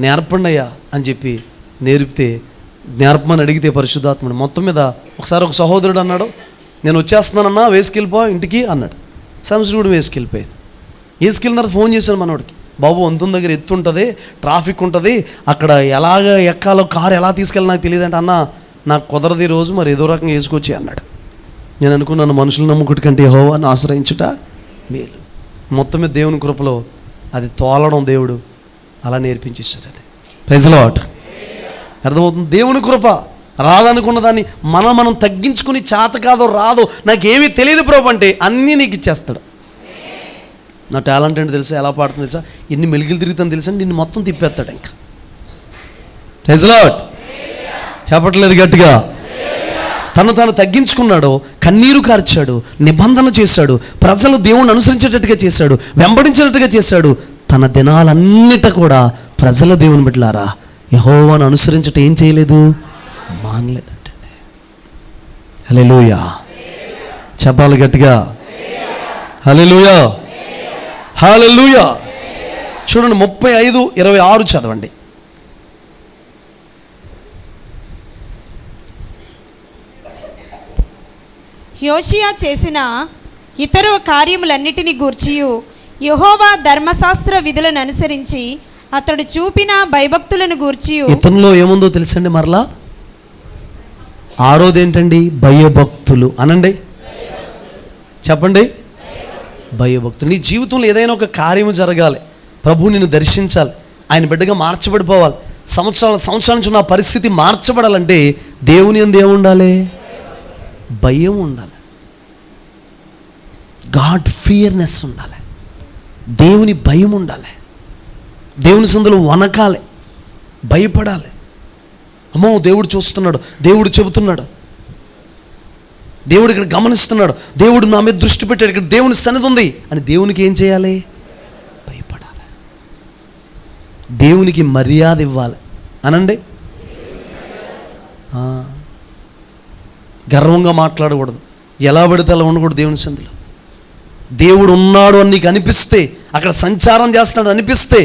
నేర్పండి అయ్యా అని చెప్పి నేర్పితే, నేర్పమని అడిగితే పరిశుద్ధాత్ముడు మొత్తం మీద ఒకసారి ఒక సహోదరుడు అన్నాడు, నేను వచ్చేస్తున్నానన్నా వేసుకెళ్ళిపో ఇంటికి అన్నాడు. సంవత్సరం కూడా వేసుకెళ్ళిపోయాను. వేసుకెళ్ళిన తర్వాత ఫోన్ చేశాను మనోడికి, బాబు వంతుని దగ్గర ఎత్తు ఉంటుంది, ట్రాఫిక్ ఉంటుంది, అక్కడ ఎలాగ ఎక్కాలో కారు ఎలా తీసుకెళ్ళి నాకు తెలియదు అంటే, అన్న నాకు కుదరదు ఈ రోజు, మరి ఏదో రకంగా వేసుకొచ్చి అన్నాడు. నేను అనుకున్నాను మనుషులు నమ్ముకుటి కంటే యెహోవాను ఆశ్రయించుట మేలు. మొత్తం మీద దేవుని కృపలో అది తోలడం దేవుడు అలా నేర్పించేశాడు. Praise the lord. అర్థమవుతుంది? దేవుని కృప. రాదనుకున్న దాన్ని మనం తగ్గించుకుని చేత కాదో రాదో నాకేమీ తెలియదు ప్రభు అంటే అన్నీ నీకు ఇచ్చేస్తాడు. నా టాలెంట్ ఏంటి తెలుసా, ఎలా పాడుతుంది తెలుసా, ఎన్ని మెలికలు తిరుగుతాను తెలుసా, నిన్ను మొత్తం తిప్పేస్తాడు ఇంకా. Praise the lord. చెప్పట్లేదు గట్టిగా. తను తగ్గించుకున్నాడు, కన్నీరు కార్చాడు, నిబంధన చేశాడు, ప్రజలు దేవుణ్ణి అనుసరించేటట్టుగా చేశాడు, వెంబడించేటట్టుగా చేశాడు. తన దినాలన్నిట కూడా ప్రజల దేవుని బిడ్డలారా యెహోవాను అనుసరించటం ఏం చేయలేదు, మానలేదంటే. హల్లెలూయా. చెప్పాలి గట్టిగా, హల్లెలూయా, హల్లెలూయా. చూడండి 35:26 చదవండి. యోషియా చేసిన ఇతర కార్యములన్నిటిని గూర్చియు యెహోవా ధర్మశాస్త్ర విధులను అనుసరించి అతడు చూపిన భయభక్తులను గూర్చియు. ఇతనిలో ఏముందో తెలుసండి, మరలా ఆరోది ఏంటండి? భయభక్తులు అనండి, చెప్పండి. భయభక్తులు. నీ జీవితంలో ఏదైనా ఒక కార్యము జరగాలి, ప్రభువు నిన్ను దర్శించాలి, ఆయన బిడ్డగా మార్చబడిపోవాలి, సంవత్సరాల నుంచి నా పరిస్థితి మార్చబడాలంటే దేవుని యందు ఏముండాలి? భయం ఉండాలి, గాడ్ ఫియర్నెస్ ఉండాలి, దేవుని భయం ఉండాలి, దేవుని సందులో వనకాలి, భయపడాలి. అమ్మో దేవుడు చూస్తున్నాడు, దేవుడు చెబుతున్నాడు, దేవుడు ఇక్కడ గమనిస్తున్నాడు, దేవుడు నా మీద దృష్టి పెట్టాడు, ఇక్కడ దేవుని సన్నిధి ఉంది అని దేవునికి ఏం చేయాలి? భయపడాలి, దేవునికి మర్యాద ఇవ్వాలి అనండి. గర్వంగా మాట్లాడకూడదు, ఎలా పడితే అలా ఉండకూడదు. దేవుని సన్నిధిలో దేవుడు ఉన్నాడు అని నీకు అనిపిస్తే, అక్కడ సంచారం చేస్తున్నాడు అనిపిస్తే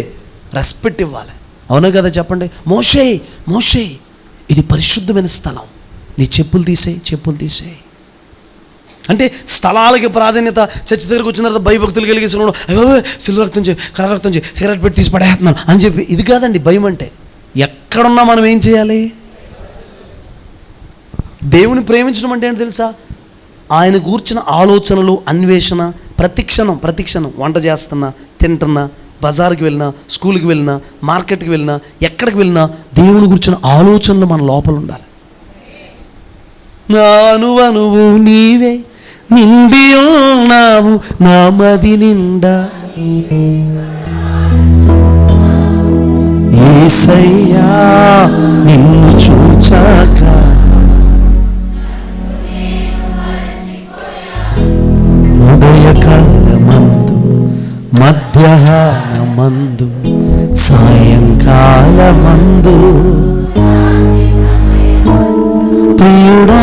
రెస్పెక్ట్ ఇవ్వాలి. అవునా కదా చెప్పండి. మోషే మోషే ఇది పరిశుద్ధమైన స్థలం, నీ చెప్పులు తీసేయి అంటే స్థలాలకి ప్రాధాన్యత. చర్చి దగ్గరకు వచ్చిన తర్వాత భయభక్తులు కలిగేసి అయ్యో సిల్లు రక్తం చేయి, కర్ర రక్తం చేయి, సిగరెట్ పెట్టి తీసి పడేస్తున్నాను అని చెప్పి ఇది కాదండి భయం అంటే. ఎక్కడున్నా మనం ఏం చేయాలి? దేవుని ప్రేమించడం అంటే ఏంటి తెలుసా? ఆయన కూర్చున్న ఆలోచనలు, అన్వేషణ, ప్రతిక్షణం వంట చేస్తున్నా, తింటున్నా, బజార్కి వెళ్ళినా, స్కూల్కి వెళ్ళినా, మార్కెట్కి వెళ్ళినా, ఎక్కడికి వెళ్ళినా దేవుని కూర్చున్న ఆలోచనలు మన లోపల ఉండాలి. నానువనువు నీవే నిండి ఉన్నావు నా మది నిండా, యేసయ్యా నిన్ను చూచాక ఉదయకాలమందు, మధ్యాహ్నమందు, సాయంకాలమందు ప్రియుడా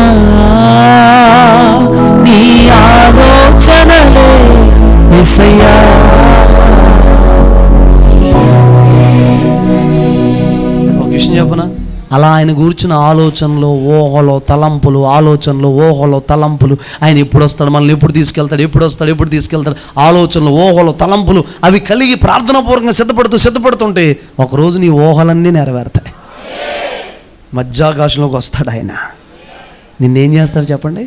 నీ ఆలోచనలే యేసయ్యా. ఒక విషయం చెప్పనా? అలా ఆయన కూర్చున్న ఆలోచనలు, ఊహలో తలంపులు, ఆయన ఎప్పుడు వస్తాడు, మనల్ని ఎప్పుడు తీసుకెళ్తాడు, ఎప్పుడు తీసుకెళ్తాడు, ఆలోచనలు, ఊహలు, తలంపులు అవి కలిగి ప్రార్థనాపూర్వకంగా సిద్ధపడుతుంటే ఒకరోజు నీ ఊహలన్నీ నెరవేరుతాయి. మధ్యాకాశంలోకి వస్తాడు ఆయన. నిన్నేం చేస్తాడు చెప్పండి?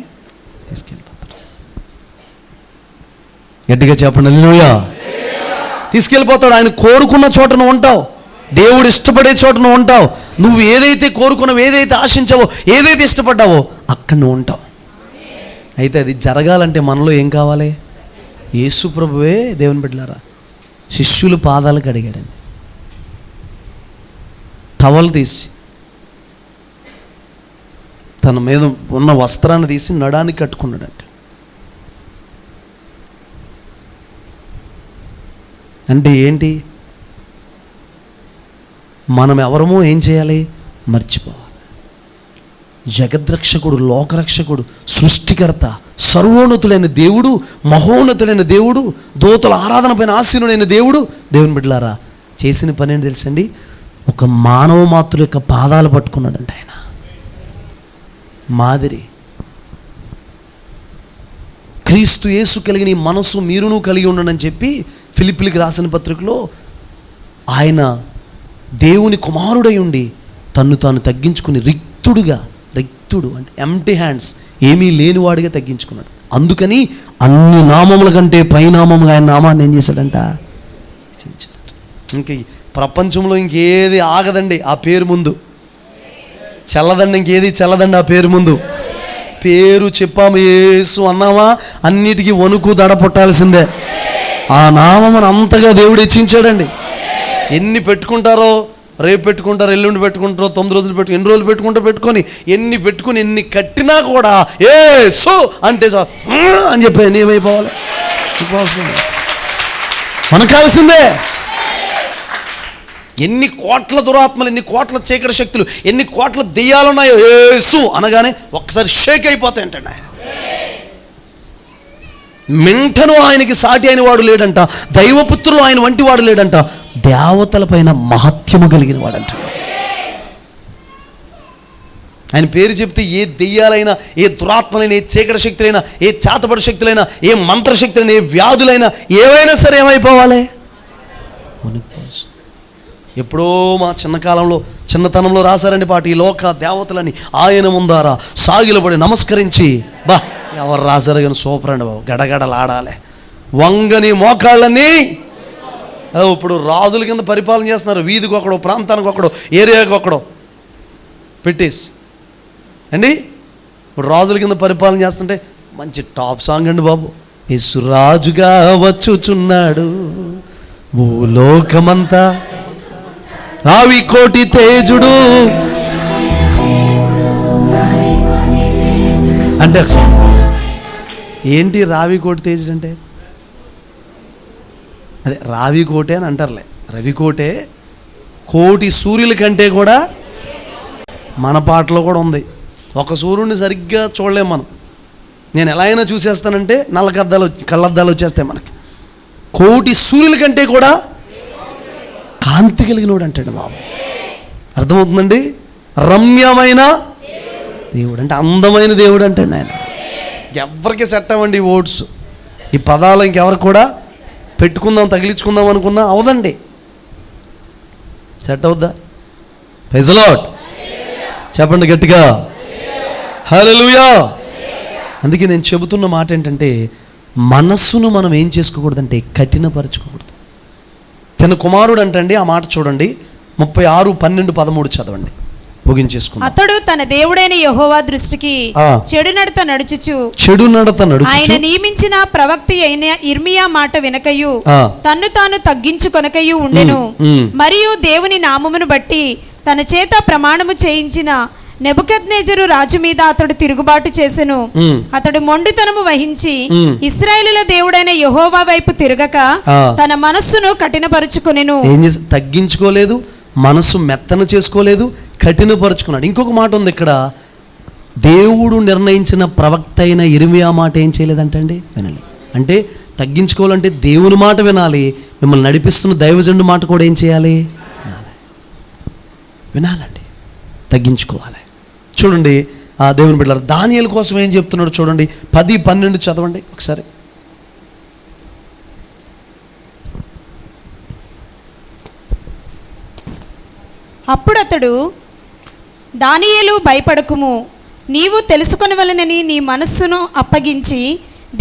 తీసుకెళ్ళిపోతాడు. గట్టిగా చెప్పండి హల్లెలూయా. తీసుకెళ్ళిపోతాడు. ఆయన కోరుకున్న చోట నువ్వు ఉంటావు, దేవుడు ఇష్టపడే చోట నువ్వు ఉంటావు. నువ్వు ఏదైతే కోరుకున్నావు, ఏదైతే ఆశించావో, ఏదైతే ఇష్టపడ్డావో అక్కడ నువ్వు ఉంటావు. అయితే అది జరగాలంటే మనలో ఏం కావాలి? యేసు ప్రభువే దేవుని బిడ్డలారా శిష్యులు పాదాలు కడిగాడండి. టవల్ తీసి తన మీద ఉన్న వస్త్రాన్ని తీసి నడానికి కట్టుకున్నాడంట. అంటే ఏంటి? మనం ఎవరమో ఏం చేయాలి? మర్చిపోవాలి. జగద్రక్షకుడు, లోకరక్షకుడు, సృష్టికర్త, సర్వోన్నతులైన దేవుడు, మహోన్నతులైన దేవుడు, దూతల ఆరాధన పైన ఆసీనుడైన దేవుడు, దేవుని బిడ్డలారా చేసిన పని ఏంటి తెలుసండి? ఒక మానవ మాతృ యొక్క పాదాలు పట్టుకున్నాడంట ఆయన. మాదిరి క్రీస్తు యేసు కలిగిన ఈ మనసు మీరును కలిగి ఉండనని చెప్పి ఫిలిప్పీలకు రాసిన పత్రికలో ఆయన దేవుని కుమారుడై ఉండి తన్ను తాను తగ్గించుకుని రిక్తుడు అంటే ఎంప్టీ హ్యాండ్స్, ఏమీ లేనివాడిగా తగ్గించుకున్నాడు. అందుకని అన్ని నామముల కంటే పైనామముగా ఆయన నామాన్ని ఏం చేశాడంట? ఇంక ప్రపంచంలో ఇంకేది ఆగదండి ఆ పేరు ముందు, చల్లదండి, ఇంకేది చల్లదండి ఆ పేరు ముందు. పేరు చెప్పాము, యేసు అన్నామా అన్నిటికీ వణుకు దడ పుట్టాల్సిందే. ఆ నామమును అంతగా దేవుడు హెచ్చించాడండి. ఎన్ని పెట్టుకుంటారో, రేపు పెట్టుకుంటారు, ఎల్లుండి పెట్టుకుంటారో, 9 రోజులు ఎన్ని రోజులు పెట్టుకొని ఎన్ని కట్టినా కూడా యేసు అంటే అని చెప్పి ఏమైపోవాలి? వనకాల్సిందే. ఎన్ని కోట్ల దురాత్మలు, ఎన్ని కోట్ల చీకటి శక్తులు, ఎన్ని కోట్ల దెయ్యాలున్నాయో యేసు అనగానే ఒక్కసారి షేక్ అయిపోతాయంటండి. ఆయన మెంటను ఆయనకి సాటి అయిన వాడు లేడంట, దైవపుత్రులు ఆయన వంటి వాడు లేడంట. దేవతలపైన మహత్యము కలిగిన వాడు అంటున్నాడు. ఆయన పేరు చెప్తే ఏ దెయ్యాలైనా, ఏ దురాత్మలైనా, ఏ చీకటి శక్తులైనా, ఏ చేతబడి శక్తులైనా, ఏ మంత్రశక్తులైనా, ఏ వ్యాధులైనా ఏవైనా సరే ఏమైపోవాలి? ఎప్పుడో మా చిన్నతనంలో రాశారండి పాట, ఈ లోక దేవతలని ఆయన ముందారా సాగిలబడి నమస్కరించి. బా, ఎవరు రాశారు కానీ సూపర్ అండి బాబు, గడగడలాడాలి వంగని మోకాళ్ళని. ఇప్పుడు రాజుల కింద పరిపాలన చేస్తున్నారు, వీధికి ఒకడో, ప్రాంతానికి ఒకడో, ఏరియాకి ఒకడో పెట్టేసి అండి. ఇప్పుడు రాజుల కింద పరిపాలన చేస్తుంటే మంచి టాప్ సాంగ్ అండి బాబు. యేసురాజుగా వచ్చుచున్నాడు భూలోకమంతా, రావి కోటి తేజుడు అంటే ఏంటి రావి కోటి తేజుడు అంటే? అదే రావి కోటే అని అంటారులే, రవికోటే కోటి సూర్యుల కంటే కూడా. మన పాటలో కూడా ఉంది, ఒక సూర్యుడిని సరిగ్గా చూడలేం మనం. నేను ఎలా అయినా చూసేస్తానంటే కళ్ళద్దాలు వచ్చేస్తాయి మనకి. కోటి సూర్యుల కంటే కూడా కాంతి కలిగినోడు అంటాడు బాబు. అర్థమవుతుందండి? రమ్యమైన దేవుడు అంటే అందమైన దేవుడు అంటాడు ఆయన. ఎవరికి సెట్ అవ్వండి ఈ వర్డ్స్, ఈ పదాలు ఇంకెవరికి కూడా పెట్టుకుందాం, తగిలించుకుందాం అనుకున్నా అవదండి. సెట్ అవుద్దా? ప్రైజ్ ది లార్డ్ చెప్పండి గట్టిగా, హల్లెలూయా. అందుకే నేను చెబుతున్న మాట ఏంటంటే, మనస్సును మనం ఏం చేసుకోకూడదంటే కఠినపరచుకోకూడదు. తన కుమారుడు అంటండి, ఆ మాట చూడండి 36, 12, 13 చదవండి, ముగించేసుకుందాం. అతడు తన దేవుడైన యెహోవా దృష్టికి చెడు నడత నడుచుచు ఆయన నియమించిన ప్రవక్త అయిన ఇర్మియా మాట వినకయు తన్ను తాను తగ్గించుకొనకయు ఉండెను. మరియు దేవుని నామమును బట్టి తన చేత ప్రమాణము చేయించిన నెబుకద్నెజరు రాజు మీద అతడు తిరుగుబాటు చేసెను. అతడు మొండితనము వహించి ఇశ్రాయేలుల దేవుడైన యెహోవా వైపు తిరగక తన మనస్సును కఠినపరుచుకొనెను. ఏం చేసి తగ్గించుకోలేదు, మనస్సు మెత్తన చేసుకోలేదు, కఠినపరుచుకున్నాడు. ఇంకొక మాట ఉంది ఇక్కడ, దేవుడు నిర్ణయించిన ప్రవక్త అయిన ఇర్మియా మాట ఏం చేయలేదంటండి, వినాలి. అంటే తగ్గించుకోవాలంటే దేవుని మాట వినాలి, మిమ్మల్ని నడిపిస్తున్న దైవజనుడి మాట కూడా ఏం చేయాలి, వినాలండి, తగ్గించుకోవాలి. చూడండి ఆ దేవుని బిడ్డలారా, దానియేలు కోసం ఏం చెప్తున్నాడు చూడండి, 10, 12 చదవండి ఒకసారి. అప్పుడు అతడు, దానియేలు భయపడకుము, నీవు తెలుసుకొనవలెనని నీ మనస్సును అప్పగించి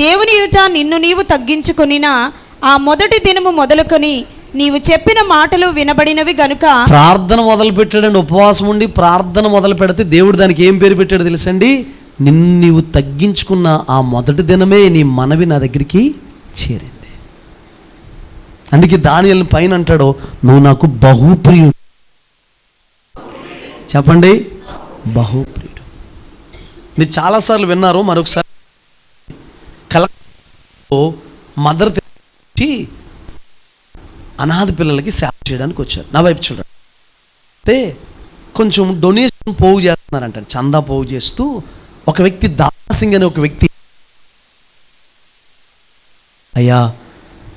దేవుని ఎదుట నిన్ను నీవు తగ్గించుకొనిన ఆ మొదటి దినము మొదలుకొని నీవు చెప్పిన మాటలు వినబడినవి గనుక. ప్రార్థన మొదలు పెట్టాడండి, ఉపవాసం ఉండి ప్రార్థన మొదలు పెడితే దేవుడు దానికి ఏం పేరు పెట్టాడు తెలుసండి, నిన్ను నీవు తగ్గించుకున్న ఆ మొదటి దినమే నీ మనవి నా దగ్గరికి చేరింది. అందుకే దానియేలు పైన అంటాడు, నువ్వు నాకు బహుప్రియుడు. చెప్పండి, బహుప్రియుడు. మీరు చాలాసార్లు విన్నారు, మరొకసారి మదర్ తెచ్చి అనాథ పిల్లలకి సేవ చేయడానికి వచ్చారు. నా వైపు చూడండి, అయితే కొంచెం డొనేషన్ పోగు చేస్తున్నారంట, చందా పోగు చేస్తూ ఒక వ్యక్తి, దాసింగ్ అనే ఒక వ్యక్తి, అయ్యా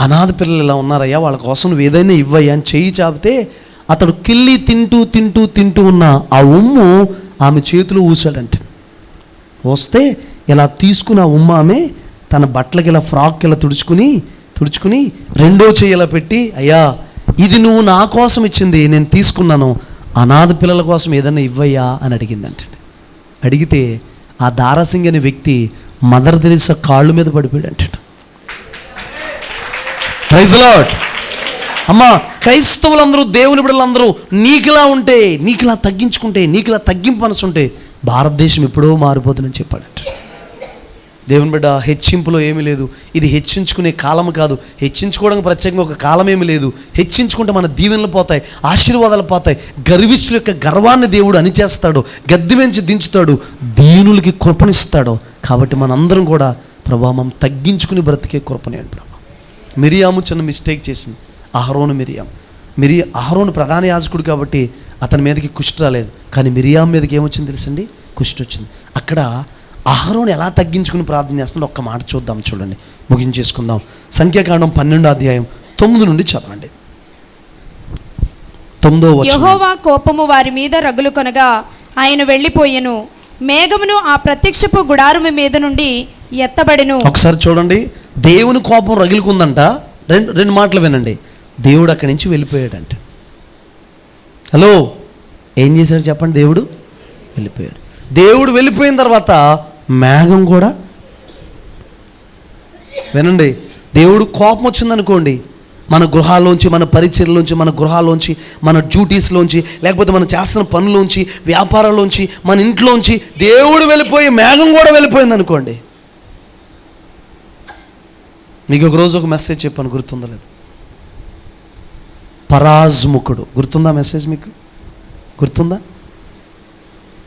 అనాథ పిల్లలు ఇలా ఉన్నారయ్యా, వాళ్ళ కోసం నువ్వు ఏదైనా ఇవ్వయ్యా అని చెయ్యి చాపితే అతడు కిల్లి తింటూ ఉన్న ఆ ఉమ్ము ఆమె చేతిలో ఊసాడంట. వస్తే ఇలా తీసుకుని ఆ ఉమ్మ ఆమె తన బట్టలకి ఇలా ఫ్రాక్ ఇలా తుడుచుకుని రెండో చెయ్యి ఇలా పెట్టి, అయ్యా ఇది నువ్వు నా కోసం ఇచ్చింది, నేను తీసుకున్నాను, అనాథ పిల్లల కోసం ఏదైనా ఇవ్వయ్యా అని అడిగిందంట. అడిగితే ఆ దారాసింగ్ అనే వ్యక్తి మదర్ తెరీసా కాళ్ళు మీద పడిపోయాడు అంట. Praise the lord. అమ్మా, క్రైస్తవులందరూ, దేవుని బిడ్డలందరూ నీకులా ఉంటే, నీకులా తగ్గించుకుంటే, నీకులా తగ్గింపు మనసు ఉంటే భారతదేశం ఎప్పుడో మారిపోతుందని చెప్పాడంట. దేవుని బిడ్డ, హెచ్చింపులో ఏమీ లేదు, ఇది హెచ్చించుకునే కాలం కాదు, హెచ్చించుకోవడానికి ప్రత్యేకంగా ఒక కాలం ఏమీ లేదు. హెచ్చించుకుంటే మన దీవెనలు పోతాయి, ఆశీర్వాదాలు పోతాయి, గర్విష్ఠుల యొక్క గర్వాన్ని దేవుడు అణిచేస్తాడు, గద్దె వెంచి దించుతాడు, దీనులకి కృపణిస్తాడు. కాబట్టి మనందరం కూడా ప్రభా మనం తగ్గించుకుని బ్రతికే కృపనేయండి ప్రభా. మిరియాము చిన్న మిస్టేక్ చేసింది, అహరోను ప్రధాన యాజకుడు కాబట్టి అతని మీదకి కుష్టి రాలేదు, కానీ మిరియాం మీదకి ఏమొచ్చింది తెలుసండి, కుష్టి వచ్చింది. అక్కడ అహరోను ఎలా తగ్గించుకుని ప్రార్థన చేస్తున్నాడు ఒక్క మాట చూద్దాం, చూడండి, ముగించేసుకుందాం. సంఖ్యాకాండం 12వ అధ్యాయం 9 నుండి చదవండి. 9వ వచనం. యెహోవా కోపము వారి మీద రగులు కొనగా ఆయన వెళ్ళిపోయెను. మేఘమును ఆ ప్రత్యక్షపు గుడారము మీద నుండి ఎత్తబడెను. ఒకసారి చూడండి, దేవుని కోపం రగులుకుందంట. రెండు మాటలు వినండి. దేవుడు అక్కడి నుంచి వెళ్ళిపోయాడంట. హలో, ఏం చేశాడు చెప్పండి? దేవుడు వెళ్ళిపోయాడు. దేవుడు వెళ్ళిపోయిన తర్వాత మేఘం కూడా, వినండి, దేవుడు కోపం వచ్చిందనుకోండి, మన గృహాల్లోంచి, మన పరిచర్లోంచి, మన గృహాల్లోంచి, మన డ్యూటీస్లోంచి, లేకపోతే మనం చేస్తున్న పనులోంచి, వ్యాపారాల్లోంచి, మన ఇంట్లోంచి దేవుడు వెళ్ళిపోయి మేఘం కూడా వెళ్ళిపోయింది అనుకోండి. మీకు ఒకరోజు ఒక మెసేజ్ చెప్పాను, గుర్తుందా లేదు? పరాజ్ముఖుడు, గుర్తుందా మెసేజ్? మీకు గుర్తుందా?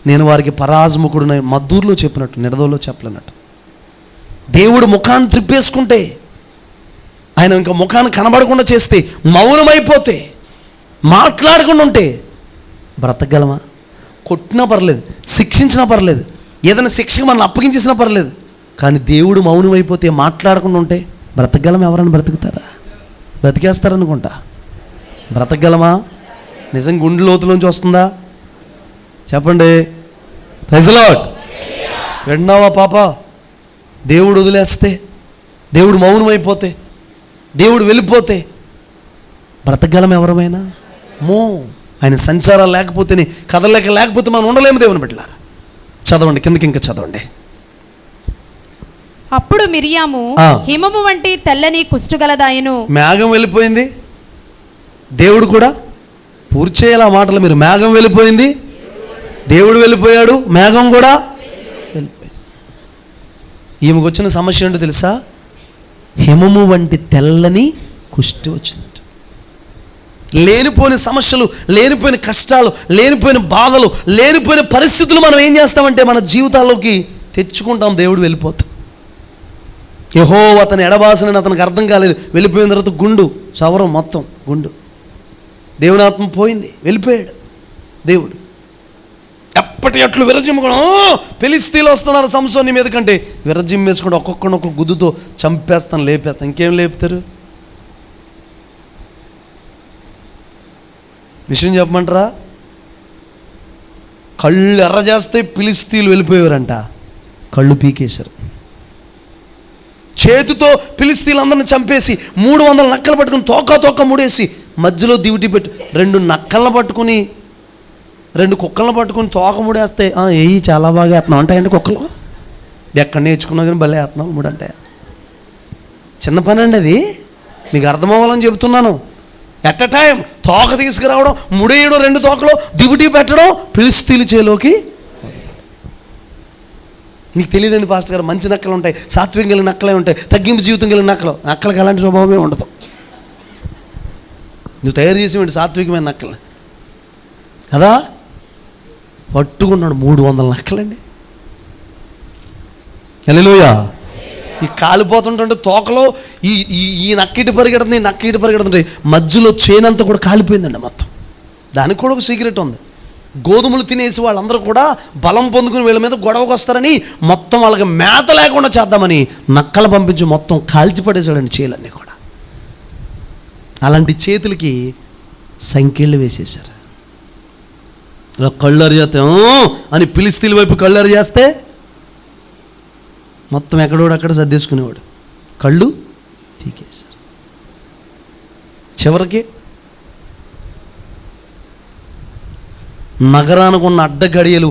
నేను వారికి పరాజ్ముఖుడు మద్దూరులో చెప్పినట్టు, నిడదోలో చెప్పలేనట్టు. దేవుడు ముఖాన్ని త్రిప్పేసుకుంటే, ఆయన ఇంకా ముఖాన్ని కనబడకుండా చేస్తే, మౌనమైపోతే, మాట్లాడకుండా ఉంటే బ్రతకగలమా? కొట్టినా పర్లేదు, శిక్షించినా పర్లేదు, ఏదైనా శిక్షకు మనం అప్పగించేసినా పర్లేదు, కానీ దేవుడు మౌనమైపోతే, మాట్లాడకుండా ఉంటే బ్రతకగలం? ఎవరైనా బ్రతుకుతారా? బ్రతికేస్తారనుకుంటా. బ్రతకగలమా? నిజం గుండె లోతులోంచి వస్తుందా? చెప్పండి. Praise the lord. విన్నావా పాప? దేవుడు వదిలేస్తే, దేవుడు మౌనమైపోతే, దేవుడు వెళ్ళిపోతే బ్రతకగలం ఎవరమైనా? ఆయన సంచారాలు లేకపోతేనే, కదలేక లేకపోతే మనం ఉండలేము దేవుని బిడ్డలారా. చదవండి, కిందకి ఇంకా చదవండి. అప్పుడు మిరియాము హిమము వంటి తెల్లని కుష్టుగలదాయను. మేఘం వెళ్ళిపోయింది, దేవుడు కూడా పూర్తి చేయాలి ఆ మాటలు మీరు. మేఘం వెళ్ళిపోయింది, దేవుడు వెళ్ళిపోయాడు, మేఘం కూడా వెళ్ళిపోయింది. ఈమెకు వచ్చిన సమస్య ఏంటో తెలుసా? హిమము వంటి తెల్లని కుష్టి వచ్చింది. లేనిపోయిన సమస్యలు, లేనిపోయిన కష్టాలు, లేనిపోయిన బాధలు, లేనిపోయిన పరిస్థితులు మనం ఏం చేస్తామంటే మన జీవితాల్లోకి తెచ్చుకుంటాం. దేవుడు వెళ్ళిపోతాం. యెహోవా అతని ఎడబాసనని అతనికి అర్థం కాలేదు. వెళ్ళిపోయిన తర్వాత గుండు సవరం మొత్తం గుండు. దేవుని ఆత్మ పోయింది, వెళ్ళిపోయాడు దేవుడు. ఎప్పటి అట్లు విరజిమ్ముకోవడం. ఫిలిష్తీయులు వస్తున్నారు సంసోని మీద కంటే, విరజిమ్ వేసుకుంటే ఒక్కొక్కడిని ఒక్కొక్క గుద్దుతో చంపేస్తాను, లేపేస్తాను. ఇంకేం లేపుతారు? విషయం చెప్పమంటారా? కళ్ళు ఎర్ర చేస్తే ఫిలిష్తీయులు వెళ్ళిపోయారంట, కళ్ళు పీకేశారు. చేతితో ఫిలిష్తీయులందరిని చంపేసి 300 నక్కలు పట్టుకుని తోక ముడేసి మధ్యలో దివిటి పెట్టి 2 నక్కలను పట్టుకుని 2 కుక్కలను పట్టుకుని తోక ముడేస్తే ఏయి చాలా బాగా వేస్తున్నాం అంటాయండి కుక్కలు. ఎక్కడ నేర్చుకున్నా కానీ భలే వేస్తున్నాం ముడంటే. చిన్న పని అండి అది, మీకు అర్థమవ్వాలని చెబుతున్నాను. ఎట్ ఎ టైం తోక తీసుకురావడం, ముడేయడం, 2 తోకలో దివిటి పెట్టడం, ఫిలిష్తీయుల చేలోకి. నీకు తెలియదండి పాస్టర్ గారు, మంచి నక్కలు ఉంటాయి, సాత్వికం కలిగిన నక్కలే ఉంటాయి, తగ్గింపు జీవితం కలిగిన నక్కలకి అలాంటి స్వభావమే ఉండదు. నువ్వు తయారు చేసేవాడి సాత్వికమైన నక్కలు కదా. పట్టుకున్నాడు 300 నక్కలండి. హల్లెలూయా. ఈ కాలిపోతుంటే తోకలో ఈ నక్కిటి పరిగెడుతుంది, నక్కిటి పరిగెడుతుంటే మధ్యలో చేనంతా కూడా కాలిపోయిందండి మొత్తం. దానికి కూడా ఒక సీక్రెట్ ఉంది. గోధుమలు తినేసి వాళ్ళందరూ కూడా బలం పొందుకుని వీళ్ళ మీద గొడవకు వస్తారని మొత్తం వాళ్ళకి మేత లేకుండా చేద్దామని నక్కలు పంపించి మొత్తం కాల్చిపడేశాడండి చేలన్నీ కూడా. అలాంటి చేతులకి సంఖ్యలు వేసేశారు. ఇలా కళ్ళరి చేస్తే అని ఫిలిష్తీయుల వైపు కళ్ళరి చేస్తే మొత్తం ఎక్కడోడక్కడ సర్దేసుకునేవాడు, కళ్ళు పీకేశారు. చివరికి నగరానికి ఉన్న అడ్డగడియలు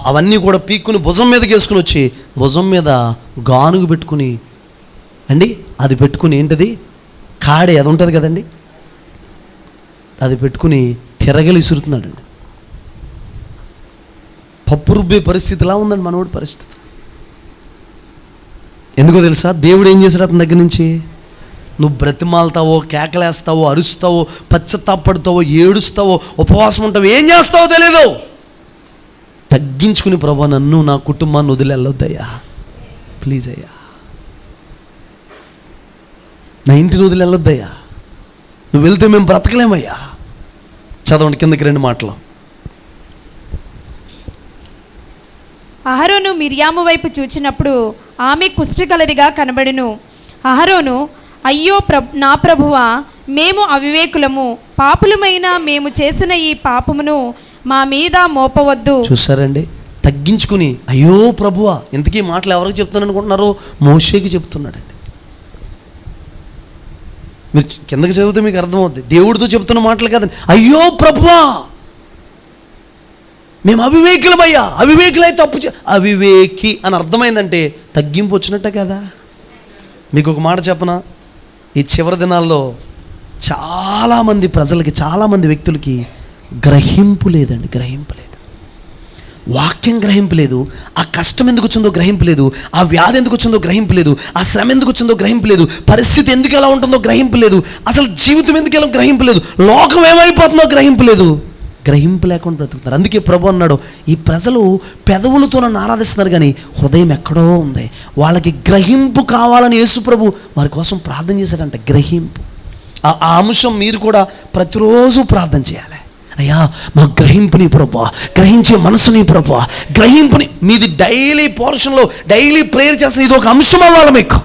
అవన్నీ కూడా పీక్కుని భుజం మీదకి వేసుకుని వచ్చి, భుజం మీద గానుగు పెట్టుకుని అండి, అది పెట్టుకుని ఏంటది కాడే అది ఉంటుంది కదండి, అది పెట్టుకుని తిరగలి విసురుతున్నాడండి. పప్పు రుబ్బే పరిస్థితిలా ఉందండి మనోడి పరిస్థితి. ఎందుకో తెలుసా? దేవుడు ఏం చేశాడు అతని దగ్గర నుంచి? నువ్వు బ్రతిమాలతావో, కేకలేస్తావో, అరుస్తావో, పశ్చాత్తాపడతావో, ఏడుస్తావో, ఉపవాసం ఉంటావో, ఏం చేస్తావో తెలియదు. తగ్గించుకుని, ప్రభా నన్ను నా కుటుంబాన్ని వదిలి వెళ్ళొద్దయ్యా, ప్లీజ్ అయ్యా, నా ఇంటిని వదిలి వెళ్ళొద్దయ్యా, నువ్వు వెళ్తే మేము బ్రతకలేమయ్యా. చదవండి కిందకి 2 మాటలు. అహరోను మిర్యాము వైపు చూచినప్పుడు ఆమె కుష్టి కలదిగా కనబడెను. అహరోను, అయ్యో నా ప్రభువా, మేము అవివేకులము, పాపులమైన మేము చేసిన ఈ పాపమును మా మీద మోపవద్దు. చూసారండి, తగ్గించుకుని అయ్యో ప్రభువా. ఇంతకీ మాటలు ఎవరికి చెప్తున్నాను అనుకుంటున్నారు? మోషేకి చెప్తున్నాడండి. మీరు కిందకి చదివితే మీకు అర్థమవుద్ది. దేవుడితో చెప్తున్న మాటలు కాదండి. అయ్యో ప్రభువా, మేము అవివేకులమయ్యా, అవివేకులై తప్పు అవివేకి అని అర్థమైందంటే తగ్గింపు వచ్చినట్టే కదా. మీకు ఒక మాట చెప్పనా, ఈ చివరి దినాల్లో చాలామంది ప్రజలకి, చాలామంది వ్యక్తులకి గ్రహింపు లేదండి. గ్రహింపు లేదు, వాక్యం గ్రహింపు లేదు, ఆ కష్టం ఎందుకు వచ్చిందో గ్రహింపు లేదు, ఆ వ్యాధి ఎందుకు వచ్చిందో గ్రహింపు లేదు, ఆ శ్రమ ఎందుకు వచ్చిందో గ్రహింపు లేదు, పరిస్థితి ఎందుకు ఎలా ఉంటుందో గ్రహింపు లేదు, అసలు జీవితం ఎందుకు ఎలా గ్రహింపు లేదు, లోకం ఏమైపోతుందో గ్రహింపు లేదు. గ్రహింపు లేకుండా బ్రతుకుతారు. అందుకే ప్రభు అన్నాడు, ఈ ప్రజలు పెదవులతో నన్ను ఆరాధిస్తున్నారు కానీ హృదయం ఎక్కడో ఉంది. వాళ్ళకి గ్రహింపు కావాలని యేసు ప్రభు వారి కోసం ప్రార్థన చేశాడంట. గ్రహింపు, ఆ అంశం మీరు కూడా ప్రతిరోజు ప్రార్థన చేయాలి. అయ్యా మా గ్రహింపుని ప్రభా, గ్రహించే మనసుని ప్రభా, గ్రహింపుని. మీది డైలీ పోర్షన్లో డైలీ ప్రేయర్ చేసిన ఇది ఒక అంశం అవ్వాలి మీకు.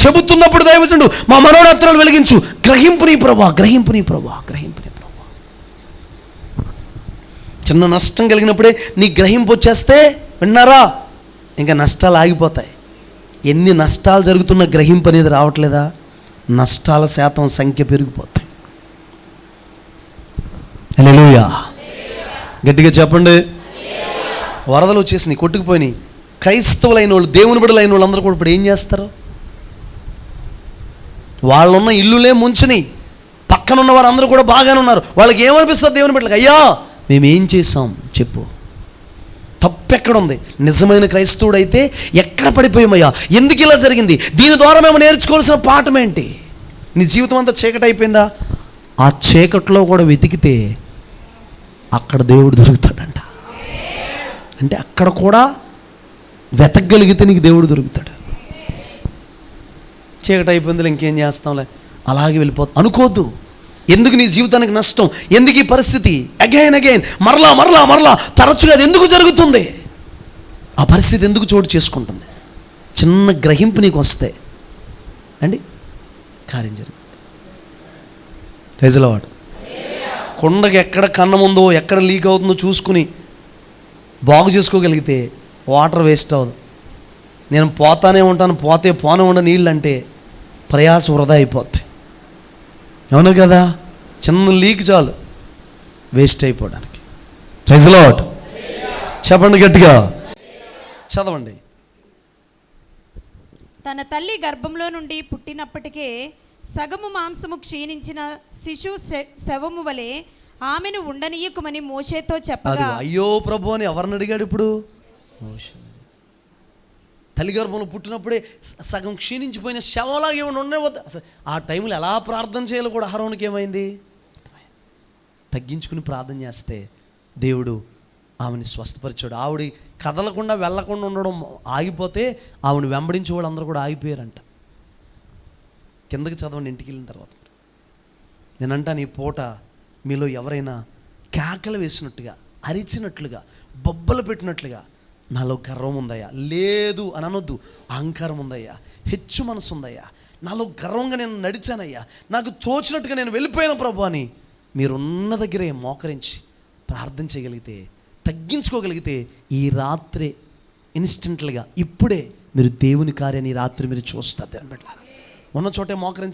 చెబుతున్నప్పుడు దైవజనుడు మా మనోనేత్రాలు వెలిగించు, గ్రహింపుని ప్రభా, గ్రహింపుని ప్రభా, గ్రహింపుని ప్రభా. చిన్న నష్టం కలిగినప్పుడే నీ గ్రహింపు వచ్చేస్తే విన్నారా, ఇంకా నష్టాలు ఆగిపోతాయి. ఎన్ని నష్టాలు జరుగుతున్న గ్రహింపు అనేది రావట్లేదా, నష్టాల శాతం సంఖ్య పెరిగిపోతాయి. హల్లెలూయా, గట్టిగా చెప్పండి. వరదలు వచ్చేసినాయి, కొట్టుకుపోయినాయి. క్రైస్తవులైన వాళ్ళు, దేవుని బిడ్డలైన వాళ్ళు అందరూ కూడా ఇప్పుడు ఏం చేస్తారు? వాళ్ళున్న ఇల్లులే ముంచినాయి, పక్కనున్న వారు అందరూ కూడా బాగానే ఉన్నారు. వాళ్ళకి ఏమనిపిస్తుంది దేవుని బిడ్డలకి? అయ్యా మేమేం చేసాం చెప్పు, తప్పెక్కడ ఉంది? నిజమైన క్రైస్తవుడు అయితే ఎక్కడ పడిపోయామయ్యా, ఎందుకు ఇలా జరిగింది, దీని ద్వారా మేము నేర్చుకోవాల్సిన పాఠం ఏంటి? నీ జీవితం అంతా చీకటి అయిపోయిందా? ఆ చీకట్లో కూడా వెతికితే అక్కడ దేవుడు దొరుకుతాడంట. అంటే అక్కడ కూడా వెతకగలిగితే నీకు దేవుడు దొరుకుతాడు. చీకటి అయిపోయింది ఇంకేం చేస్తాంలే అలాగే వెళ్ళిపోతా అనుకోవద్దు. ఎందుకు నీ జీవితానికి నష్టం, ఎందుకు ఈ పరిస్థితి, అగైన్ మరలా మరలా మరలా తరచుగా అది ఎందుకు జరుగుతుంది? ఆ పరిస్థితి ఎందుకు చోటు చేసుకుంటుంది? చిన్న గ్రహింపు నీకు వస్తే అండి కార్యం జరుగుతుంది. తెజలవాడు కొండకి ఎక్కడ కన్నం ఉందో, ఎక్కడ లీక్ అవుతుందో చూసుకుని బాగు చేసుకోగలిగితే వాటర్ వేస్ట్ అవ్వదు. నేను పోతానే ఉంటాను, పోతే పోనే ఉండ నీళ్ళు అంటే ప్రయాస వృధా అయిపోద్ది. అవును కదా, చిన్న లీక్ చాలు వేస్ట్ అయిపోవడానికి. ప్రైజ్ లార్డ్, చెప్పండి గట్టిగా, చదవండి. తన తల్లి గర్భంలో నుండి పుట్టినప్పటికే సగము మాంసము క్షీణించిన శిశు శవము వలె ఆమెను ఉండనీయకుమని మోషేతో చెప్పగా, అయ్యో ప్రభు అని ఎవరిని అడిగాడు ఇప్పుడు? మోషే. తల్లి గర్భంలో పుట్టినప్పుడే సగం క్షీణించిపోయిన శవంలాగా ఏమైనా ఉండవద్దు. అసలు ఆ టైంలో ఎలా ప్రార్థన చేయాలో కూడా అహరోనుకి ఏమైంది? తగ్గించుకుని ప్రార్థన చేస్తే దేవుడు ఆమెని స్వస్థపరిచాడు. ఆవిడ కదలకుండా వెళ్ళకుండా ఉండడం ఆగిపోతే ఆవిడ వెంబడించే వాళ్ళు అందరూ కూడా ఆగిపోయారంట. కిందకి చదవండి ఇంటికి వెళ్ళిన తర్వాత. నేనంటాను ఈ పూట మీలో ఎవరైనా కేకలు వేసినట్టుగా, అరిచినట్లుగా, బొబ్బలు పెట్టినట్లుగా, నాలో గర్వం ఉందయ్యా, లేదు అని అనొద్దు, అహంకారం ఉందయ్యా, హెచ్చు మనసు ఉందయ్యా, నాలో గర్వంగా నేను నడిచానయ్యా, నాకు తోచినట్టుగా నేను వెళ్ళిపోయాను ప్రభు అని మీరున్న దగ్గరే మోకరించి ప్రార్థన చేయగలిగితే, తగ్గించుకోగలిగితే ఈ రాత్రే ఇన్స్టెంట్లుగా ఇప్పుడే మీరు దేవుని కార్యాన్ని రాత్రి మీరు చూస్తారు. దాన్ని బట్టి ఉన్న చోటే మోకరించి